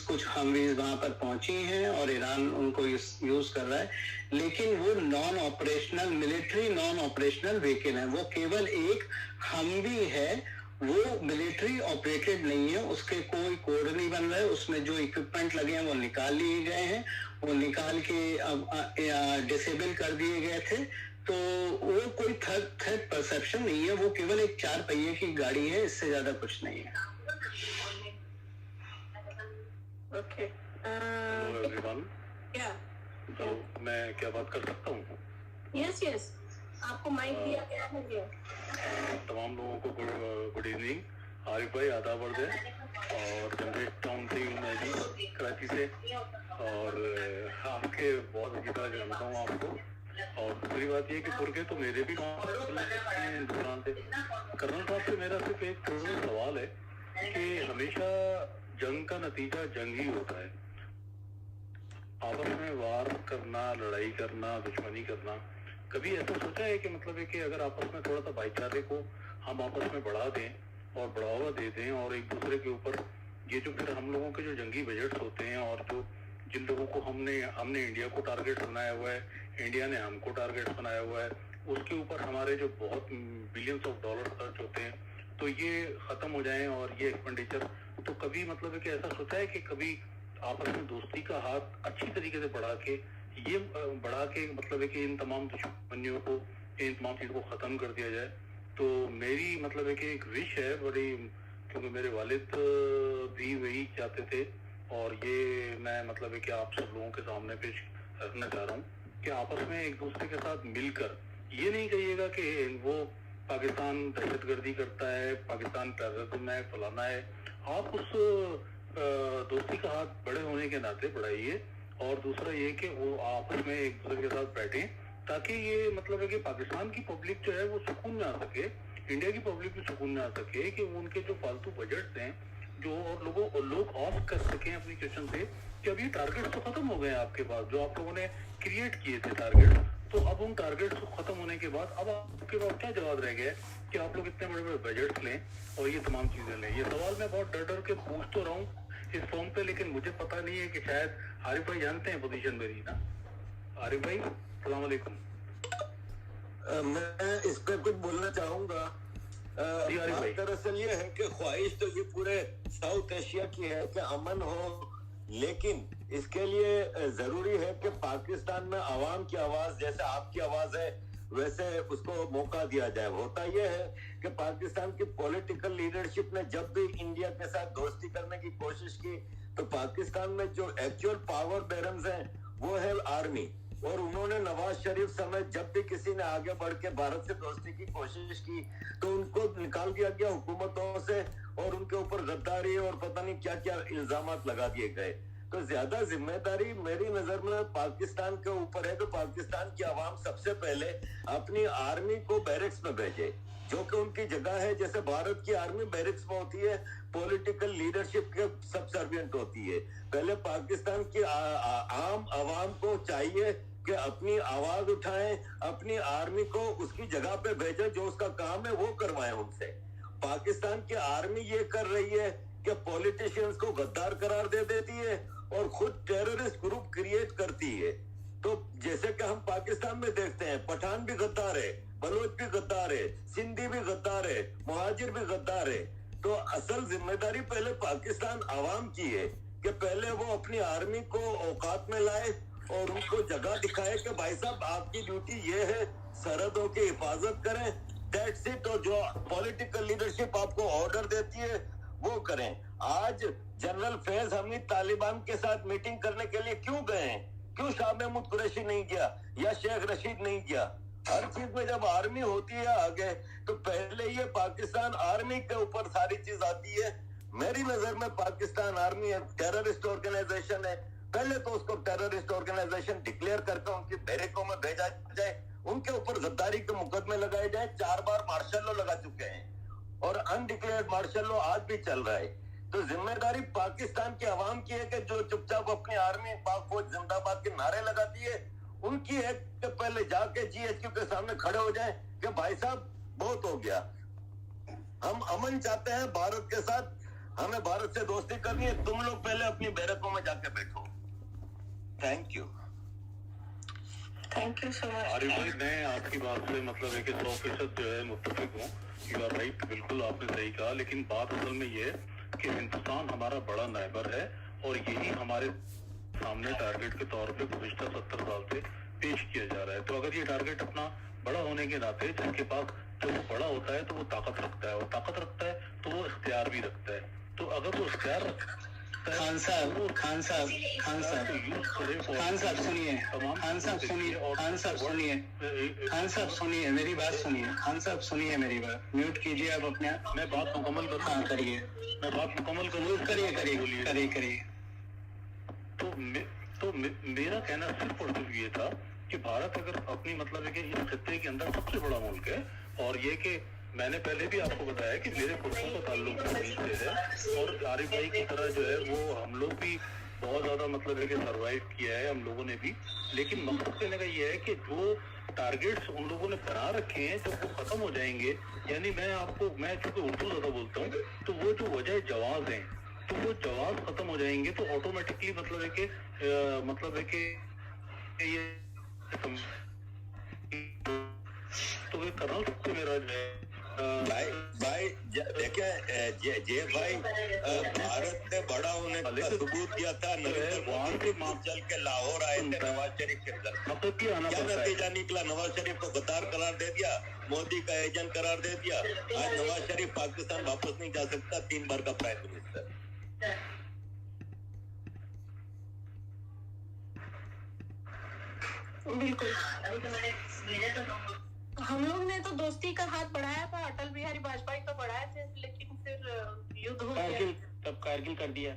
कुछ हमवीज वहां पर पहुंची हैं और ईरान उनको यूज कर रहा है, लेकिन वो non operational, military non operational vehicle है। वो केवल एक हमवी है, वो मिलिट्री ऑपरेटेड नहीं है, उसके कोई कोड नहीं बन रहा है, उसमें जो इक्विपमेंट लगे हैं वो निकाल लिए गए हैं, वो निकाल के डिसेबल कर दिए गए थे। तो वो कोई थर्ड परसेप्शन नहीं है, वो केवल एक 4 पहिए की गाड़ी है, इससे ज्यादा कुछ नहीं है। ओके, क्या तो मैं क्या बात कर सकता हूँ? यस, आपको माइक दिया गया है। तमाम लोगों को गुड इवनिंग। आरिफ भाई आदाब अर्ज़ है, और जनरेट टाउन से हूँ मैं भी, कराची से, और आपके बहुत अच्छी तरह जानता हूँ आपको। और दूसरी बात ये कि बुरके तो मेरे भी हिंदुस्तान से। कर्नल साहब से मेरा सिर्फ एक सवाल है कि हमेशा जंग का नतीजा जंग ही होता है। आपस में वार करना, लड़ाई करना, दुश्मनी करना, कभी ऐसा सोचा है कि मतलब है कि अगर आपस में थोड़ा सा भाईचारे को हम आपस में बढ़ा दें और बढ़ावा दे दें, और एक दूसरे के ऊपर ये जो फिर हम लोगों के जो जंगी बजट्स होते हैं, और जो जिन लोगों को हमने इंडिया को टारगेट बनाया हुआ है, इंडिया ने हमको टारगेट बनाया हुआ है, उसके ऊपर हमारे जो बहुत बिलियंस ऑफ डॉलर खर्च होते हैं, तो ये खत्म हो जाए और ये एक्सपेंडिचर, तो कभी मतलब है कि ऐसा सोचा है कि कभी आपस में दोस्ती का हाथ अच्छी तरीके से बढ़ा के मतलब है कि इन तमाम दुश्मनियों को, इन तमाम चीज़ों को ख़त्म कर दिया जाए। तो मेरी मतलब है कि एक विश है बड़ी, क्योंकि मेरे वालिद भी वही चाहते थे, और ये मैं मतलब है कि आप सब लोगों के सामने पेश रखना चाह रहा हूँ कि आपस में एक दूसरे के साथ मिलकर, ये नहीं कहिएगा कि वो पाकिस्तान दहशतगर्दी करता है, पाकिस्तान टेररिज्म है, फलाना है। आप उस दोस्ती का हाथ बड़े होने के नाते बढ़ाइए, और दूसरा ये कि वो आपस में एक दूसरे के साथ बैठें, ताकि ये मतलब है कि पाकिस्तान की पब्लिक जो है वो सुकून में आ सके, इंडिया की पब्लिक भी सुकून में आ सके, कि उनके जो फालतू बजट्स हैं जो, और लोग ऑफ कर सकें अपनी क्वेश्चन से कि अब ये टारगेट्स तो खत्म हो गए हैं आपके पास, जो आप लोगों ने क्रिएट किए थे टारगेट, तो अब उन टारगेट्स को खत्म होने के बाद अब आपके पास क्या जवाब रह गया है कि आप लोग इतने बड़े बड़े बजट्स लें और ये तमाम चीजें लें। ये सवाल मैं बहुत डर के पूछ तो रहा हूँ इस फॉर्म पे, लेकिन मुझे पता नहीं है कि शायद आरिफ भाई जानते हैं पोजीशन मेरी ना। आरिफ भाई अस्सलाम वालेकुम। मैं इस पे कुछ बोलना चाहूंगा। दरअसल ये है कि ख्वाहिश तो ये पूरे साउथ एशिया की है कि अमन हो, लेकिन इसके लिए जरूरी है कि पाकिस्तान में आवाम की आवाज जैसे आपकी आवाज है वैसे उसको मौका दिया जाए। होता यह है कि पाकिस्तान की पॉलिटिकल लीडरशिप ने जब भी इंडिया के साथ दोस्ती करने की कोशिश की, तो पाकिस्तान में जो एक्चुअल पावर बेरम्स हैं वो है आर्मी, और उन्होंने नवाज शरीफ समेत जब भी किसी ने आगे बढ़ के भारत से दोस्ती की कोशिश की तो उनको निकाल दिया गया हुकूमतों से, और उनके ऊपर गद्दारी और पता नहीं क्या क्या इल्जामात लगा दिए गए। तो ज्यादा जिम्मेदारी मेरी नजर में पाकिस्तान के ऊपर है कि पाकिस्तान की आवाम सबसे पहले अपनी आर्मी को बैरिक्स में भेजे, जो कि उनकी जगह है। जैसे भारत की आर्मी बैरिक्स में होती है, पॉलिटिकल लीडरशिप के सबसर्विएंट होती है। पहले पाकिस्तान की आम आवाम को चाहिए कि अपनी आवाज उठाएं, अपनी आर्मी को उसकी जगह पे भेजे, जो उसका काम है वो करवाएं उनसे। पाकिस्तान की आर्मी ये कर रही है कि पॉलिटिशियंस को गद्दार करार दे देती है और खुद टेररिस्ट ग्रुप क्रिएट करती है। तो जैसे कि हम पाकिस्तान में देखते हैं, पठान भी गद्दार है, बलोच भी गद्दार है, सिंधी भी गद्दार है, मुहाजिर भी गद्दार है। तो असल जिम्मेदारी पहले पाकिस्तान आवाम की है कि पहले वो अपनी आर्मी को औकात में लाए और उनको जगह दिखाए कि भाई साहब आपकी ड्यूटी ये है, सरहदों की हिफाजत करें, दैट्स इट। और जो पॉलिटिकल लीडरशिप आपको ऑर्डर देती है वो करें। आज जनरल फैज हमीद तालिबान के साथ मीटिंग करने के लिए क्यों गए हैं? क्यों शाह महमूद कुरैशी नहीं गया या शेख रशीद नहीं गया? हर चीज में जब आर्मी होती है आगे, तो पहले ये पाकिस्तान आर्मी के ऊपर सारी चीज आती है। मेरी नजर में पाकिस्तान आर्मी टेररिस्ट ऑर्गेनाइजेशन है। पहले तो उसको टेररिस्ट ऑर्गेनाइजेशन डिक्लेयर करके उनकी बैरकों में भेजा जाए, उनके ऊपर गद्दारी के मुकदमे लगाए जाए। 4 बार मार्शल लॉ लगा चुके हैं और अनडिक्लेयर्ड मार्शल लॉ आज भी चल रहा है। तो जिम्मेदारी पाकिस्तान की आवाम की है कि जो चुपचाप अपनी आर्मी पाक फौज जिंदाबाद के नारे लगाती है, उनकी है कि पहले जाके जीएचक्यू के सामने खड़े हो जाए कि भाई साहब बहुत हो गया, हम अमन चाहते हैं भारत के साथ, हमें भारत से दोस्ती करनी है, तुम लोग पहले अपनी बैरकों में जाके बैठो। Thank you. Thank you so much. Arif भाई, मैं आपकी बात से मतलब है कि 100% जो है मुत्तफिक हूँ। यू आर राइट, बिल्कुल आपने सही कहा। लेकिन बात असल में ये है कि हिंदुस्तान हमारा बड़ा नाइबर है और यही हमारे सामने टारगेट के तौर पे गुज़िश्ता 70 साल से पेश किया जा रहा है। तो अगर ये टारगेट अपना बड़ा होने के नाते, जिसके पास जब वो बड़ा होता है तो वो ताकत रखता है, और ताकत रखता है तो वो इख्तियार भी रखता है। तो अगर वो इख्तियार खान साहब सुनिए मेरी बात सुनिए। खान साहब सुनिए मेरी बात, म्यूट कीजिए आप अपने आप। मैं बात मुकम्मल करूँ? हाँ करिए, मैं बात मुकम्मल करूँ? करिए। तो मेरा कहना सिर्फ और सिर्फ ये था कि भारत अगर अपनी मतलब है कि इस खत्ते के अंदर सबसे बड़ा मुल्क है, और ये कि मैंने पहले भी आपको बताया कि मेरे पुरखों का ताल्लुक से है, और आरिफ भाई की तरह जो है वो हम लोग भी बहुत ज्यादा मतलब है कि सर्वाइव किया है हम लोगों ने भी। लेकिन मकसद कहने का ये है कि जो टारगेट्स उन लोगों ने बना रखे हैं जब वो खत्म हो जाएंगे, यानी मैं चूंकि उर्दू ज्यादा बोलता हूँ, तो वो जो वजह जवाब है, तो वो जवाब खत्म हो जाएंगे तो ऑटोमेटिकली मतलब है कि ये तो ये करना सबसे मेरा जो है भाई देखें जे भाई भारत ने बड़ा होने का सबूत दिया था। नरेंद्र मोदी चल के लाहौर आए थे नवाज शरीफ के घर। क्या नतीजा निकला? नवाज शरीफ को गद्दार करार दे दिया, मोदी का एजेंट करार दे दिया। आज नवाज शरीफ पाकिस्तान वापस नहीं जा सकता, 3 बार का प्राइम मिनिस्टर। बिल्कुल, हम लोग ने तो दोस्ती का हाथ बढ़ाया था, अटल बिहारी वाजपेयी तो बढ़ाए थे, लेकिन फिर युद्ध हो गया, तब कारगिल कर दिया।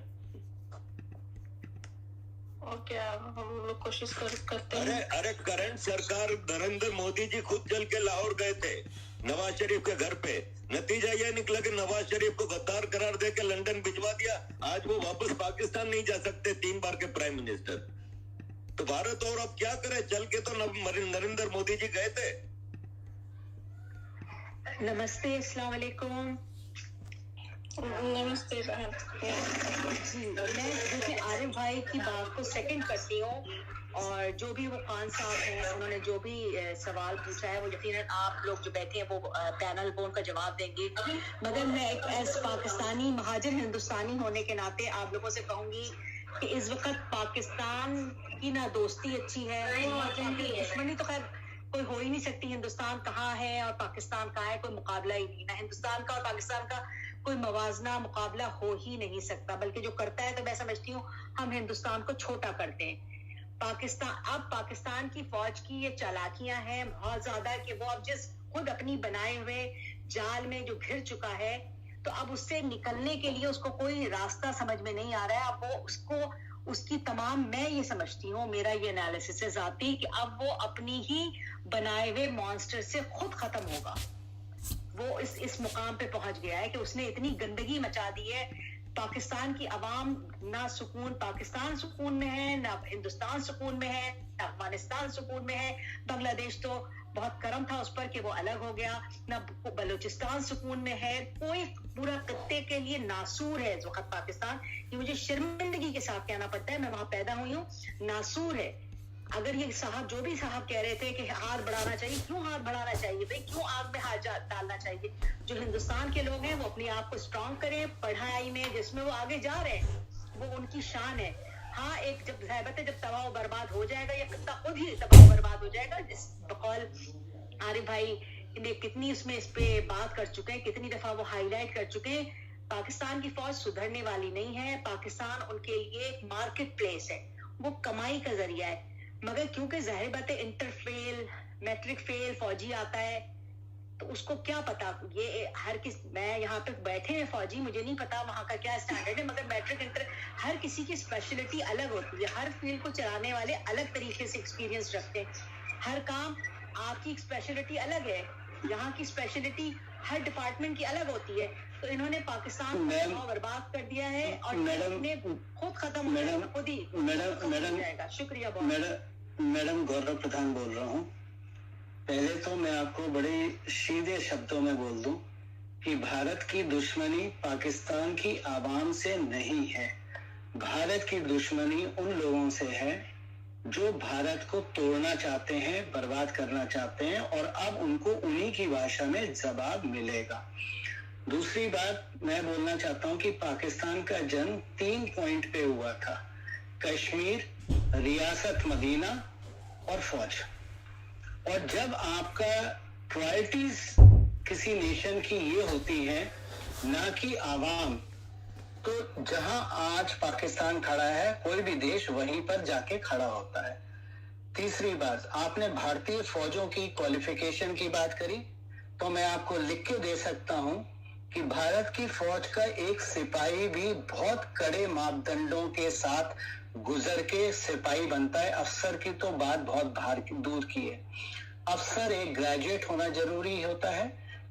और क्या हम लोग कोशिश करते हैं। अरे करंट सरकार नरेंद्र मोदी जी खुद चल के लाहौर गए थे नवाज शरीफ के घर पे। नतीजा यह निकला कि नवाज शरीफ को गद्दार करार दे के लंदन भिजवा दिया। आज वो वापस पाकिस्तान नहीं जा सकते, 3 बार के प्राइम मिनिस्टर। तो भारत और अब क्या करे? चल के तो नरेंद्र मोदी जी गए थे। नमस्ते, अस्सलाम वालेकुम। नमस्ते बहन। मैं देखिए आरिफ भाई की बात को सेकंड करती हूँ, और जो भी वो खान साहब हैं उन्होंने जो भी सवाल पूछा है वो यकीनन आप लोग जो बैठे हैं वो पैनल वो उनका जवाब देंगे। मगर मैं एक एज पाकिस्तानी महाजिर हिंदुस्तानी होने के नाते आप लोगों से कहूँगी कि इस वक्त पाकिस्तान की ना दोस्ती अच्छी है, दुश्मनी तो खैर कोई हो ही नहीं सकती। हिंदुस्तान कहाँ है और पाकिस्तान कहाँ है, कोई मुकाबला ही नहीं। ना हिंदुस्तान का और पाकिस्तान का कोई मवाजना मुकाबला हो ही नहीं सकता, बल्कि जो करता है तो मैं समझती हूँ हम हिंदुस्तान को छोटा करते हैं। पाकिस्तान की फौज की ये चालाकियां हैं बहुत ज्यादा कि वो अब जिस खुद अपनी बनाए हुए जाल में जो घिर चुका है, तो अब उससे निकलने के लिए उसको कोई रास्ता समझ में नहीं आ रहा है। अब वो उसकी तमाम, मैं ये समझती हूँ, मेरा ये एनालिसिस है जाती, कि अब वो अपनी ही बनाए हुए मॉन्स्टर से खुद खत्म होगा। वो इस मुकाम पे पहुंच गया है कि उसने इतनी गंदगी मचा दी है। पाकिस्तान की आवाम ना सुकून, पाकिस्तान सुकून में है, ना हिंदुस्तान सुकून में है, ना अफगानिस्तान सुकून में है। बांग्लादेश तो बहुत करम था उस पर कि वो अलग हो गया। ना बलूचिस्तान सुकून में है। कोई पूरा खत्ते के लिए नासूर है इस वक्त पाकिस्तान। ये मुझे शर्मिंदगी के साथ कहना पड़ता है, मैं वहां पैदा हुई हूँ। नासूर है। अगर ये साहब जो भी साहब कह रहे थे कि हाथ बढ़ाना चाहिए, क्यों हाथ बढ़ाना चाहिए भाई? क्यों आग में हाथ डालना चाहिए? जो हिंदुस्तान के लोग हैं वो अपने आप को स्ट्रांग करें, पढ़ाई में जिसमें वो आगे जा रहे हैं वो उनकी शान है। हाँ, एक जब ज़हबत है, जब तबाह बर्बाद हो जाएगा या कितना खुद ही तबाह बर्बाद हो जाएगा। इस बकौल आरिफ भाई ने कितनी उसमें इस पे बात कर चुके हैं, कितनी दफा वो हाईलाइट कर चुके हैं। पाकिस्तान की फौज सुधरने वाली नहीं है। पाकिस्तान उनके लिए एक मार्केट प्लेस है, वो कमाई का जरिया है। मगर क्योंकि जाहिर बात है इंटर फेल, मैट्रिक फेल फौजी आता है, तो उसको क्या पता। ये हर किस, मैं यहाँ पे बैठे हैं फौजी, मुझे नहीं पता वहाँ का क्या स्टैंडर्ड है, मगर मैट्रिक इंटर हर किसी की स्पेशलिटी अलग होती है। हर फील्ड को चलाने वाले अलग तरीके से एक्सपीरियंस रखते हैं। हर काम आपकी स्पेशलिटी अलग है, यहाँ की स्पेशलिटी हर डिपार्टमेंट की अलग होती है। तो इन्होंने पाकिस्तान को बर्बाद कर दिया है और खुद खत्म हो जाएगा, खुद ही जाएगा। शुक्रिया बहुत। मैडम गौरव प्रधान बोल रहा हूँ। पहले तो मैं आपको बड़े सीधे शब्दों में बोल दूं कि भारत की दुश्मनी पाकिस्तान की आवाम से नहीं है। भारत की दुश्मनी उन लोगों से है जो भारत को तोड़ना चाहते हैं, बर्बाद करना चाहते हैं, और अब उनको उन्हीं की भाषा में जवाब मिलेगा। दूसरी बात मैं बोलना चाहता हूं कि पाकिस्तान का जन्म 3 पॉइंट पे हुआ था: कश्मीर, रियासत मदीना और फौज। और जब आपका प्रायोरिटीज किसी नेशन की ये होती है ना कि आवाम, तो जहां आज पाकिस्तान खड़ा है कोई भी देश वहीं पर जाके खड़ा होता है। तीसरी बात, आपने भारतीय फौजों की क्वालिफिकेशन की बात करी, तो मैं आपको लिख के दे सकता हूं कि भारत की फौज का एक सिपाही भी बहुत कड़े मापदंडों के साथ गुजर के सिपाही बनता है। अफसर की तो बात बहुत दूर की है। अफसर एक ग्रेजुएट होना जरूरी होता है,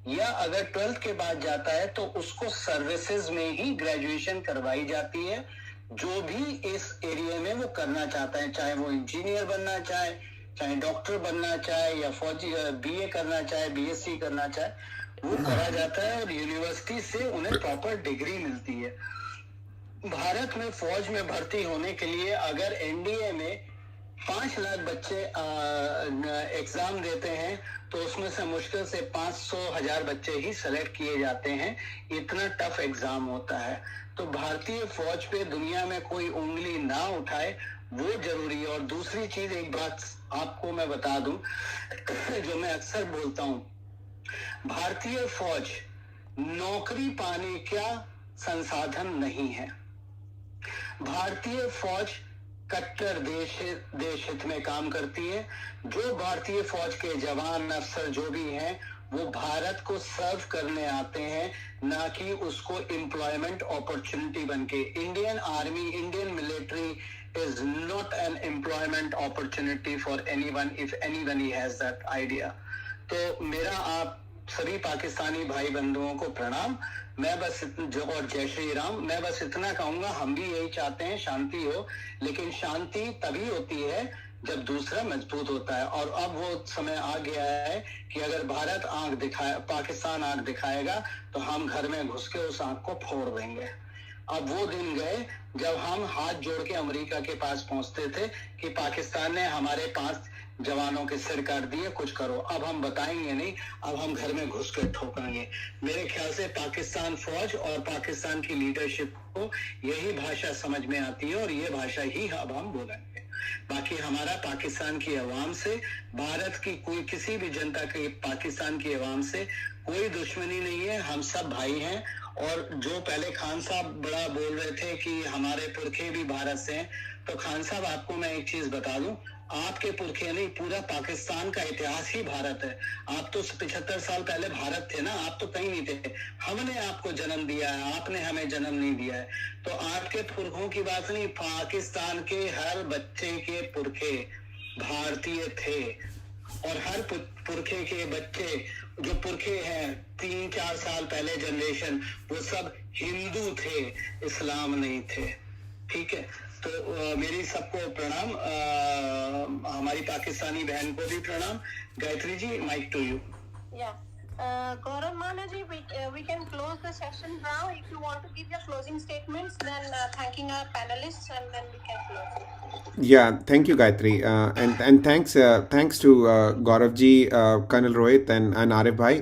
या अगर 12th के बाद जाता है तो उसको सर्विसेज में ही ग्रेजुएशन करवाई जाती है। जो भी इस एरिया में वो करना चाहता है, चाहे वो इंजीनियर बनना चाहे डॉक्टर बनना चाहे, या फौजी BA करना चाहे, BSc करना चाहे, वो करा जाता है और यूनिवर्सिटी से उन्हें प्रॉपर डिग्री मिलती है। भारत में फौज में भर्ती होने के लिए अगर NDA में 5 लाख बच्चे एग्जाम देते हैं तो उसमें से मुश्किल से 500,000 बच्चे ही सेलेक्ट किए जाते हैं। इतना टफ एग्जाम होता है। तो भारतीय फौज पे दुनिया में कोई उंगली ना उठाए वो जरूरी है। और दूसरी चीज, एक बात आपको मैं बता दूं जो मैं अक्सर बोलता हूं, भारतीय फौज नौकरी पाने का संसाधन नहीं है। भारतीय फौज कट्टर देश हित में काम करती है। जो भारतीय फौज के जवान अफसर जो भी हैं वो भारत को सर्व करने आते हैं, ना कि उसको एम्प्लॉयमेंट अपॉर्चुनिटी बनके। Indian army, Indian military is not an employment opportunity for anyone if anybody has that idea. तो मेरा आप सभी पाकिस्तानी भाई बंधुओं को प्रणाम। मैं बस और जय श्री राम। मैं बस इतना कहूंगा, हम भी यही चाहते हैं शांति हो, लेकिन शांति तभी होती है जब दूसरा मजबूत होता है। और अब वो समय आ गया है कि अगर भारत आंख दिखाए, पाकिस्तान आंख दिखाएगा तो हम घर में घुस के उस आंख को फोड़ देंगे। अब वो दिन गए जब हम हाथ जोड़ के अमेरिका के पास पहुंचते थे कि पाकिस्तान ने हमारे 5 जवानों के सिर काट दिए, कुछ करो। अब हम बताएंगे नहीं, अब हम घर में घुस के ठोकेंगे। मेरे ख्याल से पाकिस्तान फौज और पाकिस्तान की लीडरशिप को यही भाषा समझ में आती है और ये भाषा ही अब हम बोलेंगे। बाकी हमारा पाकिस्तान की आवाम से, भारत की कोई किसी भी जनता की, पाकिस्तान की आवाम से कोई दुश्मनी नहीं है। हम सब भाई हैं। और जो पहले खान साहब बड़ा बोल रहे थे कि हमारे पुरखे भी भारत से हैं, तो खान साहब आपको मैं एक चीज बता दूं, आपके पुरखे नहीं, पूरा पाकिस्तान का इतिहास ही भारत है। आप तो 75 साल पहले भारत थे ना, आप तो कहीं नहीं थे। हमने आपको जन्म दिया है, आपने हमें जन्म नहीं दिया है। तो आपके पुरखों की बात नहीं, पाकिस्तान के हर बच्चे के पुरखे भारतीय थे। और हर पुरखे के बच्चे जो पुरखे हैं 3-4 साल पहले जनरेशन, वो सब हिंदू थे, इस्लाम नहीं थे। ठीक है, तो मेरी सबको प्रणाम। हमारी पाकिस्तानी बहन को भी प्रणाम। Gayatri ji, mic to you. Gaurav Manaji, we can close the session now. If you want to give your closing statements, then thanking our panelists, and then we can close it. Yeah, thank you, Gayatri, and thanks to Gaurav ji, Colonel Rohit, and Arif bhai.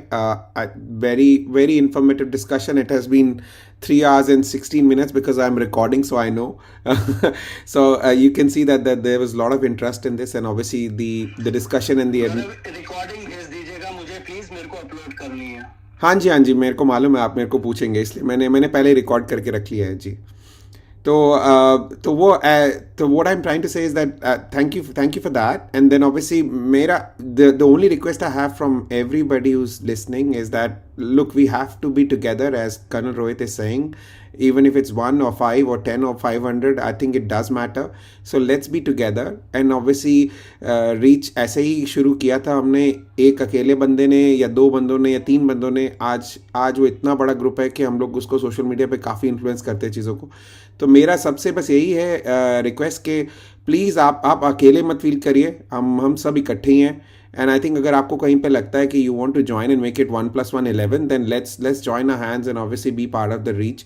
Very informative discussion. It has been 3 hours and 16 minutes because I'm recording, so I know. So you can see that there was a lot of interest in this, and obviously the discussion and the recording भेज दीजिएगा मुझे please, मेरे को upload करनी है। हाँ जी, मेरे को मालूम है आप मेरे को पूछेंगे, इसलिए मैंने पहले रिकॉर्ड करके रख लिया है जी। तो what I'm trying to say is that thank you for that. And then obviously the only request I have from everybody who's listening is that, look, we have to be together, as Colonel Rohit is saying. Even if it's 1 or 5 or 10 or 500, I think it does matter. So let's be together. And obviously reach ऐसे ही शुरू किया था हमने, एक अकेले बंदे ने या 2 बंदों ने या 3 बंदों ने, आज वो इतना बड़ा ग्रुप है कि हम लोग उसको सोशल मीडिया पे काफ़ी इन्फ्लुएंस करते हैं चीज़ों को। तो मेरा सबसे बस यही है रिक्वेस्ट के प्लीज़ आप अकेले मत फील करिए, हम सब इकट्ठे ही हैं। एंड आई थिंक अगर आपको कहीं पे लगता है कि you want to join and make it 1+1 11, then let's join our hands and obviously be part of the Reach.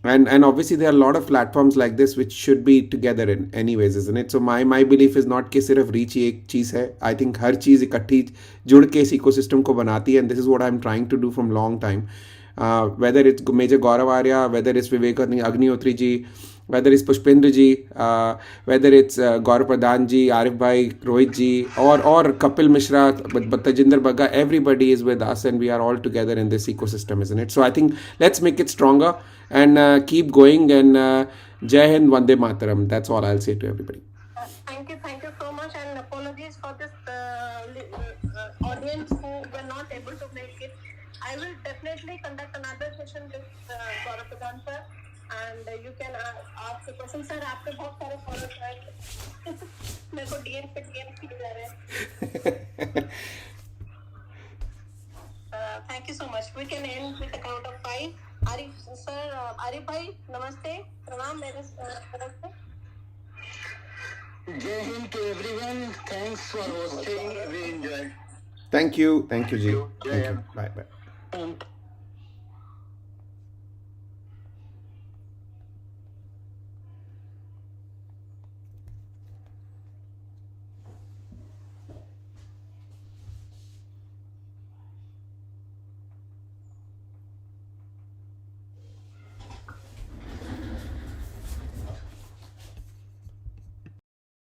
And obviously there are lot of platforms like this which should be together in anyways, isn't it? So my belief is not कि सिर्फ reach ही एक चीज़ है। I think हर चीज़ इकट्ठी जुड़ के इस ecosystem को बनाती है, and this is what I am trying to do from long time. Whether it's Major Gaurav Arya, whether it's Vivek Agnihotri ji, whether it's Pushpendra ji, whether it's Gaurav Pradhan ji, Arif bhai, Rohit ji, or Kapil Mishra, Tajinder Bagga, everybody is with us and we are all together in this ecosystem, isn't it? So I think let's make it stronger and keep going, and Jai Hind, Vande Mataram. That's all I'll say to everybody. Thank you so much, and apologies for this audience who were not able to make it. I will definitely conduct another session with Gaurav Pradhan sir, and you can ask the question. Sir, आपके बहुत सारे followers हैं, मेरे को DM पे DM जा रहे हैं। Thank you so much. We can end with a count of 5. Arif sir, Arif bhai, namaste, pranam मेरे तरफ से। Jai Hind to everyone. Thanks for hosting. We enjoyed. Thank you ji. Thank you. Bye.